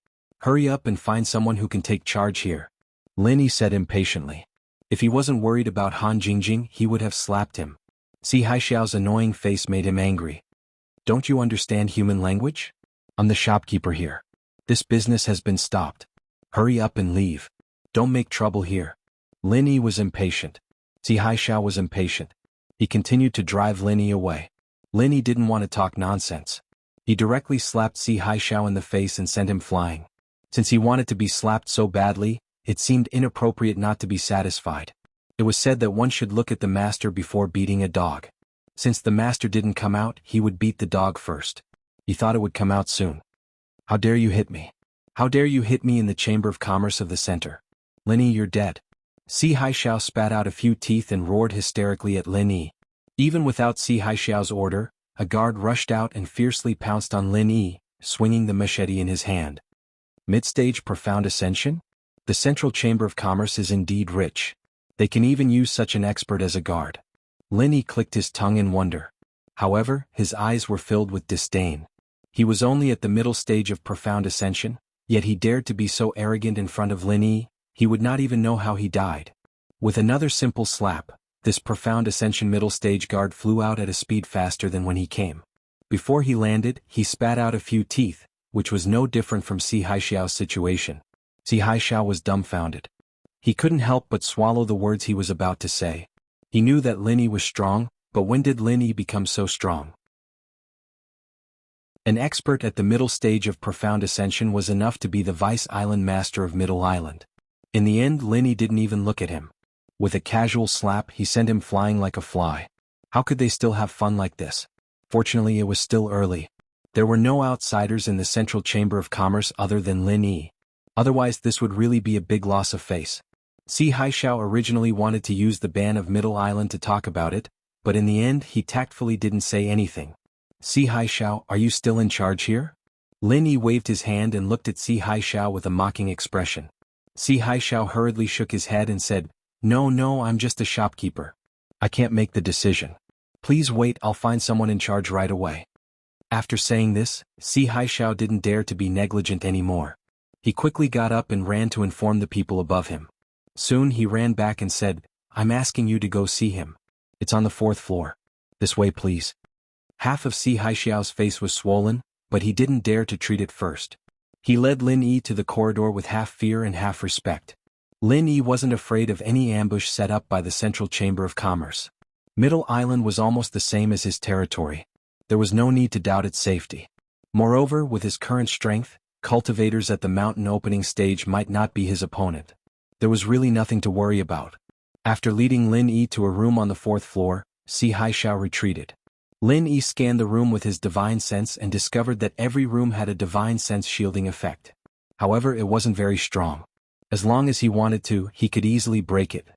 Hurry up and find someone who can take charge here. Lin Yi said impatiently. If he wasn't worried about Han Jingjing, he would have slapped him. Si Haishao's annoying face made him angry. "Don't you understand human language? I'm the shopkeeper here. This business has been stopped. Hurry up and leave. Don't make trouble here." Lin Yi was impatient. Si Haishao was impatient. He continued to drive Lin Yi away. Lin Yi didn't want to talk nonsense. He directly slapped Si Haishao in the face and sent him flying. Since he wanted to be slapped so badly, it seemed inappropriate not to be satisfied. It was said that one should look at the master before beating a dog. Since the master didn't come out, he would beat the dog first. He thought it would come out soon. "How dare you hit me? How dare you hit me in the Chamber of Commerce of the center? Lin Yi, you're dead." Si Haishao spat out a few teeth and roared hysterically at Lin Yi. Even without Si Haishao's order, a guard rushed out and fiercely pounced on Lin Yi, swinging the machete in his hand. Mid-stage profound ascension? The Central Chamber of Commerce is indeed rich. They can even use such an expert as a guard. Lin Yi clicked his tongue in wonder. However, his eyes were filled with disdain. He was only at the middle stage of profound ascension, yet he dared to be so arrogant in front of Lin Yi. He would not even know how he died. With another simple slap, this profound ascension middle stage guard flew out at a speed faster than when he came. Before he landed, he spat out a few teeth, which was no different from Si Haishao's situation. Haishao was dumbfounded. He couldn't help but swallow the words he was about to say. He knew that Lin Yi was strong, but when did Lin Yi become so strong? An expert at the middle stage of profound ascension was enough to be the vice island master of Middle Island. In the end, Lin Yi didn't even look at him. With a casual slap, he sent him flying like a fly. How could they still have fun like this? Fortunately, it was still early. There were no outsiders in the Central Chamber of Commerce other than Lin Yi. Otherwise, this would really be a big loss of face. Haishao originally wanted to use the ban of Middle Island to talk about it, but in the end, he tactfully didn't say anything. Haishao, are you still in charge here? Lin Yi waved his hand and looked at Haishao with a mocking expression. Haishao hurriedly shook his head and said, No, I'm just a shopkeeper. I can't make the decision. Please wait, I'll find someone in charge right away. After saying this, Haishao didn't dare to be negligent anymore. He quickly got up and ran to inform the people above him. Soon he ran back and said, I'm asking you to go see him. It's on the 4th floor. This way, please. Half of Haishao's face was swollen, but he didn't dare to treat it first. He led Lin Yi to the corridor with half fear and half respect. Lin Yi wasn't afraid of any ambush set up by the Central Chamber of Commerce. Middle Island was almost the same as his territory. There was no need to doubt its safety. Moreover, with his current strength, cultivators at the mountain opening stage might not be his opponent. There was really nothing to worry about. After leading Lin Yi to a room on the 4th floor, Haishao retreated. Lin Yi scanned the room with his divine sense and discovered that every room had a divine sense shielding effect. However, it wasn't very strong. As long as he wanted to, he could easily break it.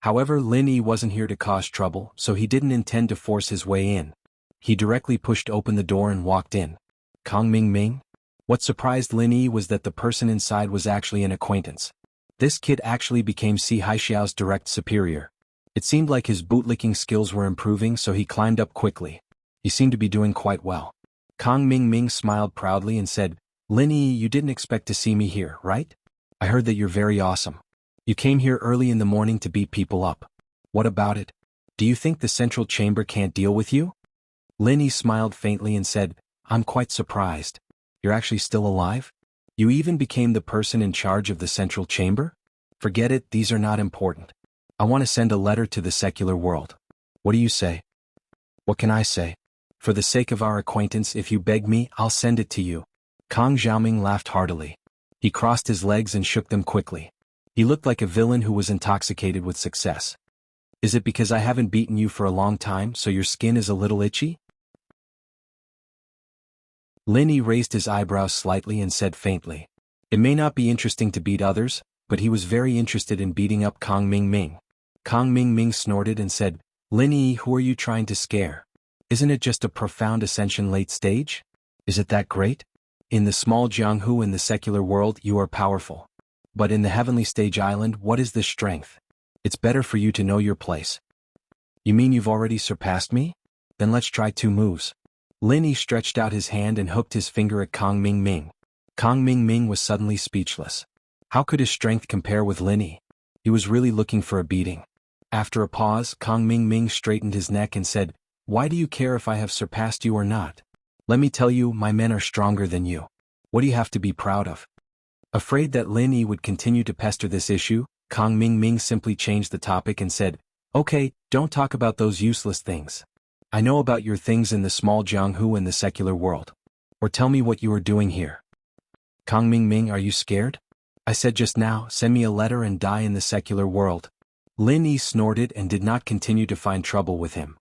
However, Lin Yi wasn't here to cause trouble, so he didn't intend to force his way in. He directly pushed open the door and walked in. Kong Ming? What surprised Lin Yi was that the person inside was actually an acquaintance. This kid actually became Haishao's direct superior. It seemed like his bootlicking skills were improving, so he climbed up quickly. He seemed to be doing quite well. Kong Ming smiled proudly and said, Lin Yi, you didn't expect to see me here, right? I heard that you're very awesome. You came here early in the morning to beat people up. What about it? Do you think the Central Chamber can't deal with you? Lin Yi smiled faintly and said, I'm quite surprised. You're actually still alive? You even became the person in charge of the Central Chamber? Forget it, these are not important. I want to send a letter to the secular world. What do you say? What can I say? For the sake of our acquaintance, if you beg me, I'll send it to you. Kong Xiaoming laughed heartily. He crossed his legs and shook them quickly. He looked like a villain who was intoxicated with success. Is it because I haven't beaten you for a long time, so your skin is a little itchy? Lin Yi raised his eyebrows slightly and said faintly. It may not be interesting to beat others, but he was very interested in beating up Kong Ming. Kong Ming snorted and said, Lin Yi, who are you trying to scare? Isn't it just a profound ascension late stage? Is it that great? In the small Jianghu in the secular world, you are powerful. But in the heavenly stage island, what is this strength? It's better for you to know your place. You mean you've already surpassed me? Then let's try 2 moves. Lin Yi stretched out his hand and hooked his finger at Kong Ming. Kong Ming was suddenly speechless. How could his strength compare with Lin Yi? He was really looking for a beating. After a pause, Kong Ming straightened his neck and said, Why do you care if I have surpassed you or not? Let me tell you, my men are stronger than you. What do you have to be proud of? Afraid that Lin Yi would continue to pester this issue, Kong Ming simply changed the topic and said, Okay, don't talk about those useless things. I know about your things in the small Jianghu and the secular world. Or tell me what you are doing here. Kong Ming, are you scared? I said just now, send me a letter and die in the secular world. Lin Yi snorted and did not continue to find trouble with him.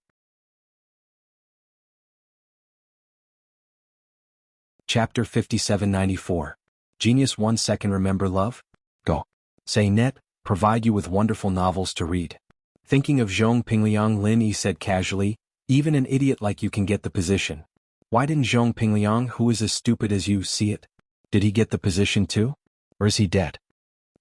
Chapter 5794. Genius 1 second. Remember love? Go. Say net, provide you with wonderful novels to read. Thinking of Zhong Pingliang, Lin Yi said casually, even an idiot like you can get the position. Why didn't Zhong Pingliang, who is as stupid as you, see it? Did he get the position too? Or is he dead?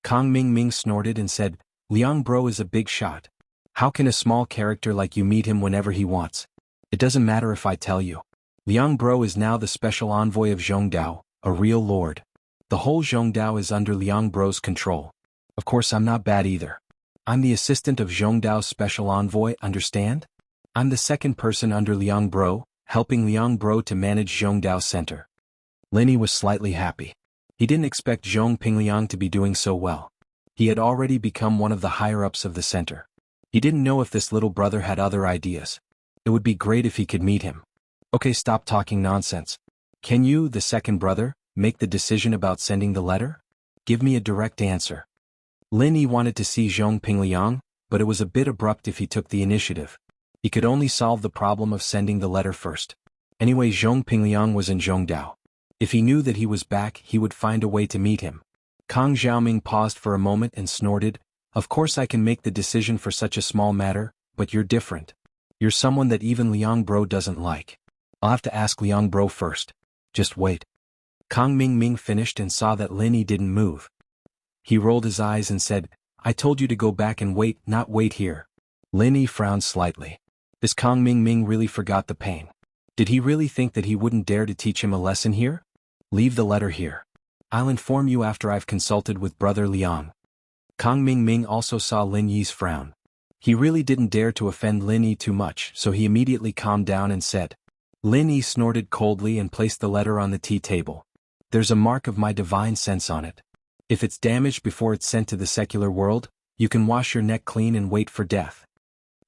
Kong Ming snorted and said, Liang Bro is a big shot. How can a small character like you meet him whenever he wants? It doesn't matter if I tell you. Liang Bro is now the special envoy of Zhongdao, a real lord. The whole Zhongdao is under Liang Bro's control. Of course I'm not bad either. I'm the assistant of Zhongdao's special envoy, understand? I'm the second person under Liang Bro, helping Liang Bro to manage Zhongdao Center. Lin Yi was slightly happy. He didn't expect Zhong Pingliang to be doing so well. He had already become one of the higher-ups of the center. He didn't know if this little brother had other ideas. It would be great if he could meet him. Okay, stop talking nonsense. Can you, the second brother, make the decision about sending the letter? Give me a direct answer. Lin Yi wanted to see Zhong Pingliang, but it was a bit abrupt if he took the initiative. He could only solve the problem of sending the letter first. Anyway, Zhong Pingliang was in Zhongdao. If he knew that he was back, he would find a way to meet him. Kang Xiaoming paused for a moment and snorted, "Of course I can make the decision for such a small matter, but you're different. You're someone that even Liang Bro doesn't like. I'll have to ask Liang Bro first. Just wait." Kang Mingming finished and saw that Lin Yi didn't move. He rolled his eyes and said, "I told you to go back and wait, not wait here." Lin Yi frowned slightly. This Kang Mingming really forgot the pain. Did he really think that he wouldn't dare to teach him a lesson here? Leave the letter here. I'll inform you after I've consulted with Brother Liang. Kang Mingming also saw Lin Yi's frown. He really didn't dare to offend Lin Yi too much, so he immediately calmed down and said. Lin Yi snorted coldly and placed the letter on the tea table. "There's a mark of my divine sense on it. If it's damaged before it's sent to the secular world, you can wash your neck clean and wait for death."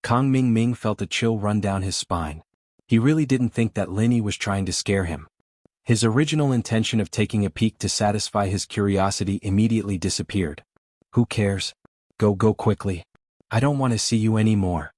Kang Mingming felt a chill run down his spine. He really didn't think that Lin Yi was trying to scare him. His original intention of taking a peek to satisfy his curiosity immediately disappeared. "Who cares? Go quickly. I don't want to see you anymore."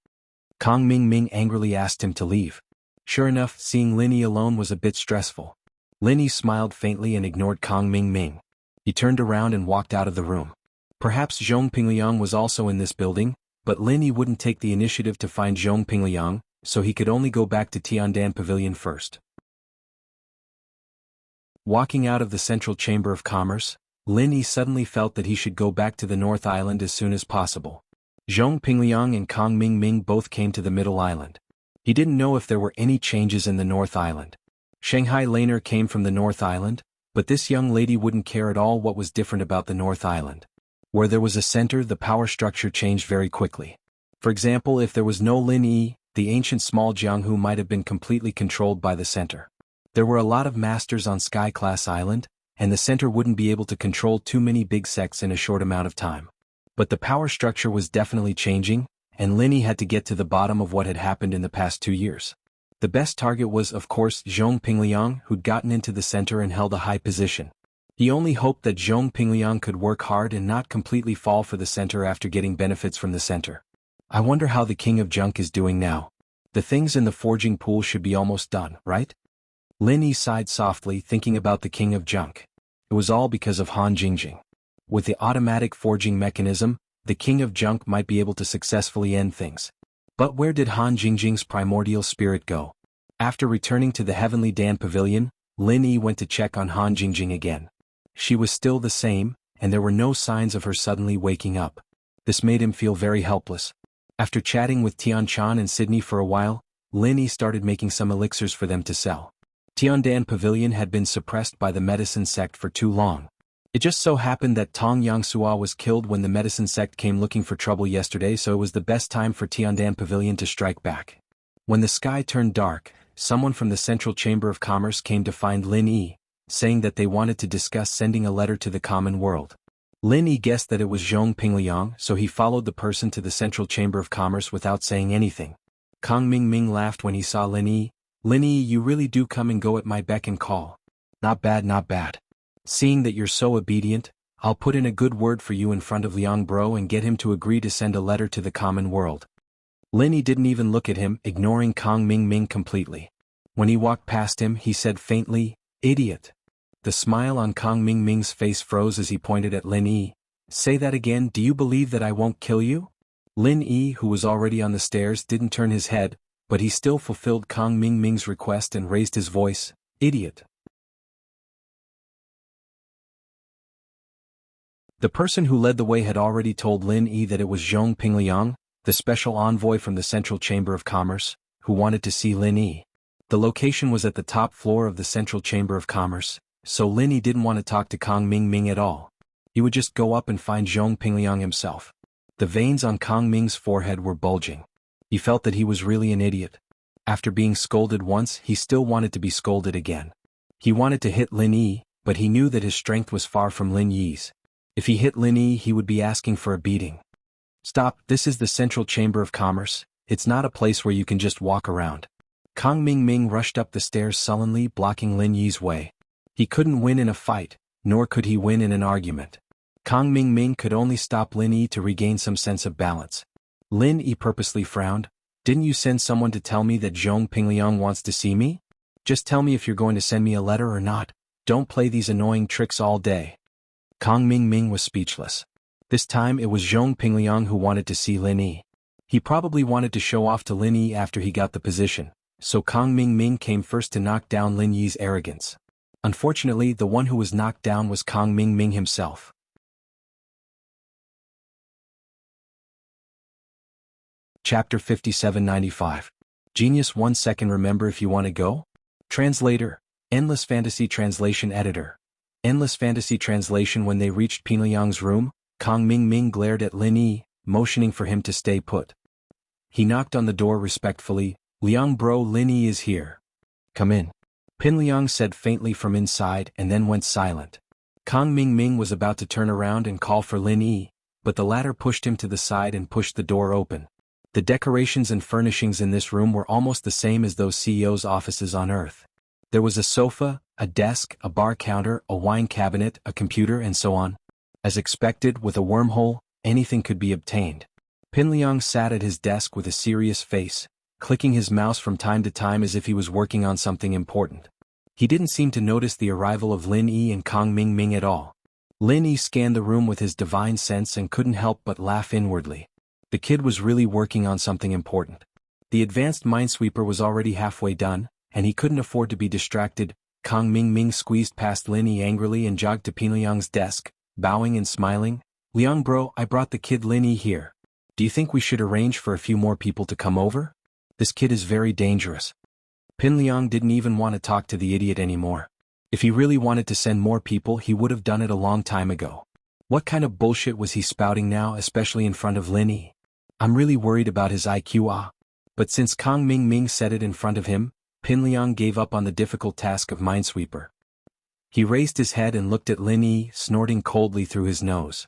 Kang Mingming angrily asked him to leave. Sure enough, seeing Lin Yi alone was a bit stressful. Lin Yi smiled faintly and ignored Kang Mingming. He turned around and walked out of the room. Perhaps Zhong Pingliang was also in this building, but Lin Yi wouldn't take the initiative to find Zhong Pingliang, so he could only go back to Tiandan Pavilion first. Walking out of the Central Chamber of Commerce, Lin Yi suddenly felt that he should go back to the North Island as soon as possible. Zhong Pingliang and Kang Mingming both came to the Middle Island. He didn't know if there were any changes in the North Island. Shanghai Laner came from the North Island, but this young lady wouldn't care at all what was different about the North Island. Where there was a center, the power structure changed very quickly. For example, if there was no Lin Yi, the ancient small Jianghu might have been completely controlled by the center. There were a lot of masters on Sky-class Island, and the center wouldn't be able to control too many big sects in a short amount of time. But the power structure was definitely changing, and Lin Yi had to get to the bottom of what had happened in the past 2 years. The best target was, of course, Zhong Pingliang, who'd gotten into the center and held a high position. He only hoped that Zhong Pingliang could work hard and not completely fall for the center after getting benefits from the center. I wonder how the King of Junk is doing now. The things in the forging pool should be almost done, right? Lin Yi sighed softly, thinking about the King of Junk. It was all because of Han Jingjing. With the automatic forging mechanism, the King of Junk might be able to successfully end things. But where did Han Jingjing's primordial spirit go? After returning to the Heavenly Dan Pavilion, Lin Yi went to check on Han Jingjing again. She was still the same, and there were no signs of her suddenly waking up. This made him feel very helpless. After chatting with Tian Chan and Sydney for a while, Lin Yi started making some elixirs for them to sell. Tiandan Pavilion had been suppressed by the medicine sect for too long. It just so happened that Tong Yangsua was killed when the medicine sect came looking for trouble yesterday, so it was the best time for Tiandan Pavilion to strike back. When the sky turned dark, someone from the Central Chamber of Commerce came to find Lin Yi, saying that they wanted to discuss sending a letter to the common world. Lin Yi guessed that it was Zhong Pingliang, so he followed the person to the Central Chamber of Commerce without saying anything. Kang Mingming laughed when he saw Lin Yi. "Lin Yi, you really do come and go at my beck and call. Not bad, not bad. Seeing that you're so obedient, I'll put in a good word for you in front of Liang Bro and get him to agree to send a letter to the common world." Lin Yi didn't even look at him, ignoring Kang Mingming completely. When he walked past him, he said faintly, "Idiot." The smile on Kang Mingming's face froze as he pointed at Lin Yi. "Say that again, do you believe that I won't kill you?" Lin Yi, who was already on the stairs, didn't turn his head, but he still fulfilled Kang Mingming's request and raised his voice, "Idiot." The person who led the way had already told Lin Yi that it was Zhong Pingliang, the special envoy from the Central Chamber of Commerce, who wanted to see Lin Yi. The location was at the top floor of the Central Chamber of Commerce, so Lin Yi didn't want to talk to Kang Mingming at all. He would just go up and find Zhong Pingliang himself. The veins on Kang Ming's forehead were bulging. He felt that he was really an idiot. After being scolded once, he still wanted to be scolded again. He wanted to hit Lin Yi, but he knew that his strength was far from Lin Yi's. If he hit Lin Yi, he would be asking for a beating. Stop, this is the Central Chamber of Commerce, it's not a place where you can just walk around. Kang Ming rushed up the stairs sullenly, blocking Lin Yi's way. He couldn't win in a fight, nor could he win in an argument. Kang Ming could only stop Lin Yi to regain some sense of balance. Lin Yi purposely frowned. Didn't you send someone to tell me that Zhong Pingliang wants to see me? Just tell me if you're going to send me a letter or not. Don't play these annoying tricks all day. Kang Ming was speechless. This time it was Zhong Pingliang who wanted to see Lin Yi. He probably wanted to show off to Lin Yi after he got the position, so Kang Ming came first to knock down Lin Yi's arrogance. Unfortunately, the one who was knocked down was Kang Ming himself. Chapter 5795. Genius 1 second. Remember if you want to go? Translator. Endless Fantasy Translation Editor. Endless Fantasy Translation. When they reached Pingliang's room, Kang Ming glared at Lin Yi, motioning for him to stay put. He knocked on the door respectfully. Liang bro, Lin Yi is here. Come in. Pingliang said faintly from inside and then went silent. Kang Ming was about to turn around and call for Lin Yi, but the latter pushed him to the side and pushed the door open. The decorations and furnishings in this room were almost the same as those CEO's offices on Earth. There was a sofa, a desk, a bar counter, a wine cabinet, a computer, and so on. As expected, with a wormhole, anything could be obtained. Pingliang sat at his desk with a serious face, clicking his mouse from time to time as if he was working on something important. He didn't seem to notice the arrival of Lin Yi and Kang Ming at all. Lin Yi scanned the room with his divine sense and couldn't help but laugh inwardly. The kid was really working on something important. The advanced minesweeper was already halfway done, and he couldn't afford to be distracted. Kang Ming squeezed past Lin Yi angrily and jogged to Pingliang's desk, bowing and smiling. Liang bro, I brought the kid Lin Yi here. Do you think we should arrange for a few more people to come over? This kid is very dangerous. Pingliang didn't even want to talk to the idiot anymore. If he really wanted to send more people, he would have done it a long time ago. What kind of bullshit was he spouting now, especially in front of Lin Yi? I'm really worried about his IQ. But since Kang Ming said it in front of him, Pingliang gave up on the difficult task of minesweeper. He raised his head and looked at Lin Yi, snorting coldly through his nose.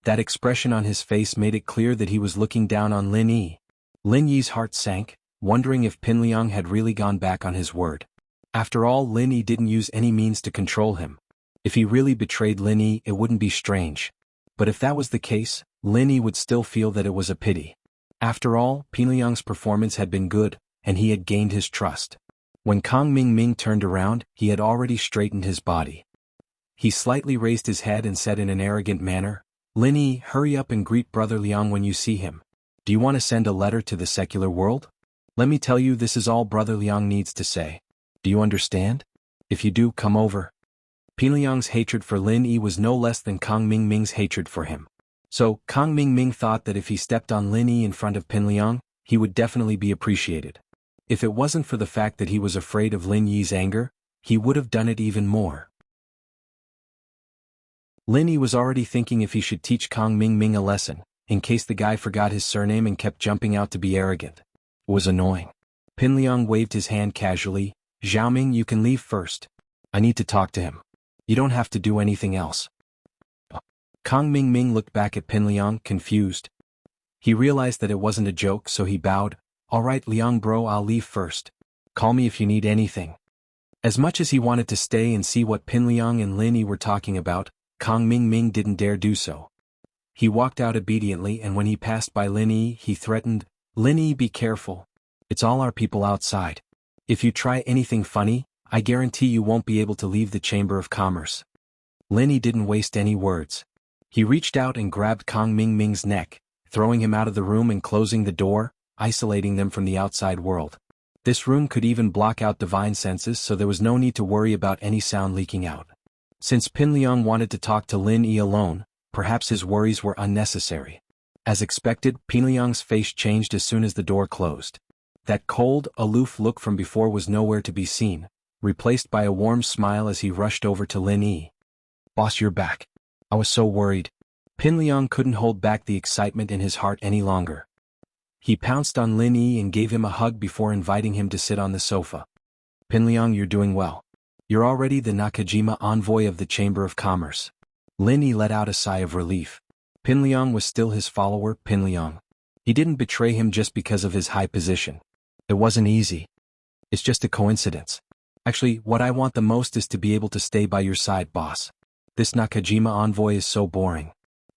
That expression on his face made it clear that he was looking down on Lin Yi. Lin Yi's heart sank, wondering if Pingliang had really gone back on his word. After all, Lin Yi didn't use any means to control him. If he really betrayed Lin Yi, it wouldn't be strange. But if that was the case, Lin Yi would still feel that it was a pity. After all, Pingliang's performance had been good, and he had gained his trust. When Kang Ming turned around, he had already straightened his body. He slightly raised his head and said in an arrogant manner, Lin Yi, hurry up and greet Brother Liang when you see him. Do you want to send a letter to the secular world? Let me tell you, this is all Brother Liang needs to say. Do you understand? If you do, come over. Pingliang's hatred for Lin Yi was no less than Kang Ming's hatred for him. So, Kang Ming thought that if he stepped on Lin Yi in front of Pingliang, he would definitely be appreciated. If it wasn't for the fact that he was afraid of Lin Yi's anger, he would have done it even more. Lin Yi was already thinking if he should teach Kang Ming a lesson, in case the guy forgot his surname and kept jumping out to be arrogant. It was annoying. Pingliang waved his hand casually. Xiaoming, you can leave first. I need to talk to him. You don't have to do anything else. Kang Ming looked back at Pingliang, confused. He realized that it wasn't a joke, so he bowed. All right, Liang bro, I'll leave first. Call me if you need anything. As much as he wanted to stay and see what Pingliang and Lin Yi were talking about, Kang Ming didn't dare do so. He walked out obediently, and when he passed by Lin Yi, he threatened, Lin Yi, be careful. It's all our people outside. If you try anything funny, I guarantee you won't be able to leave the Chamber of Commerce. Lin Yi didn't waste any words. He reached out and grabbed Kang Ming's neck, throwing him out of the room and closing the door, isolating them from the outside world. This room could even block out divine senses, so there was no need to worry about any sound leaking out. Since Pingliang wanted to talk to Lin Yi alone, perhaps his worries were unnecessary. As expected, Pingliang's face changed as soon as the door closed. That cold, aloof look from before was nowhere to be seen, replaced by a warm smile as he rushed over to Lin Yi. Boss, you're back. I was so worried. Pingliang couldn't hold back the excitement in his heart any longer. He pounced on Lin Yi and gave him a hug before inviting him to sit on the sofa. Pingliang, you're doing well. You're already the Nakajima envoy of the Chamber of Commerce. Lin Yi let out a sigh of relief. Pinliang was still his follower, Pinliang. He didn't betray him just because of his high position. It wasn't easy. It's just a coincidence. Actually, what I want the most is to be able to stay by your side, boss. This Nakajima envoy is so boring.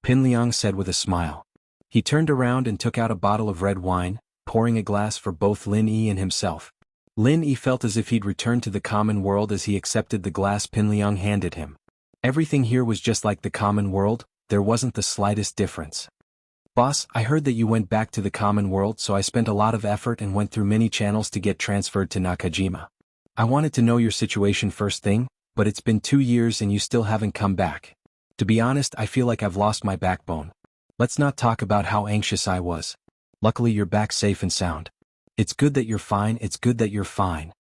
Pinliang said with a smile. He turned around and took out a bottle of red wine, pouring a glass for both Lin Yi and himself. Lin Yi felt as if he'd returned to the common world as he accepted the glass Pinliang handed him. Everything here was just like the common world, there wasn't the slightest difference. Boss, I heard that you went back to the common world, so I spent a lot of effort and went through many channels to get transferred to Nakajima. I wanted to know your situation first thing, but it's been 2 years and you still haven't come back. To be honest, I feel like I've lost my backbone. Let's not talk about how anxious I was. Luckily you're back safe and sound. It's good that you're fine, it's good that you're fine.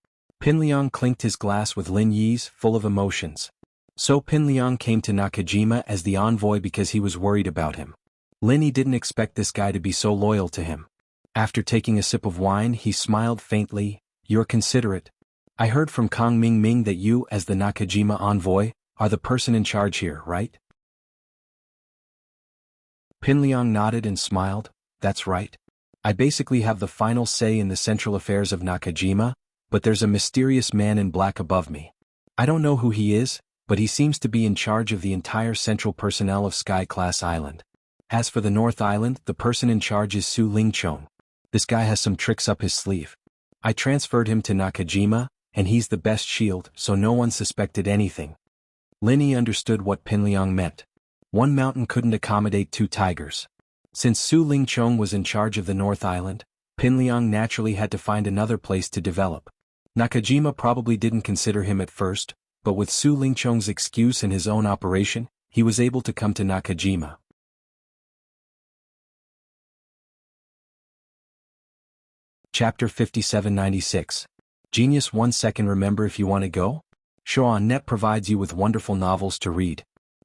Pinliang clinked his glass with Lin Yi's, full of emotions. So Pinliang came to Nakajima as the envoy because he was worried about him. Lin Yi didn't expect this guy to be so loyal to him. After taking a sip of wine, he smiled faintly. You're considerate. I heard from Kang Ming Ming that you, as the Nakajima envoy, are the person in charge here, right? Pinliang nodded and smiled. That's right. I basically have the final say in the central affairs of Nakajima, but there's a mysterious man in black above me. I don't know who he is, but he seems to be in charge of the entire central personnel of Sky-class Island. As for the North Island, the person in charge is Su Lingchong. This guy has some tricks up his sleeve. I transferred him to Nakajima, and he's the best shield, so no one suspected anything. Lin Yi understood what Pinliang meant. One mountain couldn't accommodate 2 tigers. Since Su Lingchong was in charge of the North Island, Pinliang naturally had to find another place to develop. Nakajima probably didn't consider him at first, but with Su Lingchong's excuse and his own operation, he was able to come to Nakajima. Chapter 5796. Genius 1 second. Remember, if you want to go? Show.net provides you with wonderful novels to read.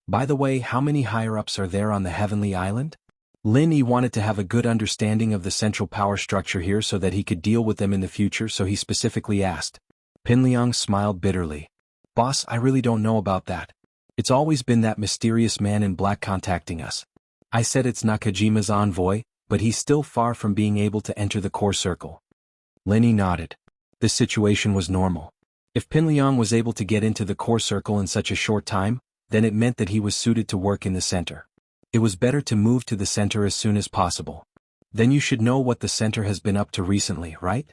By the way, how many higher-ups are there on the Heavenly Island? Lin Yi wanted to have a good understanding of the central power structure here so that he could deal with them in the future, so he specifically asked. Pinliang smiled bitterly. Boss, I really don't know about that. It's always been that mysterious man in black contacting us. I said it's Nakajima's envoy, but he's still far from being able to enter the core circle. Lin Yi nodded. This situation was normal. If Pinliang was able to get into the core circle in such a short time, then it meant that he was suited to work in the center. It was better to move to the center as soon as possible. Then you should know what the center has been up to recently, right?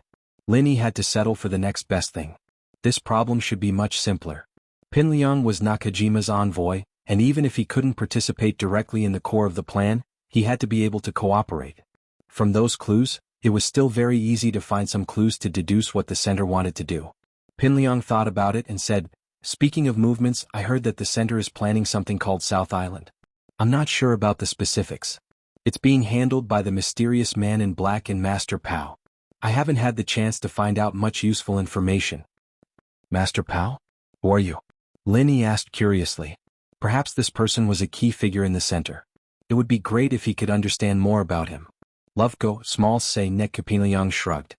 Lin Yi had to settle for the next best thing. This problem should be much simpler. Pinliang was Nakajima's envoy, and even if he couldn't participate directly in the core of the plan, he had to be able to cooperate. From those clues, it was still very easy to find some clues to deduce what the center wanted to do. Pinliang thought about it and said, speaking of movements, I heard that the center is planning something called South Island. I'm not sure about the specifics. It's being handled by the mysterious man in black and Master Pao. I haven't had the chance to find out much useful information. Master Pao? Who are you? Lin Yi asked curiously. Perhaps this person was a key figure in the center. It would be great if he could understand more about him. Loveko, small say Nek. Pinliang shrugged.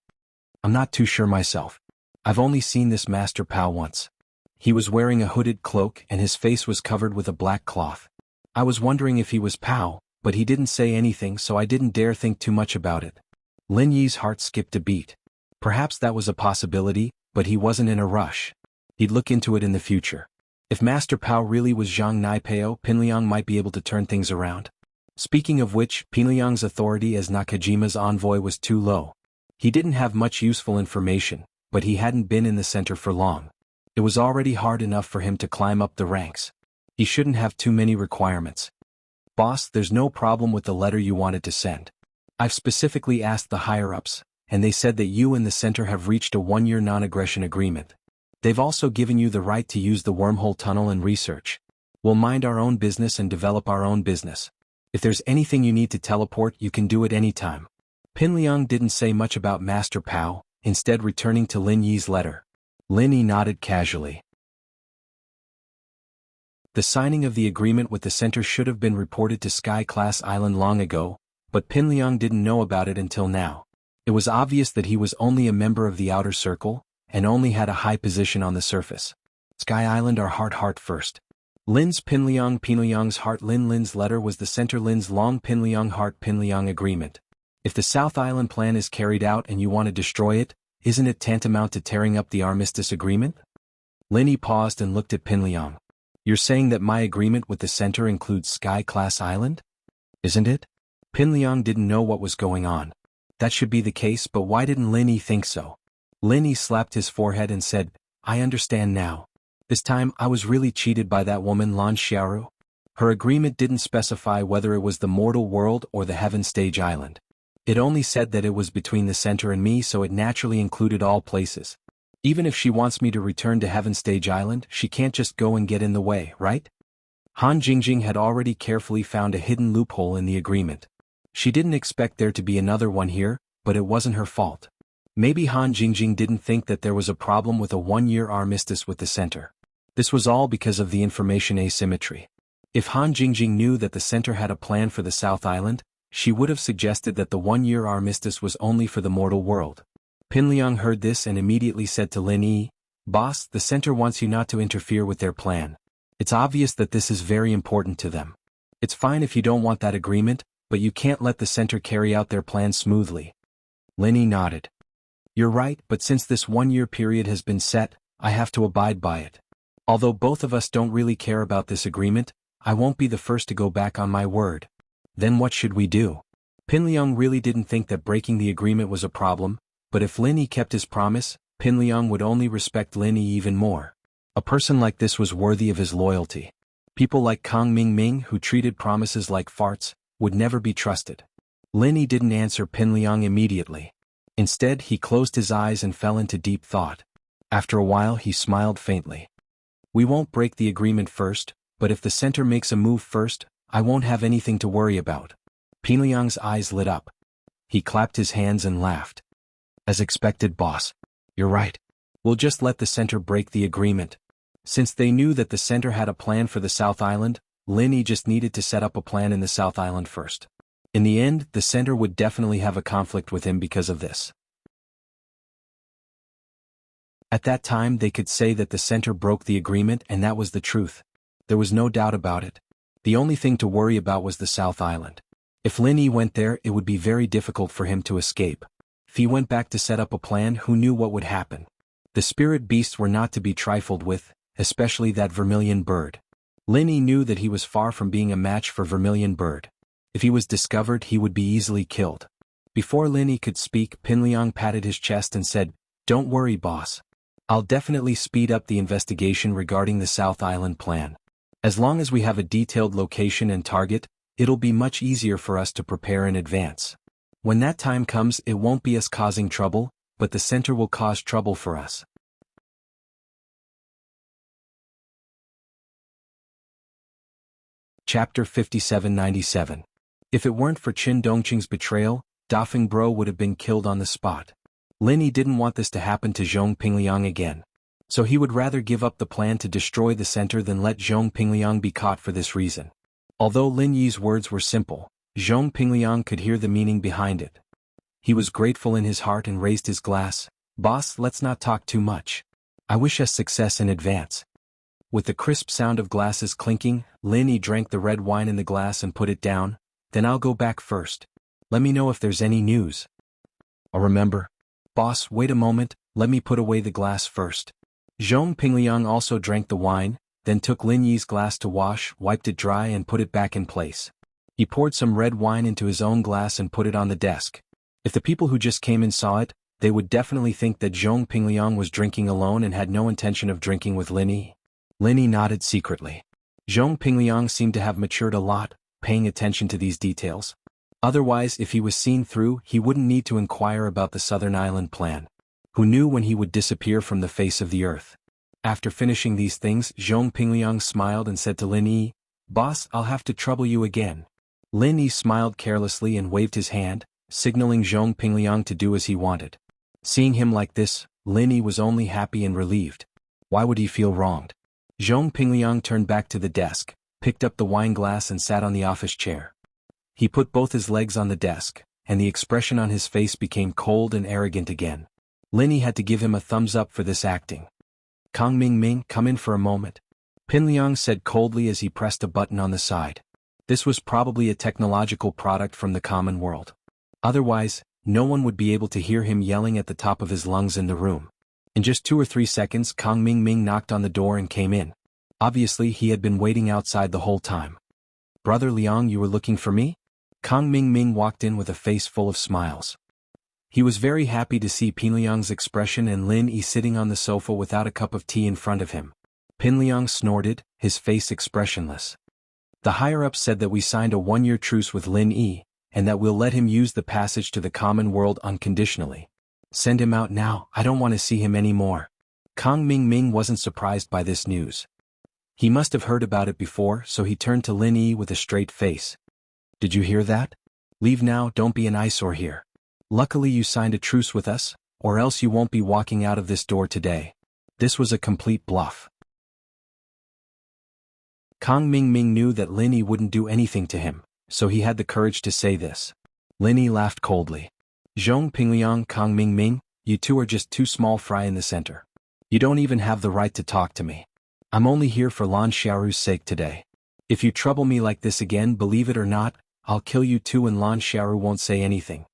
I'm not too sure myself. I've only seen this Master Pao once. He was wearing a hooded cloak and his face was covered with a black cloth. I was wondering if he was Pao, but he didn't say anything, so I didn't dare think too much about it. Lin Yi's heart skipped a beat. Perhaps that was a possibility, but he wasn't in a rush. He'd look into it in the future. If Master Pao really was Zhang Naipeo, Pinliang might be able to turn things around. Speaking of which, Pinliang's authority as Nakajima's envoy was too low. He didn't have much useful information, but he hadn't been in the center for long. It was already hard enough for him to climb up the ranks. He shouldn't have too many requirements. Boss, there's no problem with the letter you wanted to send. I've specifically asked the higher-ups, and they said that you and the center have reached a 1-year non-aggression agreement. They've also given you the right to use the wormhole tunnel and research. We'll mind our own business and develop our own business. If there's anything you need to teleport, you can do it anytime. Pinliang didn't say much about Master Pao, instead returning to Lin Yi's letter. Lin Yi nodded casually. The signing of the agreement with the center should have been reported to Sky-class Island long ago, but Pinliang didn't know about it until now. It was obvious that he was only a member of the outer circle, and only had a high position on the surface. Sky Island our heart first. Lin's Pinliang's heart Lin's letter was the center Lin's long Pinliang heart Pinliang agreement. If the South Island plan is carried out and you want to destroy it, isn't it tantamount to tearing up the armistice agreement? Linny paused and looked at Pinliang. You're saying that my agreement with the center includes Sky-class island? Isn't it? Pinliang didn't know what was going on. That should be the case, but why didn't Linny think so? Linny slapped his forehead and said, I understand now. This time I was really cheated by that woman Lan Xiaoru. Her agreement didn't specify whether it was the mortal world or the heaven stage island. It only said that it was between the center and me, so it naturally included all places. Even if she wants me to return to Heaven Stage Island, she can't just go and get in the way, right? Han Jingjing had already carefully found a hidden loophole in the agreement. She didn't expect there to be another one here, but it wasn't her fault. Maybe Han Jingjing didn't think that there was a problem with a one-year armistice with the center. This was all because of the information asymmetry. If Han Jingjing knew that the center had a plan for the South Island, she would have suggested that the one-year armistice was only for the mortal world. Pinliang heard this and immediately said to Lin Yi, Boss, the center wants you not to interfere with their plan. It's obvious that this is very important to them. It's fine if you don't want that agreement, but you can't let the center carry out their plan smoothly. Lin Yi nodded. You're right, but since this one-year period has been set, I have to abide by it. Although both of us don't really care about this agreement, I won't be the first to go back on my word. Then what should we do? Pinliang really didn't think that breaking the agreement was a problem, but if Lin Yi kept his promise, Pinliang would only respect Lin Yi even more. A person like this was worthy of his loyalty. People like Kang Ming, who treated promises like farts, would never be trusted. Lin Yi didn't answer Pinliang immediately. Instead, he closed his eyes and fell into deep thought. After a while, he smiled faintly. We won't break the agreement first, but if the center makes a move first, I won't have anything to worry about. Pinliang's eyes lit up. He clapped his hands and laughed. As expected, boss. You're right. We'll just let the center break the agreement. Since they knew that the center had a plan for the South Island, Lin Yi just needed to set up a plan in the South Island first. In the end, the center would definitely have a conflict with him because of this. At that time they could say that the center broke the agreement, and that was the truth. There was no doubt about it. The only thing to worry about was the South Island. If Lin Yi went there, it would be very difficult for him to escape. If he went back to set up a plan, who knew what would happen? The spirit beasts were not to be trifled with, especially that vermilion bird. Lin Yi knew that he was far from being a match for vermilion bird. If he was discovered, he would be easily killed. Before Lin Yi could speak, Pinliang patted his chest and said, Don't worry, boss. I'll definitely speed up the investigation regarding the South Island plan. As long as we have a detailed location and target, it'll be much easier for us to prepare in advance. When that time comes, it won't be us causing trouble, but the center will cause trouble for us. Chapter 5797. If it weren't for Qin Dongqing's betrayal, Dafeng Bro would have been killed on the spot. Lin Yi didn't want this to happen to Zhong Pingliang again. So he would rather give up the plan to destroy the center than let Zhong Pingliang be caught for this reason. Although Lin Yi's words were simple, Zhong Pingliang could hear the meaning behind it. He was grateful in his heart and raised his glass. Boss, let's not talk too much. I wish us success in advance. With the crisp sound of glasses clinking, Lin Yi drank the red wine in the glass and put it down. Then I'll go back first. Let me know if there's any news. I'll remember. Boss, wait a moment, let me put away the glass first. Zhong Pingliang also drank the wine, then took Lin Yi's glass to wash, wiped it dry and put it back in place. He poured some red wine into his own glass and put it on the desk. If the people who just came in saw it, they would definitely think that Zhong Pingliang was drinking alone and had no intention of drinking with Lin Yi. Lin Yi nodded secretly. Zhong Pingliang seemed to have matured a lot, paying attention to these details. Otherwise, if he was seen through, he wouldn't need to inquire about the Southern Island plan. Who knew when he would disappear from the face of the earth? After finishing these things, Zhong Pingliang smiled and said to Lin Yi, Boss, I'll have to trouble you again. Lin Yi smiled carelessly and waved his hand, signaling Zhong Pingliang to do as he wanted. Seeing him like this, Lin Yi was only happy and relieved. Why would he feel wronged? Zhong Pingliang turned back to the desk, picked up the wine glass and sat on the office chair. He put both his legs on the desk, and the expression on his face became cold and arrogant again. Lin Yi had to give him a thumbs up for this acting. Kang Ming, come in for a moment. Pin Liang said coldly as he pressed a button on the side. This was probably a technological product from the common world. Otherwise, no one would be able to hear him yelling at the top of his lungs in the room. In just 2 or 3 seconds, Kang Ming knocked on the door and came in. Obviously, he had been waiting outside the whole time. Brother Liang, you were looking for me? Kang Ming walked in with a face full of smiles. He was very happy to see Pin Liang's expression and Lin Yi sitting on the sofa without a cup of tea in front of him. Pin Liang snorted, his face expressionless. The higher-ups said that we signed a 1-year truce with Lin Yi, and that we'll let him use the passage to the common world unconditionally. Send him out now, I don't want to see him anymore. Kang Ming wasn't surprised by this news. He must have heard about it before, so he turned to Lin Yi with a straight face. Did you hear that? Leave now, don't be an eyesore here. Luckily you signed a truce with us, or else you won't be walking out of this door today. This was a complete bluff. Kang Ming knew that Lin Yi wouldn't do anything to him, so he had the courage to say this. Lin Yi laughed coldly. Zhong Pingliang, Kang Ming, you two are just two small fry in the center. You don't even have the right to talk to me. I'm only here for Lan Xiaoru's sake today. If you trouble me like this again, believe it or not, I'll kill you too and Lan Xiaoru won't say anything.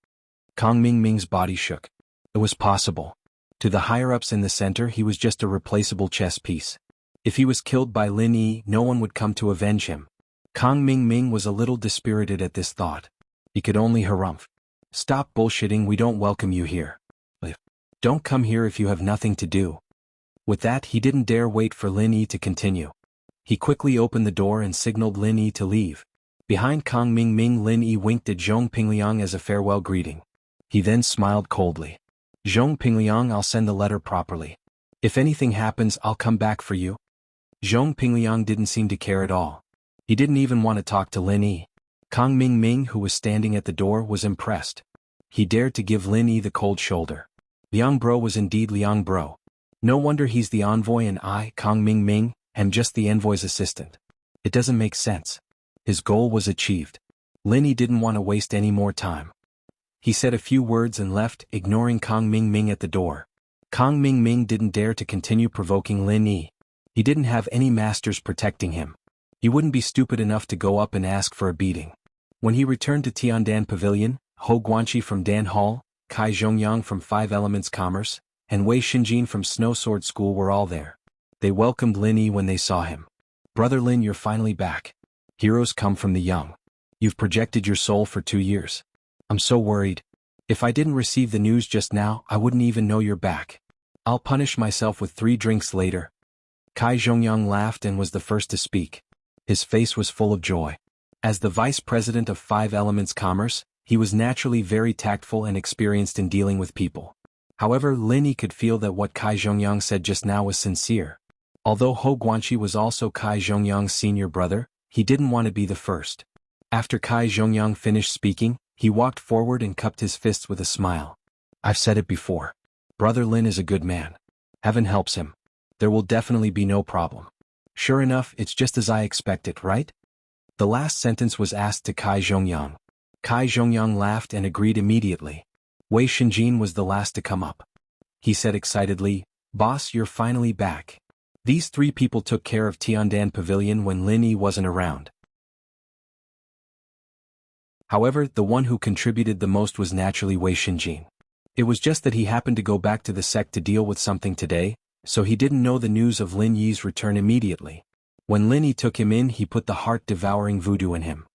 Kang Ming's body shook. It was possible. To the higher-ups in the center, he was just a replaceable chess piece. If he was killed by Lin Yi, no one would come to avenge him. Kang Ming was a little dispirited at this thought. He could only harumph. Stop bullshitting, we don't welcome you here. Don't come here if you have nothing to do. With that, he didn't dare wait for Lin Yi to continue. He quickly opened the door and signaled Lin Yi to leave. Behind Kang Ming, Lin Yi winked at Zhong Pingliang as a farewell greeting. He then smiled coldly. Zhong Pingliang, I'll send the letter properly. If anything happens, I'll come back for you. Zhong Pingliang didn't seem to care at all. He didn't even want to talk to Lin Yi. Kang Ming, who was standing at the door, was impressed. He dared to give Lin Yi the cold shoulder. Liang Bro was indeed Liang Bro. No wonder he's the envoy and I, Kang Ming, am just the envoy's assistant. It doesn't make sense. His goal was achieved. Lin Yi didn't want to waste any more time. He said a few words and left, ignoring Kang Ming at the door. Kang Ming didn't dare to continue provoking Lin Yi. He didn't have any masters protecting him. He wouldn't be stupid enough to go up and ask for a beating. When he returned to Tiandan Pavilion, Hou Guanqi from Dan Hall, Kai Zhongyang from 5 Elements Commerce, and Wei Xinjin from Snow Sword School were all there. They welcomed Lin Yi when they saw him. Brother Lin, you're finally back. Heroes come from the young. You've projected your soul for 2 years. I'm so worried. If I didn't receive the news just now, I wouldn't even know you're back. I'll punish myself with 3 drinks later. Kai Zhongyang laughed and was the first to speak. His face was full of joy. As the vice president of 5 Elements Commerce, he was naturally very tactful and experienced in dealing with people. However, Lin Yi could feel that what Kai Zhongyang said just now was sincere. Although Hou Guanqi was also Kai Zhongyang's senior brother, he didn't want to be the first. After Kai Zhongyang finished speaking, he walked forward and cupped his fists with a smile. I've said it before. Brother Lin is a good man. Heaven helps him. There will definitely be no problem. Sure enough, it's just as I expected, right? The last sentence was asked to Kai Zhongyang. Kai Zhongyang laughed and agreed immediately. Wei Xinjin was the last to come up. He said excitedly, Boss, you're finally back. These 3 people took care of Tiandan Pavilion when Lin Yi wasn't around. However, the one who contributed the most was naturally Wei Xinjin. It was just that he happened to go back to the sect to deal with something today, so he didn't know the news of Lin Yi's return immediately. When Lin Yi took him in, he put the heart-devouring voodoo in him.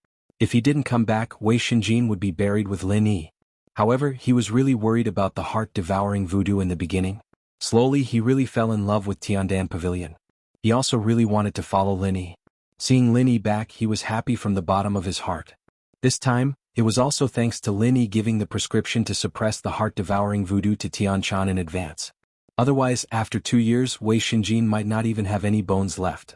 If he didn't come back, Wei Xinjin would be buried with Lin Yi. However, he was really worried about the heart-devouring voodoo in the beginning. Slowly, he really fell in love with Tiandan Pavilion. He also really wanted to follow Lin Yi. Seeing Lin Yi back, he was happy from the bottom of his heart. This time, it was also thanks to Lin Yi giving the prescription to suppress the heart-devouring voodoo to Tianchan in advance. Otherwise, after 2 years, Wei Xinjin might not even have any bones left.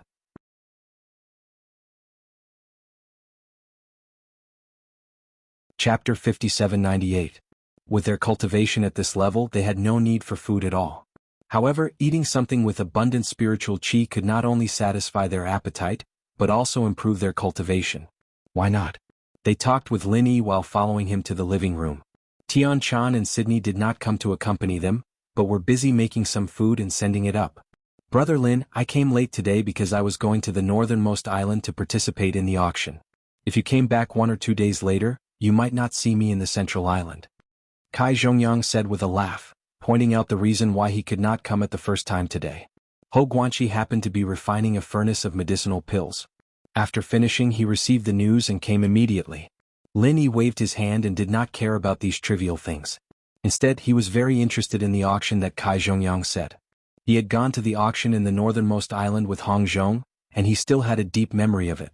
Chapter 5798. With their cultivation at this level, they had no need for food at all. However, eating something with abundant spiritual qi could not only satisfy their appetite, but also improve their cultivation. Why not? They talked with Lin Yi while following him to the living room. Tian Chan and Sydney did not come to accompany them, but were busy making some food and sending it up. Brother Lin, I came late today because I was going to the northernmost island to participate in the auction. If you came back 1 or 2 days later, you might not see me in the central island. Kai Zhongyang said with a laugh, pointing out the reason why he could not come at the first time today. Ho Guanqi happened to be refining a furnace of medicinal pills. After finishing, he received the news and came immediately. Lin Yi waved his hand and did not care about these trivial things. Instead, he was very interested in the auction that Kai Zhongyang said. He had gone to the auction in the northernmost island with Hong Zhong, and he still had a deep memory of it.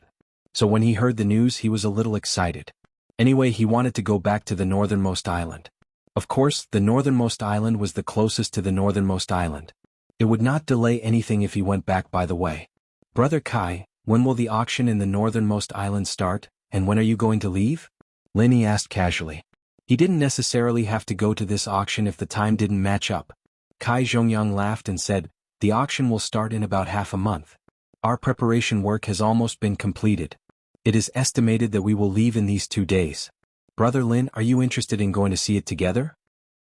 So when he heard the news, he was a little excited. Anyway, he wanted to go back to the northernmost island. Of course, the northernmost island was the closest to the northernmost island. It would not delay anything if he went back by the way. Brother Kai, when will the auction in the northernmost island start, and when are you going to leave? Lin Yi asked casually. He didn't necessarily have to go to this auction if the time didn't match up. Kai Zhongyang laughed and said, the auction will start in about half a month. Our preparation work has almost been completed. It is estimated that we will leave in these 2 days. Brother Lin, are you interested in going to see it together?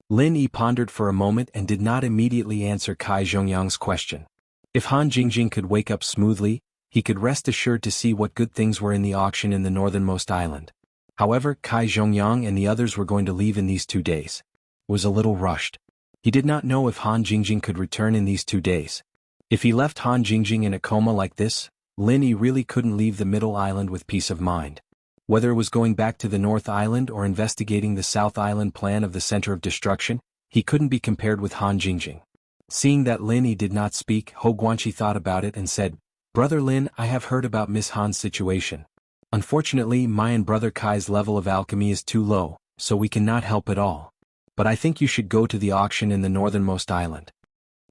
Lin Yi pondered for a moment and did not immediately answer Kai Zhongyang's question. If Han Jingjing could wake up smoothly, he could rest assured to see what good things were in the auction in the northernmost island. However, Kai Zhongyang and the others were going to leave in these 2 days. Was a little rushed. He did not know if Han Jingjing could return in these 2 days. If he left Han Jingjing in a coma like this, Lin Yi really couldn't leave the middle island with peace of mind. Whether it was going back to the North Island or investigating the South Island plan of the Center of Destruction, he couldn't be compared with Han Jingjing. Seeing that Lin Yi did not speak, Ho Guanqi thought about it and said, Brother Lin, I have heard about Miss Han's situation. Unfortunately, my and Brother Kai's level of alchemy is too low, so we cannot help at all. But I think you should go to the auction in the northernmost island.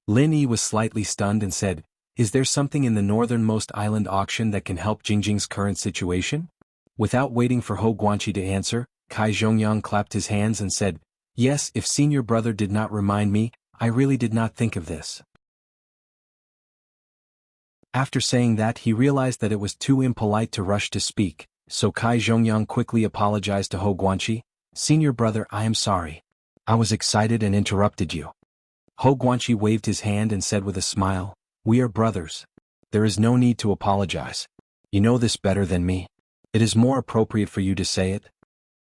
Lin Yi was slightly stunned and said, Is there something in the northernmost island auction that can help Jingjing's current situation? Without waiting for Ho Guanqi to answer, Kai Zhongyang clapped his hands and said, Yes, if senior brother did not remind me, I really did not think of this. After saying that, he realized that it was too impolite to rush to speak, so Kai Zhongyang quickly apologized to Ho Guanqi. Senior brother, I am sorry. I was excited and interrupted you. Ho Guanqi waved his hand and said with a smile, We are brothers. There is no need to apologize. You know this better than me. It is more appropriate for you to say it.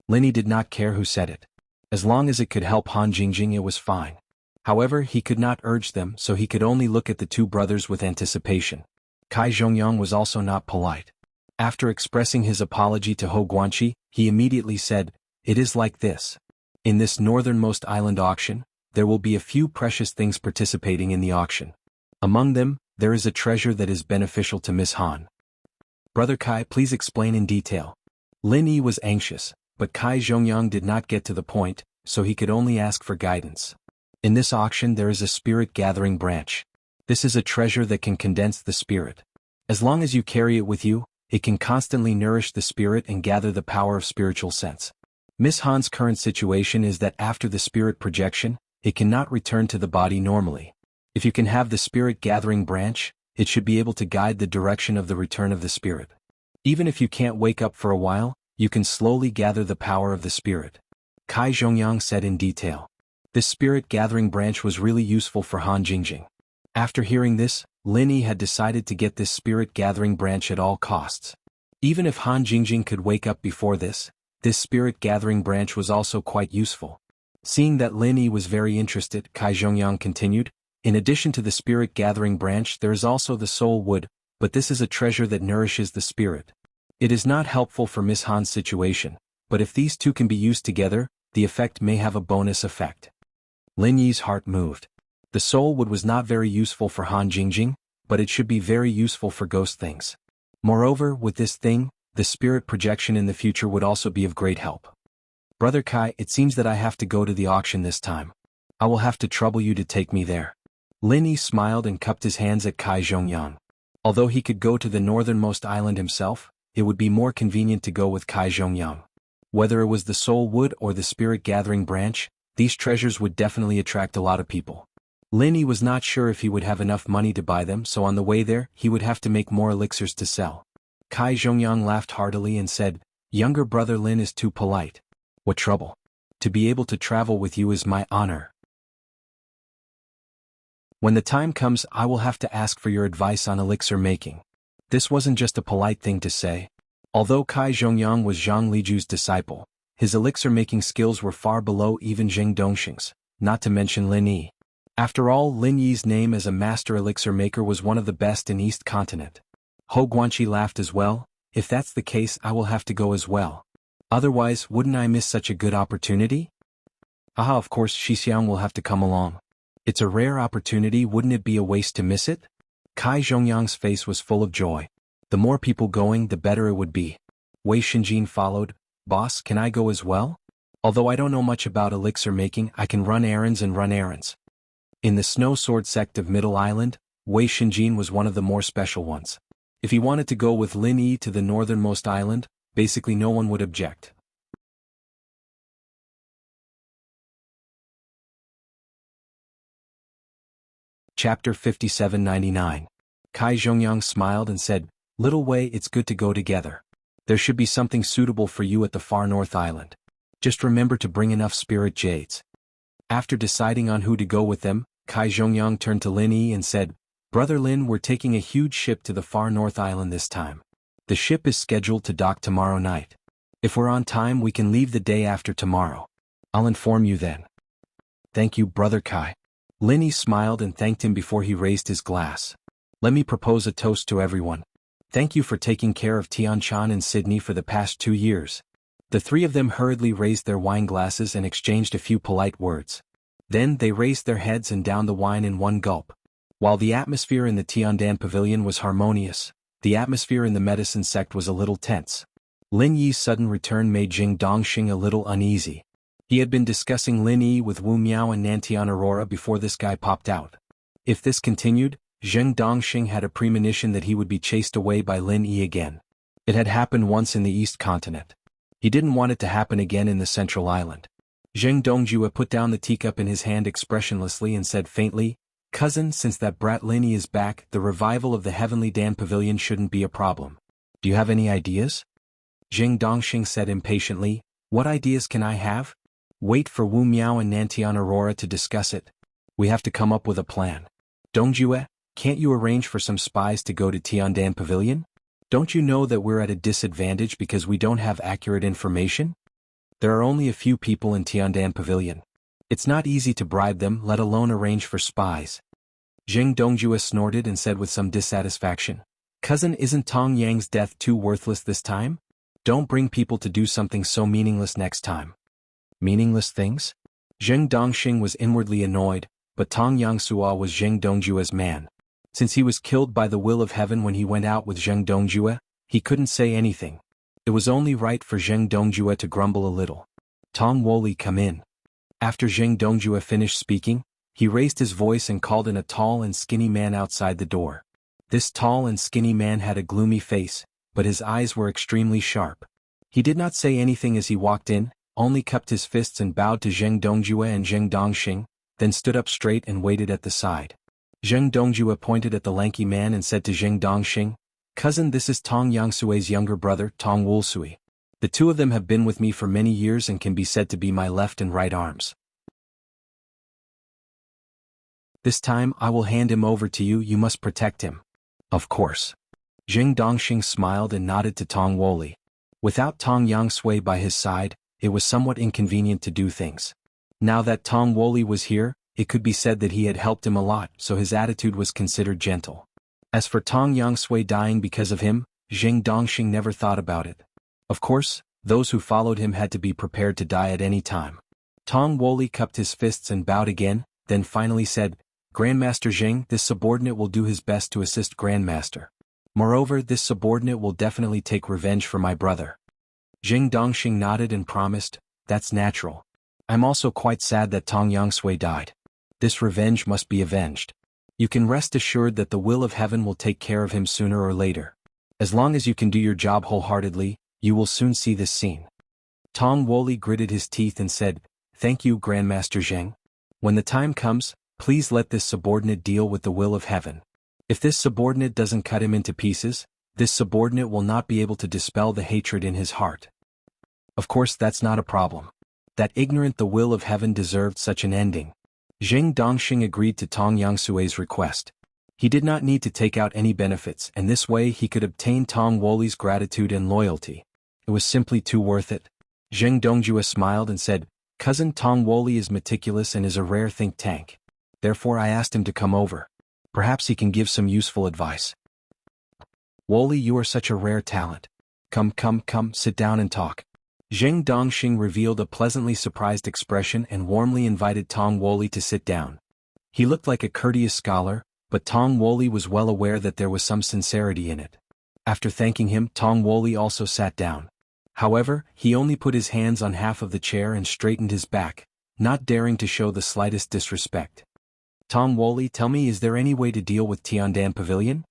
Lin Yi did not care who said it. As long as it could help Han Jingjing, it was fine. However, he could not urge them, so he could only look at the two brothers with anticipation. Kai Zhongyang was also not polite. After expressing his apology to Ho Guanqi, he immediately said, It is like this. In this northernmost island auction, there will be a few precious things participating in the auction. Among them, there is a treasure that is beneficial to Miss Han. Brother Kai, please explain in detail. Lin Yi was anxious, but Kai Zhongyang did not get to the point, so he could only ask for guidance. In this auction there is a spirit gathering branch. This is a treasure that can condense the spirit. As long as you carry it with you, it can constantly nourish the spirit and gather the power of spiritual sense. Miss Han's current situation is that after the spirit projection, it cannot return to the body normally. If you can have the spirit gathering branch, it should be able to guide the direction of the return of the spirit. Even if you can't wake up for a while, you can slowly gather the power of the spirit. Kai Zhongyang said in detail. This spirit gathering branch was really useful for Han Jingjing. After hearing this, Lin Yi had decided to get this spirit gathering branch at all costs. Even if Han Jingjing could wake up before this spirit gathering branch was also quite useful. Seeing that Lin Yi was very interested, Kai Zhongyang continued, In addition to the spirit gathering branch there is also the soul wood, but this is a treasure that nourishes the spirit. It is not helpful for Miss Han's situation, but if these two can be used together, the effect may have a bonus effect. Lin Yi's heart moved. The soul wood was not very useful for Han Jingjing, but it should be very useful for ghost things. Moreover, with this thing, the spirit projection in the future would also be of great help. Brother Kai, it seems that I have to go to the auction this time. I will have to trouble you to take me there. Lin Yi smiled and cupped his hands at Kai Zhongyang. Although he could go to the northernmost island himself, it would be more convenient to go with Kai Zhongyang. Whether it was the soul wood or the spirit gathering branch, these treasures would definitely attract a lot of people. Lin Yi was not sure if he would have enough money to buy them, so on the way there, he would have to make more elixirs to sell. Kai Zhongyang laughed heartily and said, Younger brother Lin is too polite. What trouble? To be able to travel with you is my honor. When the time comes, I will have to ask for your advice on elixir making. This wasn't just a polite thing to say. Although Kai Zhongyang was Zhang Liju's disciple, his elixir-making skills were far below even Jing Dongxing's, not to mention Lin Yi. After all, Lin Yi's name as a master elixir maker was one of the best in East Continent. Hou Guanqi laughed as well. If that's the case, I will have to go as well. Otherwise, wouldn't I miss such a good opportunity? Aha, of course Xixiang will have to come along. It's a rare opportunity, wouldn't it be a waste to miss it? Kai Zhongyang's face was full of joy. The more people going, the better it would be. Wei Xinjin followed. Boss, can I go as well? Although I don't know much about elixir making, I can run errands and run errands. In the Snow Sword sect of Middle Island, Wei Xinjin was one of the more special ones. If he wanted to go with Lin Yi to the northernmost island, basically no one would object. Chapter 5799. Kai Zhongyang smiled and said, Little Wei, it's good to go together. There should be something suitable for you at the far north island. Just remember to bring enough spirit jades. After deciding on who to go with them, Kai Zhongyang turned to Lin Yi and said, Brother Lin, we're taking a huge ship to the far north island this time. The ship is scheduled to dock tomorrow night. If we're on time, we can leave the day after tomorrow. I'll inform you then. Thank you, Brother Kai. Lin Yi smiled and thanked him before he raised his glass. Let me propose a toast to everyone. Thank you for taking care of Tianshan and Sydney for the past 2 years. The three of them hurriedly raised their wine glasses and exchanged a few polite words. Then they raised their heads and downed the wine in one gulp. While the atmosphere in the Tiandan pavilion was harmonious, the atmosphere in the medicine sect was a little tense. Lin Yi's sudden return made Jing Dongxing a little uneasy. He had been discussing Lin Yi with Wu Miao and Nantian Aurora before this guy popped out. If this continued, Jing Dongxing had a premonition that he would be chased away by Lin Yi again. It had happened once in the East Continent. He didn't want it to happen again in the Central Island. Zheng Dongjue put down the teacup in his hand expressionlessly and said faintly, Cousin, since that brat Lin Yi is back, the revival of the Heavenly Dan Pavilion shouldn't be a problem. Do you have any ideas? Jing Dongxing said impatiently, What ideas can I have? Wait for Wu Miao and Nantian Aurora to discuss it. We have to come up with a plan. Dongjue, can't you arrange for some spies to go to Tiandan Pavilion? Don't you know that we're at a disadvantage because we don't have accurate information? There are only a few people in Tiandan Pavilion. It's not easy to bribe them, let alone arrange for spies. Jing Dongjue snorted and said with some dissatisfaction, Cousin, isn't Tong Yang's death too worthless this time? Don't bring people to do something so meaningless next time. Meaningless things? Zheng Dongxing was inwardly annoyed, but Tong Yangsua was Zheng Dongjue's man. Since he was killed by the will of heaven when he went out with Zheng Dongjue, he couldn't say anything. It was only right for Zheng Dongjue to grumble a little. Tong Woli, come in. After Zheng Dongjue finished speaking, he raised his voice and called in a tall and skinny man outside the door. This tall and skinny man had a gloomy face, but his eyes were extremely sharp. He did not say anything as he walked in, only cupped his fists and bowed to Zheng Dongjue and Zheng Dongxing, then stood up straight and waited at the side. Zheng Dongjue pointed at the lanky man and said to Zheng Dongxing, Cousin, this is Tong Yangsui's younger brother, Tong Wulsui. The two of them have been with me for many years and can be said to be my left and right arms. This time I will hand him over to you, you must protect him. Of course. Zheng Dongxing smiled and nodded to Tong Woli. Without Tong Yangsui by his side, it was somewhat inconvenient to do things. Now that Tong Woli was here, it could be said that he had helped him a lot, so his attitude was considered gentle. As for Tong Yangsui dying because of him, Zheng Dongxing never thought about it. Of course, those who followed him had to be prepared to die at any time. Tong Woli cupped his fists and bowed again, then finally said, Grandmaster Zheng, this subordinate will do his best to assist Grandmaster. Moreover, this subordinate will definitely take revenge for my brother. Zheng Dongxing nodded and promised, That's natural. I'm also quite sad that Tong Yangsui died. This revenge must be avenged. You can rest assured that the will of heaven will take care of him sooner or later. As long as you can do your job wholeheartedly, you will soon see this scene. Tong Woli gritted his teeth and said, Thank you, Grandmaster Zheng. When the time comes, please let this subordinate deal with the will of heaven. If this subordinate doesn't cut him into pieces, this subordinate will not be able to dispel the hatred in his heart. Of course, that's not a problem. That ignorant the will of heaven deserved such an ending. Zheng Dongxing agreed to Tong Yangsue's request. He did not need to take out any benefits, and this way he could obtain Tong Woli's gratitude and loyalty. It was simply too worth it. Zheng Dongjue smiled and said, "Cousin Tong Woli is meticulous and is a rare think tank. Therefore I asked him to come over. Perhaps he can give some useful advice." "Woli, you are such a rare talent. Come, sit down and talk." Zheng Dongxing revealed a pleasantly surprised expression and warmly invited Tong Woli to sit down. He looked like a courteous scholar, but Tong Woli was well aware that there was some sincerity in it. After thanking him, Tong Woli also sat down. However, he only put his hands on half of the chair and straightened his back, not daring to show the slightest disrespect. "Tong Woli, tell me, is there any way to deal with Tiandan Pavilion?"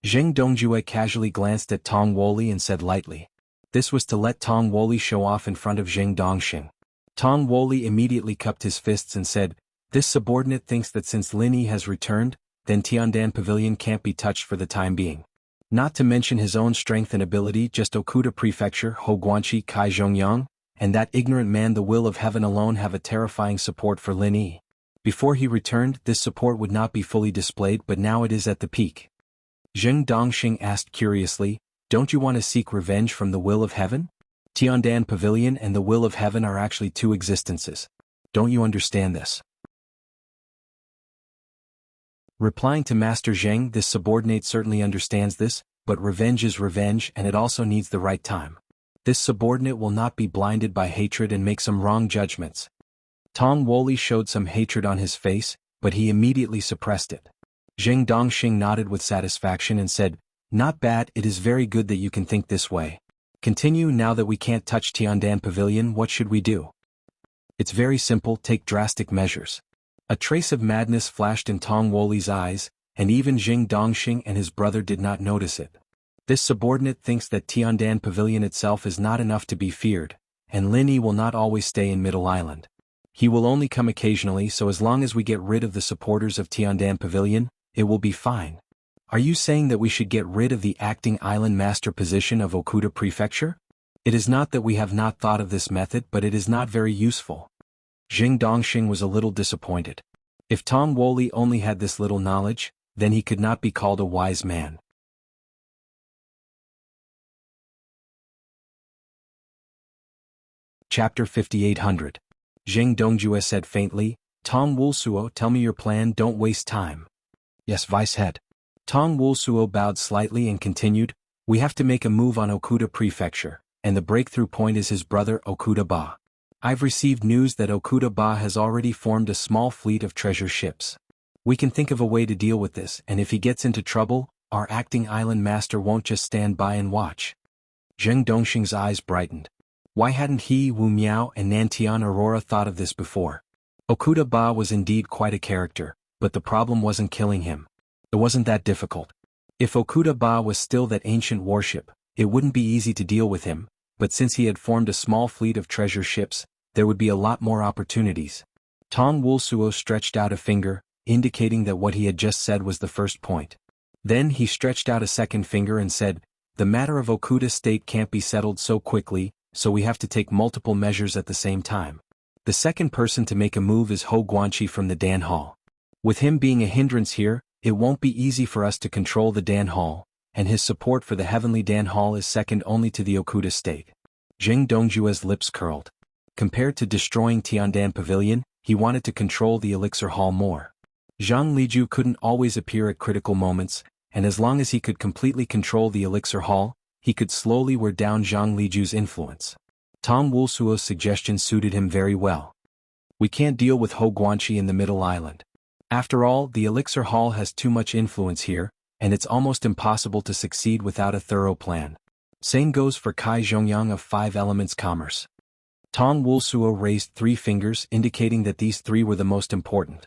Zheng Dongjue casually glanced at Tong Woli and said lightly. This was to let Tong Woli show off in front of Zheng Dongxing. Tong Woli immediately cupped his fists and said, "This subordinate thinks that since Lin Yi has returned, then Tiandan Pavilion can't be touched for the time being. Not to mention his own strength and ability, just Okuda Prefecture, Hoguanqi Kai Zhongyang, and that ignorant man the Will of Heaven alone have a terrifying support for Lin Yi. Before he returned, this support would not be fully displayed, but now it is at the peak." Zheng Dongxing asked curiously, "Don't you want to seek revenge from the Will of Heaven? Tiandan Pavilion and the Will of Heaven are actually two existences. Don't you understand this?" Replying to Master Zheng, this subordinate certainly understands this, but revenge is revenge and it also needs the right time. This subordinate will not be blinded by hatred and make some wrong judgments. Tong Woli showed some hatred on his face, but he immediately suppressed it. Zheng Dongxing nodded with satisfaction and said, "Not bad, it is very good that you can think this way. Continue. Now that we can't touch Tiandan Pavilion, what should we do?" "It's very simple, take drastic measures." A trace of madness flashed in Tong Woli's eyes, and even Zheng Dongxing and his brother did not notice it. This subordinate thinks that Tiandan Pavilion itself is not enough to be feared, and Lin Yi will not always stay in Middle Island. He will only come occasionally, so as long as we get rid of the supporters of Tiandan Pavilion, it will be fine. Are you saying that we should get rid of the acting island master position of Okuda Prefecture? It is not that we have not thought of this method, but it is not very useful. Zheng Dongxing was a little disappointed. If Tong Woli only had this little knowledge, then he could not be called a wise man. Chapter 5800. Zheng Dongjue said faintly, "Tong Wulsuo, tell me your plan, don't waste time." "Yes, Vice Head." Tong Wulsuo bowed slightly and continued, "We have to make a move on Okuda Prefecture, and the breakthrough point is his brother Okuda Ba. I've received news that Okuda Ba has already formed a small fleet of treasure ships. We can think of a way to deal with this, and if he gets into trouble, our acting island master won't just stand by and watch." Zheng Dongxing's eyes brightened. Why hadn't he, Wu Miao and Nantian Aurora thought of this before? Okuda Ba was indeed quite a character, but the problem wasn't killing him. It wasn't that difficult. If Okuda Ba was still that ancient warship, it wouldn't be easy to deal with him, but since he had formed a small fleet of treasure ships, there would be a lot more opportunities. Tong Wulsuo stretched out a finger, indicating that what he had just said was the first point. Then he stretched out a second finger and said, "The matter of Okuda State can't be settled so quickly, so we have to take multiple measures at the same time. The second person to make a move is Ho Guanqi from the Dan Hall. With him being a hindrance here, it won't be easy for us to control the Dan Hall, and his support for the Heavenly Dan Hall is second only to the Okuda State." Zheng Dongjue's lips curled. Compared to destroying Tiandan Pavilion, he wanted to control the Elixir Hall more. Zhang Liju couldn't always appear at critical moments, and as long as he could completely control the Elixir Hall, he could slowly wear down Zhang Liju's influence. Tong Wulsuo's suggestion suited him very well. We can't deal with Ho Guanqi in the Middle Island. After all, the Elixir Hall has too much influence here, and it's almost impossible to succeed without a thorough plan. Same goes for Kai Zhongyang of Five Elements Commerce. Tong Wulsuo raised 3 fingers, indicating that these 3 were the most important.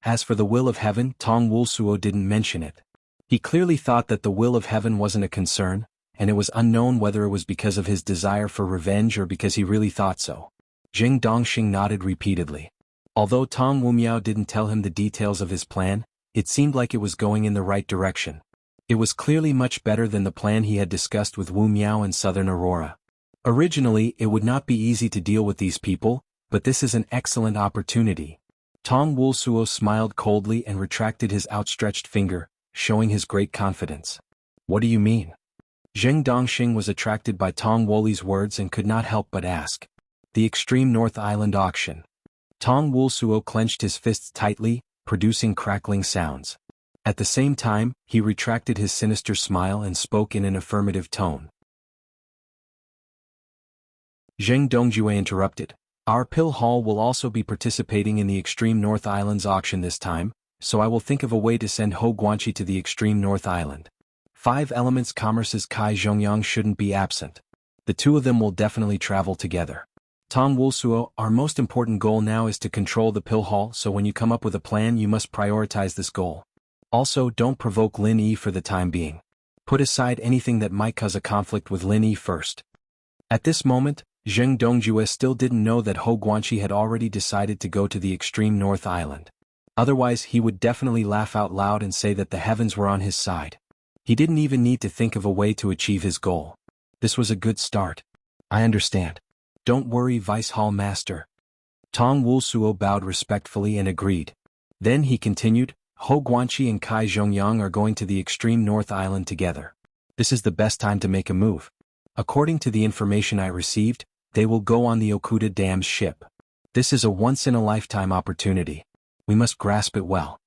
As for the Will of Heaven, Tong Wulsuo didn't mention it. He clearly thought that the Will of Heaven wasn't a concern, and it was unknown whether it was because of his desire for revenge or because he really thought so. Zheng Dongxing nodded repeatedly. Although Tong Wumiao didn't tell him the details of his plan, it seemed like it was going in the right direction. It was clearly much better than the plan he had discussed with Wu Miao and Southern Aurora. Originally, it would not be easy to deal with these people, but this is an excellent opportunity. Tong Wulsuo smiled coldly and retracted his outstretched finger, showing his great confidence. What do you mean? Zheng Dongxing was attracted by Tong Woli's words and could not help but ask. The Extreme North Island auction. Tong Wulsuo clenched his fists tightly, producing crackling sounds. At the same time, he retracted his sinister smile and spoke in an affirmative tone. Zheng Dongjue interrupted. Our pill hall will also be participating in the Extreme North Island's auction this time, so I will think of a way to send Ho Guanqi to the Extreme North Island. 5 Elements Commerce's Kai Zhongyang shouldn't be absent. The two of them will definitely travel together. Tong Wulsuo, our most important goal now is to control the pill hall, so when you come up with a plan you must prioritize this goal. Also, don't provoke Lin Yi for the time being. Put aside anything that might cause a conflict with Lin Yi first. At this moment, Zheng Dongjue still didn't know that Ho Guanqi had already decided to go to the Extreme North Island. Otherwise he would definitely laugh out loud and say that the heavens were on his side. He didn't even need to think of a way to achieve his goal. This was a good start. I understand. Don't worry, Vice Hall Master. Tong Wulsuo bowed respectfully and agreed. Then he continued, Ho Guanqi and Kai Zhongyang are going to the Extreme North Island together. This is the best time to make a move. According to the information I received, they will go on the Okuda Dam's ship. This is a once-in-a-lifetime opportunity. We must grasp it well.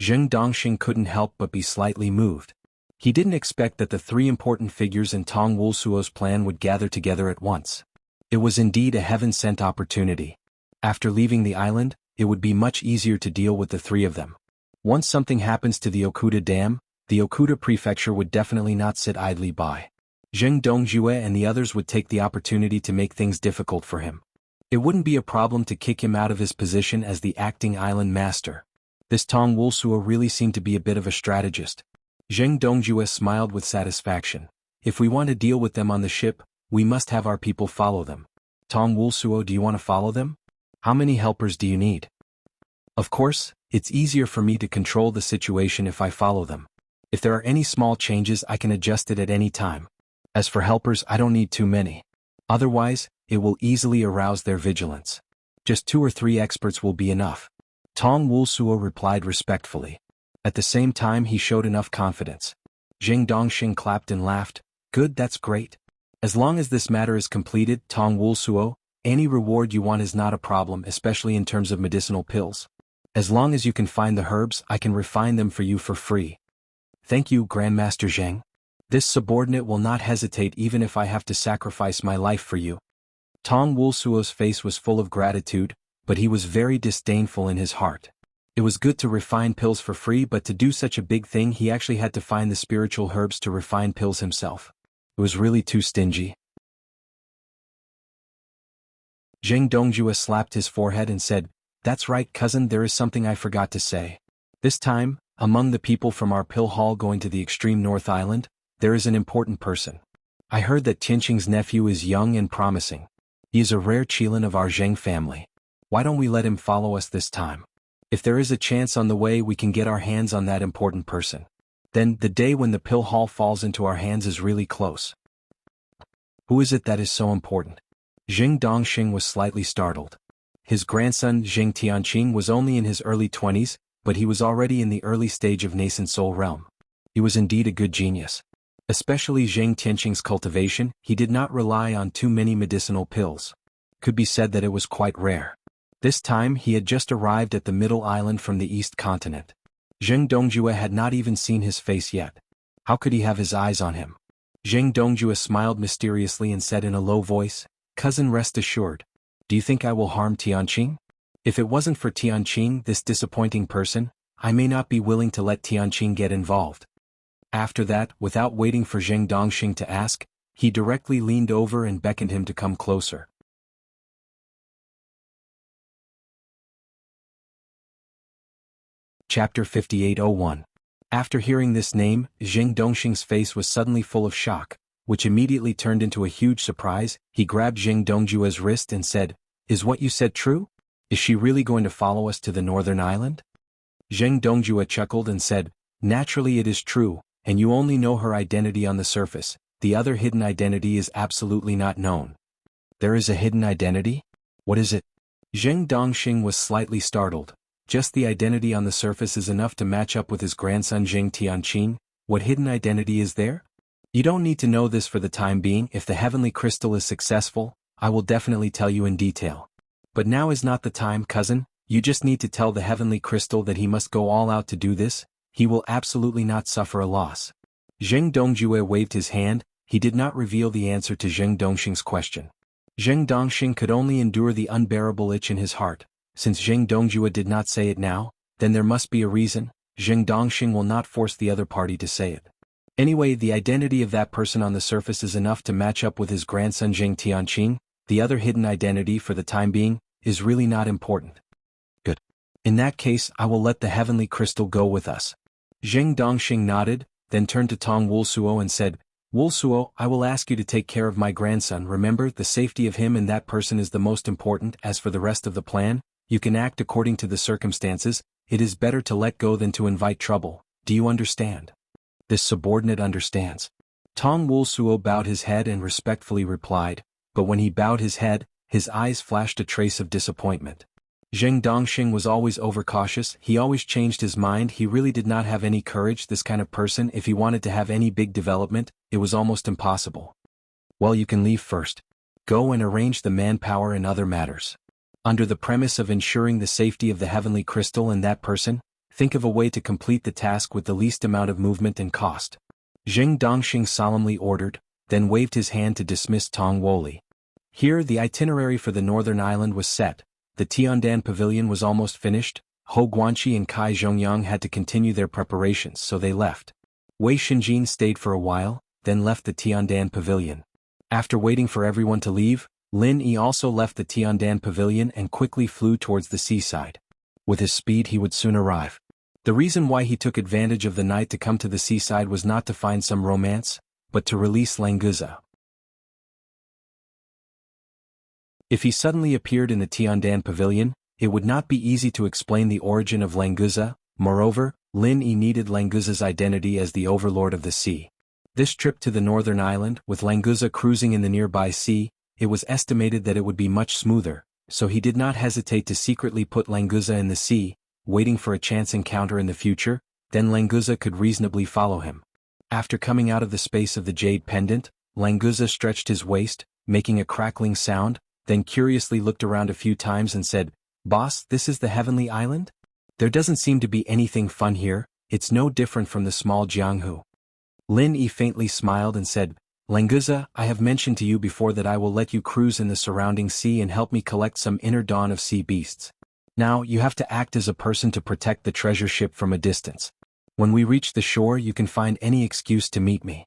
Zheng Dongxing couldn't help but be slightly moved. He didn't expect that the 3 important figures in Tong Wulsuo's plan would gather together at once. It was indeed a heaven-sent opportunity. After leaving the island, it would be much easier to deal with the 3 of them. Once something happens to the Okuda Dam, the Okuda Prefecture would definitely not sit idly by. Zheng Dongjue and the others would take the opportunity to make things difficult for him. It wouldn't be a problem to kick him out of his position as the acting island master. This Tong Wulsuo really seemed to be a bit of a strategist. Zheng Dongjue smiled with satisfaction. If we want to deal with them on the ship, we must have our people follow them. Tong Wulsuo, do you want to follow them? How many helpers do you need? Of course, it's easier for me to control the situation if I follow them. If there are any small changes I can adjust it at any time. As for helpers, I don't need too many. Otherwise, it will easily arouse their vigilance. Just 2 or 3 experts will be enough. Tong Wulsuo replied respectfully. At the same time he showed enough confidence. Zheng Dongxing clapped and laughed. Good, that's great. As long as this matter is completed, Tong Wulsuo, any reward you want is not a problem, especially in terms of medicinal pills. As long as you can find the herbs, I can refine them for you for free. Thank you, Grandmaster Zheng. This subordinate will not hesitate even if I have to sacrifice my life for you. Tong Wulsuo's face was full of gratitude, but he was very disdainful in his heart. It was good to refine pills for free, but to do such a big thing he actually had to find the spiritual herbs to refine pills himself. It was really too stingy. Zheng Dongjue slapped his forehead and said, That's right, cousin, there is something I forgot to say. This time, among the people from our pill hall going to the Extreme North Island, there is an important person. I heard that Tianqing's nephew is young and promising. He is a rare Qilin of our Zheng family. Why don't we let him follow us this time? If there is a chance on the way we can get our hands on that important person. Then, the day when the pill hall falls into our hands is really close. Who is it that is so important? Zheng Dongxing was slightly startled. His grandson Zheng Tianqing was only in his early 20s, but he was already in the early stage of nascent soul realm. He was indeed a good genius. Especially Zheng Tianqing's cultivation, he did not rely on too many medicinal pills. Could be said that it was quite rare. This time he had just arrived at the middle island from the east continent. Zheng Dongjue had not even seen his face yet. How could he have his eyes on him? Zheng Dongjue smiled mysteriously and said in a low voice, Cousin, rest assured. Do you think I will harm Tianqing? If it wasn't for Tianqing, this disappointing person, I may not be willing to let Tianqing get involved. After that, without waiting for Zheng Dongxing to ask, he directly leaned over and beckoned him to come closer. Chapter 5801. After hearing this name, Zheng Dongxing's face was suddenly full of shock, which immediately turned into a huge surprise. He grabbed Zheng Dongjue's wrist and said, Is what you said true? Is she really going to follow us to the northern island? Zheng Dongjue chuckled and said, Naturally it is true, and you only know her identity on the surface. The other hidden identity is absolutely not known. There is a hidden identity? What is it? Zheng Dongxing was slightly startled. Just the identity on the surface is enough to match up with his grandson Jing Tianqing. What hidden identity is there? You don't need to know this for the time being. If the heavenly crystal is successful, I will definitely tell you in detail. But now is not the time, cousin. You just need to tell the heavenly crystal that he must go all out to do this. He will absolutely not suffer a loss. Zheng Dongjue waved his hand. He did not reveal the answer to Zheng Dongxing's question. Zheng Dongxing could only endure the unbearable itch in his heart. Since Zheng Dongjue did not say it now, then there must be a reason. Zheng Dongxing will not force the other party to say it. Anyway, the identity of that person on the surface is enough to match up with his grandson Jing Tianqing. The other hidden identity, for the time being, is really not important. Good. In that case, I will let the heavenly crystal go with us. Zheng Dongxing nodded, then turned to Tong Wulsuo and said, Wulsuo, I will ask you to take care of my grandson. Remember, the safety of him and that person is the most important. As for the rest of the plan, you can act according to the circumstances. It is better to let go than to invite trouble. Do you understand? This subordinate understands. Tong Wulsuo bowed his head and respectfully replied, but when he bowed his head, his eyes flashed a trace of disappointment. Zheng Dongxing was always overcautious. He always changed his mind. He really did not have any courage. This kind of person, if he wanted to have any big development, it was almost impossible. Well, you can leave first. Go and arrange the manpower and other matters. Under the premise of ensuring the safety of the heavenly crystal and that person, think of a way to complete the task with the least amount of movement and cost. Zheng Dongxing solemnly ordered, then waved his hand to dismiss Tong Woli. Here the itinerary for the northern island was set. The Tiandan pavilion was almost finished. Hou Guanqi and Kai Zhongyang had to continue their preparations, so they left. Wei Xinjin stayed for a while, then left the Tiandan pavilion. After waiting for everyone to leave, Lin Yi also left the Tiandan pavilion and quickly flew towards the seaside. With his speed he would soon arrive. The reason why he took advantage of the night to come to the seaside was not to find some romance, but to release Languza. If he suddenly appeared in the Tiandan pavilion, it would not be easy to explain the origin of Languza. Moreover, Lin Yi needed Languza's identity as the overlord of the sea. This trip to the northern island, with Languza cruising in the nearby sea, it was estimated that it would be much smoother, so he did not hesitate to secretly put Languza in the sea, waiting for a chance encounter in the future. Then Languza could reasonably follow him. After coming out of the space of the jade pendant, Languza stretched his waist, making a crackling sound, then curiously looked around a few times and said, Boss, this is the heavenly island? There doesn't seem to be anything fun here. It's no different from the small Jianghu. Lin Yi faintly smiled and said, Languza, I have mentioned to you before that I will let you cruise in the surrounding sea and help me collect some inner dawn of sea beasts. Now, you have to act as a person to protect the treasure ship from a distance. When we reach the shore, you can find any excuse to meet me.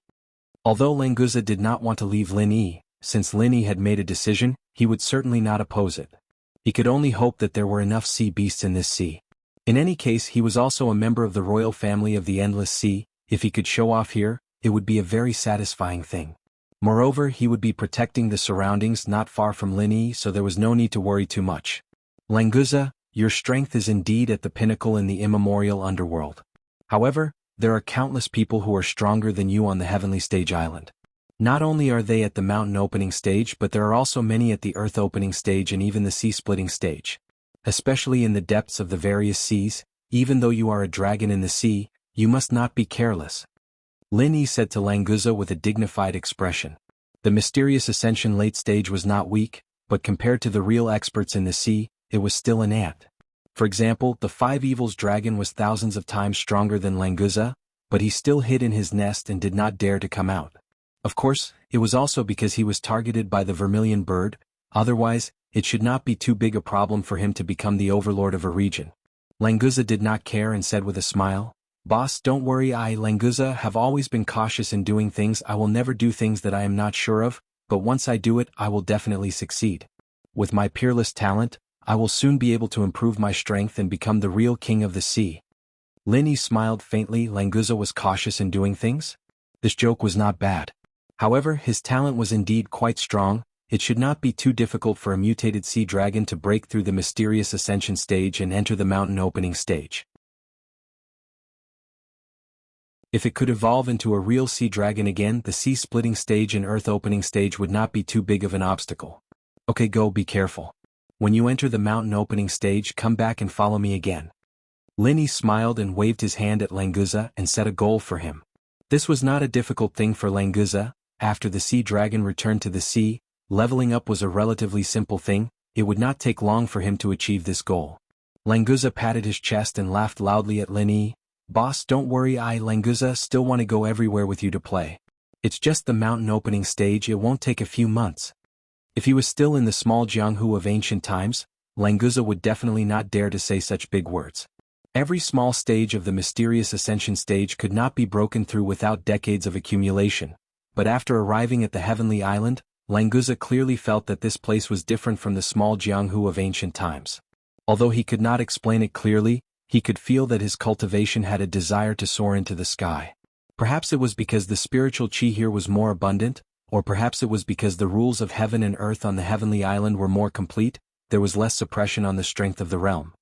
Although Languza did not want to leave Lin Yi, since Lin Yi had made a decision, he would certainly not oppose it. He could only hope that there were enough sea beasts in this sea. In any case, he was also a member of the royal family of the Endless Sea. If he could show off here, it would be a very satisfying thing. Moreover, he would be protecting the surroundings not far from Lin Yi, so there was no need to worry too much. Languza, your strength is indeed at the pinnacle in the immemorial underworld. However, there are countless people who are stronger than you on the heavenly stage island. Not only are they at the mountain opening stage, but there are also many at the earth opening stage and even the sea splitting stage. Especially in the depths of the various seas, even though you are a dragon in the sea, you must not be careless. Lin Yi said to Languza with a dignified expression. The mysterious ascension late stage was not weak, but compared to the real experts in the sea, it was still an ant. For example, the Five Evils dragon was thousands of times stronger than Languza, but he still hid in his nest and did not dare to come out. Of course, it was also because he was targeted by the vermilion bird. Otherwise, it should not be too big a problem for him to become the overlord of a region. Languza did not care and said with a smile, Boss, don't worry, I, Languza, have always been cautious in doing things. I will never do things that I am not sure of, but once I do it, I will definitely succeed. With my peerless talent, I will soon be able to improve my strength and become the real king of the sea. Lin Yi smiled faintly. Languza was cautious in doing things? This joke was not bad. However, his talent was indeed quite strong. It should not be too difficult for a mutated sea dragon to break through the mysterious ascension stage and enter the mountain opening stage. If it could evolve into a real sea dragon again, the sea splitting stage and earth opening stage would not be too big of an obstacle. Okay, go, be careful. When you enter the mountain opening stage, come back and follow me again. Lin Yi smiled and waved his hand at Languza and set a goal for him. This was not a difficult thing for Languza. After the sea dragon returned to the sea, leveling up was a relatively simple thing. It would not take long for him to achieve this goal. Languza patted his chest and laughed loudly at Lin Yi. Boss, don't worry, Languza, still want to go everywhere with you to play. It's just the mountain opening stage, it won't take a few months. If he was still in the small Jianghu of ancient times, Languza would definitely not dare to say such big words. Every small stage of the mysterious ascension stage could not be broken through without decades of accumulation, but after arriving at the heavenly island, Languza clearly felt that this place was different from the small Jianghu of ancient times. Although he could not explain it clearly, he could feel that his cultivation had a desire to soar into the sky. Perhaps it was because the spiritual chi here was more abundant, or perhaps it was because the rules of heaven and earth on the heavenly island were more complete. There was less suppression on the strength of the realm.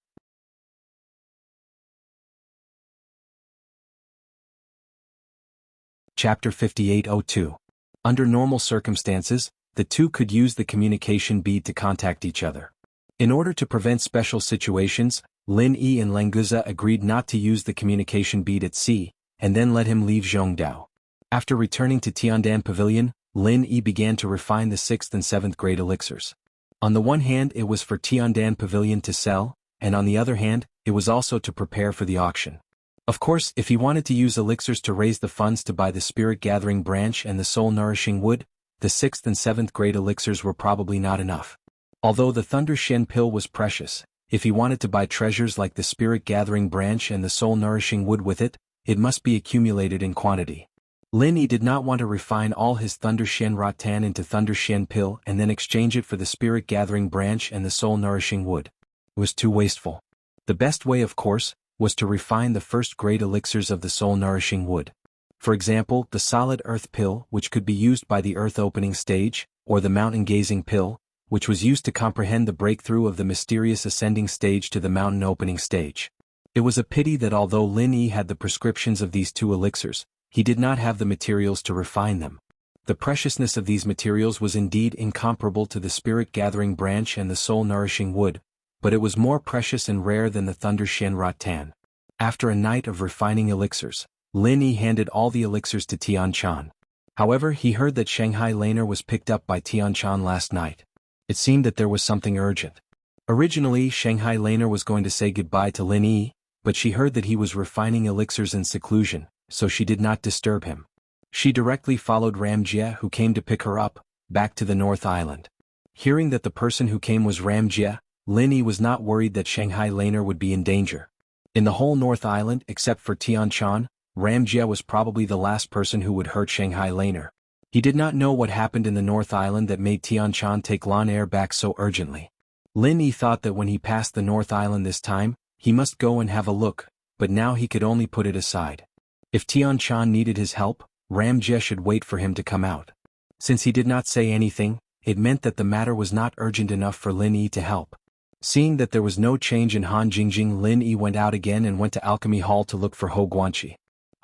Chapter 5802. Under normal circumstances, the two could use the communication bead to contact each other. In order to prevent special situations, Lin Yi and Languza agreed not to use the communication bead at sea, and then let him leave Zhongdao. After returning to Tiandan Pavilion, Lin Yi began to refine the 6th and 7th grade elixirs. On the one hand, it was for Tiandan Pavilion to sell, and on the other hand, it was also to prepare for the auction. Of course, if he wanted to use elixirs to raise the funds to buy the Spirit Gathering Branch and the Soul Nourishing Wood, the 6th and 7th grade elixirs were probably not enough. Although the Thunder Shen Pill was precious, if he wanted to buy treasures like the Spirit Gathering Branch and the Soul Nourishing Wood with it, it must be accumulated in quantity. Lin Yi did not want to refine all his Thunder Shen Rattan into Thunder Shen Pill and then exchange it for the Spirit Gathering Branch and the Soul Nourishing Wood. It was too wasteful. The best way, of course, was to refine the first-grade elixirs of the soul-nourishing wood. For example, the solid earth pill, which could be used by the earth-opening stage, or the mountain-gazing pill, which was used to comprehend the breakthrough of the mysterious ascending stage to the mountain-opening stage. It was a pity that although Lin Yi had the prescriptions of these two elixirs, he did not have the materials to refine them. The preciousness of these materials was indeed incomparable to the Spirit-Gathering Branch and the soul-nourishing wood, but it was more precious and rare than the Thunder Shen Rattan. After a night of refining elixirs, Lin Yi handed all the elixirs to Tian Chan. However, he heard that Shanghai Laner was picked up by Tian Chan last night. It seemed that there was something urgent. Originally, Shanghai Laner was going to say goodbye to Lin Yi, but she heard that he was refining elixirs in seclusion, so she did not disturb him. She directly followed Ramjie, who came to pick her up, back to the North Island. Hearing that the person who came was Ramjie, Lin Yi was not worried that Shanghai Laner would be in danger. In the whole North Island, except for Tian Chan, Ramjie was probably the last person who would hurt Shanghai Laner. He did not know what happened in the North Island that made Tian Chan take Lan Er back so urgently. Lin Yi thought that when he passed the North Island this time, he must go and have a look, but now he could only put it aside. If Tian Chan needed his help, Ramjie should wait for him to come out. Since he did not say anything, it meant that the matter was not urgent enough for Lin Yi to help. Seeing that there was no change in Han Jingjing, Lin Yi went out again and went to Alchemy Hall to look for Ho Guanqi.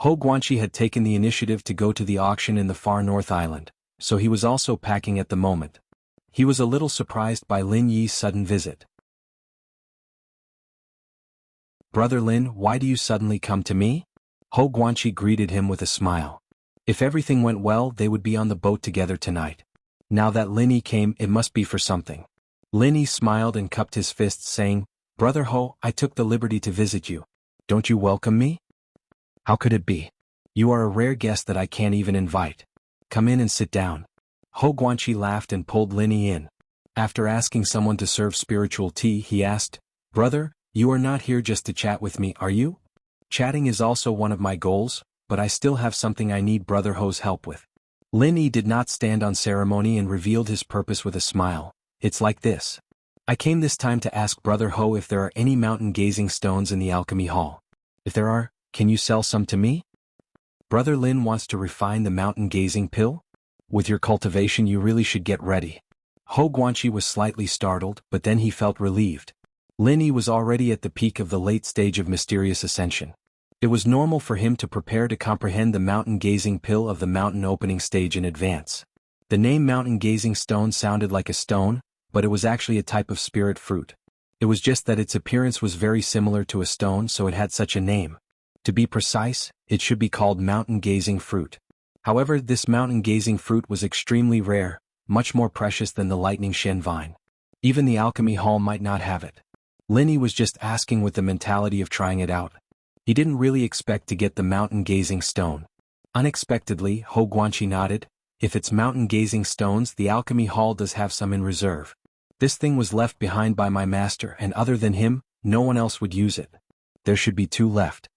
Ho Guanqi had taken the initiative to go to the auction in the far North Island, so he was also packing at the moment. He was a little surprised by Lin Yi's sudden visit. "Brother Lin, why do you suddenly come to me?" Ho Guanqi greeted him with a smile. If everything went well, they would be on the boat together tonight. Now that Lin Yi came, it must be for something. Lin Yi smiled and cupped his fists, saying, "Brother Ho, I took the liberty to visit you. Don't you welcome me?" "How could it be? You are a rare guest that I can't even invite. Come in and sit down." Ho Guanqi laughed and pulled Lin Yi in. After asking someone to serve spiritual tea, he asked, "Brother, you are not here just to chat with me, are you?" "Chatting is also one of my goals, but I still have something I need Brother Ho's help with." Lin Yi did not stand on ceremony and revealed his purpose with a smile. "It's like this. I came this time to ask Brother Ho if there are any mountain-gazing stones in the Alchemy Hall. If there are, can you sell some to me?" "Brother Lin wants to refine the mountain-gazing pill? With your cultivation you really should get ready." Ho Guanqi was slightly startled, but then he felt relieved. Lin Yi was already at the peak of the late stage of mysterious ascension. It was normal for him to prepare to comprehend the mountain-gazing pill of the mountain-opening stage in advance. The name mountain-gazing stone sounded like a stone, but it was actually a type of spirit fruit. It was just that its appearance was very similar to a stone, so it had such a name. To be precise, it should be called mountain-gazing fruit. However, this mountain-gazing fruit was extremely rare, much more precious than the lightning shen vine. Even the alchemy hall might not have it. Linny was just asking with the mentality of trying it out. He didn't really expect to get the mountain-gazing stone. Unexpectedly, Ho Guanqi nodded. If it's mountain-gazing stones, the alchemy hall does have some in reserve. This thing was left behind by my master, and other than him, no one else would use it. There should be 2 left.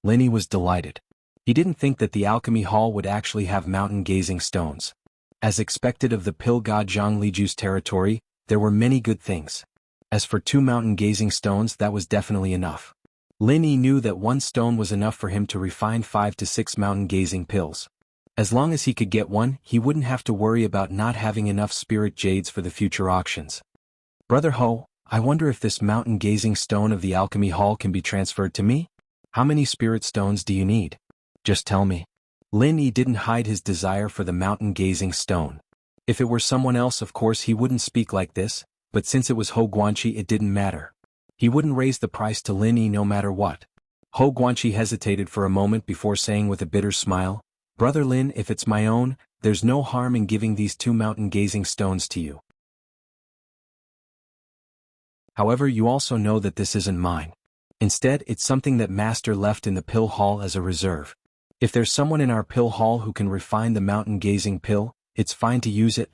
Linny was delighted. He didn't think that the alchemy hall would actually have mountain-gazing stones. As expected of the pill god Zhang Liju's territory, there were many good things. As for 2 mountain-gazing stones, that was definitely enough. Linny knew that 1 stone was enough for him to refine 5 to 6 mountain-gazing pills. As long as he could get 1, he wouldn't have to worry about not having enough spirit jades for the future auctions. Brother Ho, I wonder if this mountain-gazing stone of the alchemy hall can be transferred to me? How many spirit stones do you need? Just tell me. Linny didn't hide his desire for the mountain-gazing stone. If it were someone else, of course he wouldn't speak like this, but since it was Ho Guanqi, it didn't matter. He wouldn't raise the price to Linny no matter what. Ho Guanqi hesitated for a moment before saying with a bitter smile, Brother Lin, if it's my own, there's no harm in giving these 2 mountain-gazing stones to you. However, you also know that this isn't mine. Instead, it's something that Master left in the pill hall as a reserve. If there's someone in our pill hall who can refine the mountain-gazing pill, it's fine to use it.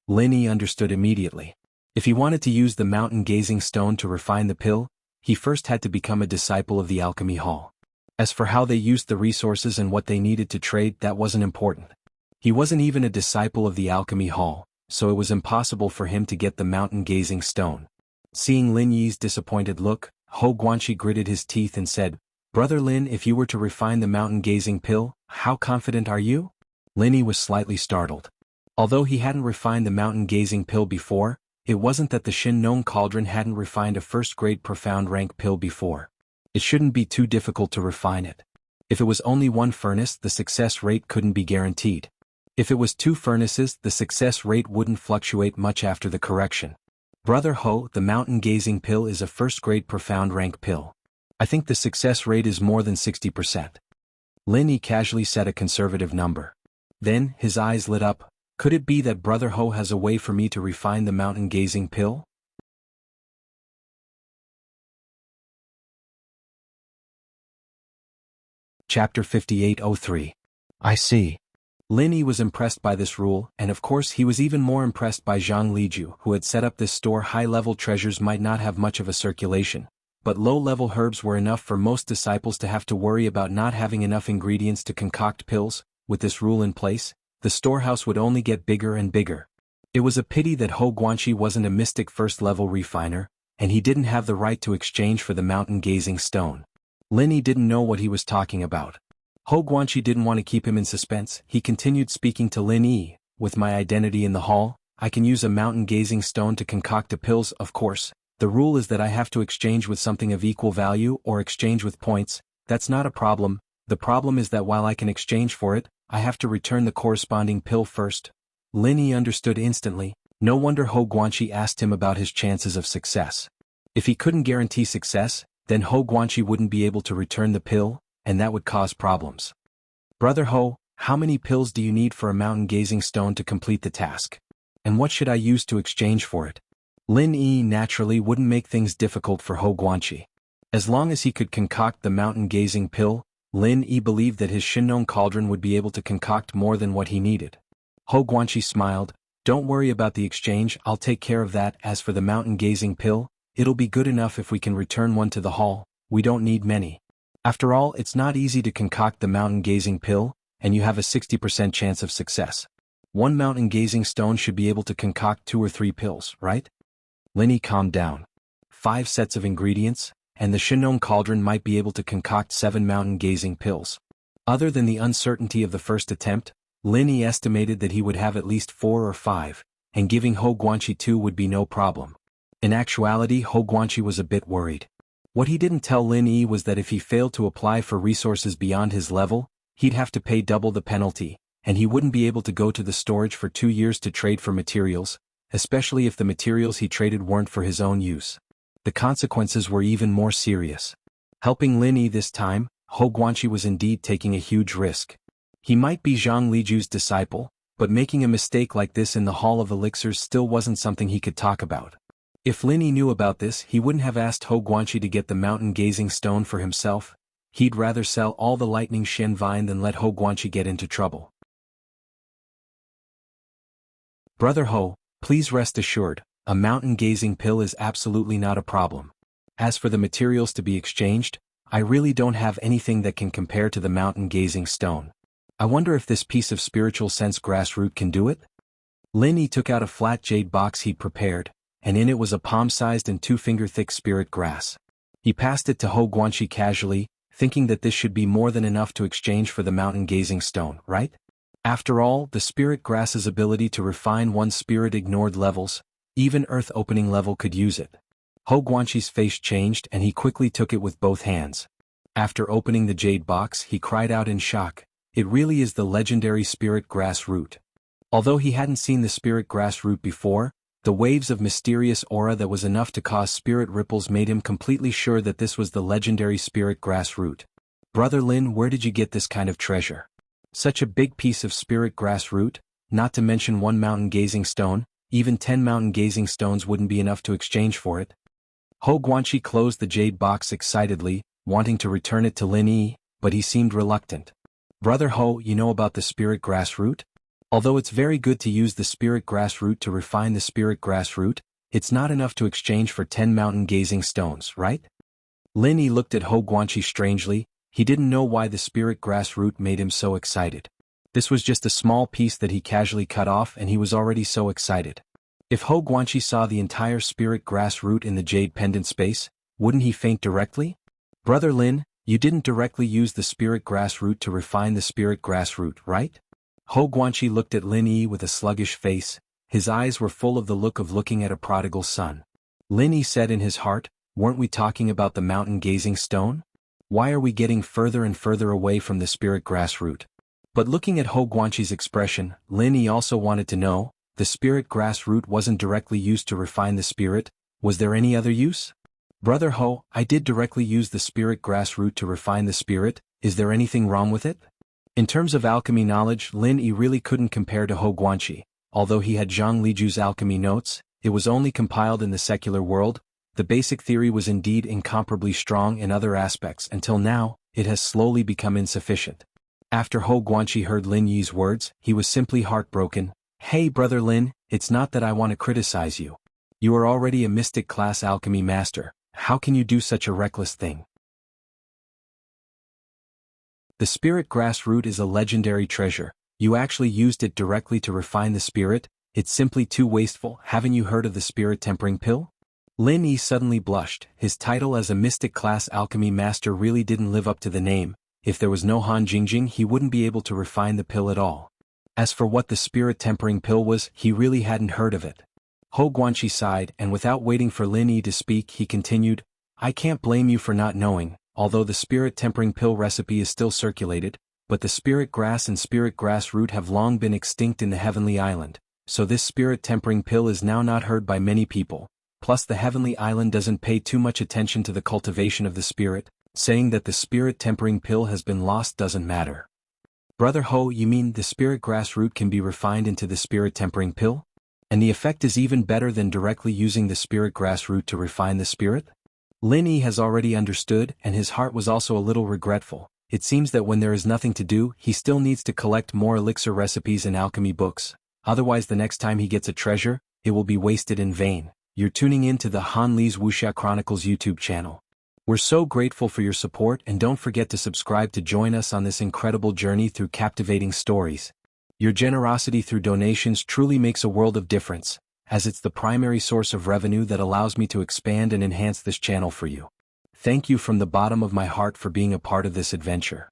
Linny understood immediately. If he wanted to use the mountain-gazing stone to refine the pill, he first had to become a disciple of the alchemy hall. As for how they used the resources and what they needed to trade, that wasn't important. He wasn't even a disciple of the alchemy hall, so it was impossible for him to get the mountain-gazing stone. Seeing Lin Yi's disappointed look, Ho Guanqi gritted his teeth and said, Brother Lin, if you were to refine the mountain-gazing pill, how confident are you? Linny was slightly startled. Although he hadn't refined the mountain-gazing pill before, it wasn't that the Shin Nong Cauldron hadn't refined a first-grade profound rank pill before. It shouldn't be too difficult to refine it. If it was only 1 furnace, the success rate couldn't be guaranteed. If it was 2 furnaces, the success rate wouldn't fluctuate much after the correction. Brother Ho, the mountain-gazing pill is a first-grade profound rank pill. I think the success rate is more than 60%. Linny casually said a conservative number. Then, his eyes lit up. Could it be that Brother Ho has a way for me to refine the mountain-gazing pill? Chapter 5803. I see. Linny was impressed by this rule, and of course he was even more impressed by Zhang Liju, who had set up this store. High-level treasures might not have much of a circulation, but low-level herbs were enough for most disciples to have to worry about not having enough ingredients to concoct pills. With this rule in place, the storehouse would only get bigger and bigger. It was a pity that Ho Guanqi wasn't a mystic first-level refiner, and he didn't have the right to exchange for the mountain-gazing stone. Linny didn't know what he was talking about. Ho Guanqi didn't want to keep him in suspense. He continued speaking to Lin Yi. With my identity in the hall, I can use a mountain-gazing stone to concoct the pills, of course. The rule is that I have to exchange with something of equal value or exchange with points. That's not a problem. The problem is that while I can exchange for it, I have to return the corresponding pill first. Lin Yi understood instantly. No wonder Ho Guanqi asked him about his chances of success. If he couldn't guarantee success, then Ho Guanqi wouldn't be able to return the pill, and that would cause problems. Brother Ho, how many pills do you need for a mountain-gazing stone to complete the task? And what should I use to exchange for it? Lin Yi naturally wouldn't make things difficult for Ho Guanqi. As long as he could concoct the mountain-gazing pill, Lin Yi believed that his Shinnong Cauldron would be able to concoct more than what he needed. Ho Guanqi smiled. Don't worry about the exchange, I'll take care of that. As for the mountain-gazing pill, it'll be good enough if we can return one to the hall. We don't need many. After all, it's not easy to concoct the mountain-gazing pill, and you have a 60% chance of success. 1 mountain-gazing stone should be able to concoct 2 or 3 pills, right? Linny calmed down. 5 sets of ingredients, and the Shinnong Cauldron might be able to concoct 7 mountain-gazing pills. Other than the uncertainty of the first attempt, Linny estimated that he would have at least 4 or 5, and giving Ho Guanqi 2 would be no problem. In actuality, Ho Guanqi was a bit worried. What he didn't tell Lin Yi was that if he failed to apply for resources beyond his level, he'd have to pay double the penalty, and he wouldn't be able to go to the storage for 2 years to trade for materials. especially if the materials he traded weren't for his own use. The consequences were even more serious. Helping Lin Yi this time, Hou Guanqi was indeed taking a huge risk. He might be Zhang Liju's disciple, but making a mistake like this in the Hall of Elixirs still wasn't something he could talk about. If Lin Yi knew about this, he wouldn't have asked Hou Guanqi to get the mountain-gazing stone for himself. He'd rather sell all the lightning Shen Vine than let Hou Guanqi get into trouble. Brother Hou, please rest assured, a mountain-gazing pill is absolutely not a problem. As for the materials to be exchanged, I really don't have anything that can compare to the mountain-gazing stone. I wonder if this piece of spiritual sense grass root can do it? Lin Yi took out a flat jade box he'd prepared, and in it was a palm-sized and 2-finger-thick spirit grass. He passed it to Hou Guanqi casually, thinking that this should be more than enough to exchange for the mountain-gazing stone, right? After all, the spirit grass's ability to refine one's spirit-ignored levels, even earth-opening level could use it. Hou Guanqi's face changed and he quickly took it with both hands. After opening the jade box, he cried out in shock, "It really is the legendary spirit grass root." Although he hadn't seen the spirit grass root before, the waves of mysterious aura that was enough to cause spirit ripples made him completely sure that this was the legendary spirit grass root. "Brother Lin, where did you get this kind of treasure? Such a big piece of spirit grass root, not to mention 1 mountain-gazing stone, even 10 mountain-gazing stones wouldn't be enough to exchange for it." Hou Guanqi closed the jade box excitedly, wanting to return it to Lin Yi, but he seemed reluctant. "Brother Hou, you know about the spirit grass root? Although it's very good to use the spirit grass root to refine the spirit grass root, it's not enough to exchange for 10 mountain-gazing stones, right?" Lin Yi looked at Hou Guanqi strangely. He didn't know why the spirit grass root made him so excited. This was just a small piece that he casually cut off and he was already so excited. If Hou Guanqi saw the entire spirit grass root in the jade pendant space, wouldn't he faint directly? "Brother Lin, you didn't directly use the spirit grass root to refine the spirit grass root, right?" Hou Guanqi looked at Lin Yi with a sluggish face. His eyes were full of the look of looking at a prodigal son. Lin Yi said in his heart, "Weren't we talking about the mountain-gazing stone? Why are we getting further and further away from the spirit grass root?" But looking at Hou Guanqi's expression, Lin Yi also wanted to know, the spirit grass root wasn't directly used to refine the spirit, was there any other use? "Brother Hou, I did directly use the spirit grass root to refine the spirit, is there anything wrong with it?" In terms of alchemy knowledge, Lin Yi really couldn't compare to Hou Guanqi. Although he had Zhang Liju's alchemy notes, it was only compiled in the secular world. The basic theory was indeed incomparably strong in other aspects until now, it has slowly become insufficient. After Hou Guanqi heard Lin Yi's words, he was simply heartbroken. "Hey Brother Lin, it's not that I want to criticize you. You are already a mystic class alchemy master, how can you do such a reckless thing? The spirit grass root is a legendary treasure, you actually used it directly to refine the spirit, it's simply too wasteful. Haven't you heard of the spirit tempering pill?" Lin Yi suddenly blushed. His title as a mystic class alchemy master really didn't live up to the name. If there was no Han Jingjing, he wouldn't be able to refine the pill at all. As for what the spirit tempering pill was, he really hadn't heard of it. Hou Guanqi sighed, and without waiting for Lin Yi to speak, he continued, "I can't blame you for not knowing, although the spirit tempering pill recipe is still circulated, but the spirit grass and spirit grass root have long been extinct in the Heavenly Island, so this spirit tempering pill is now not heard by many people. Plus the Heavenly Island doesn't pay too much attention to the cultivation of the spirit, saying that the spirit tempering pill has been lost doesn't matter." "Brother Hou, you mean the spirit grass root can be refined into the spirit tempering pill? And the effect is even better than directly using the spirit grass root to refine the spirit?" Lin Yi has already understood, and his heart was also a little regretful. It seems that when there is nothing to do, he still needs to collect more elixir recipes and alchemy books. Otherwise the next time he gets a treasure, it will be wasted in vain. You're tuning in to the Han Li's Wuxia Chronicles YouTube channel. We're so grateful for your support, and don't forget to subscribe to join us on this incredible journey through captivating stories. Your generosity through donations truly makes a world of difference, as it's the primary source of revenue that allows me to expand and enhance this channel for you. Thank you from the bottom of my heart for being a part of this adventure.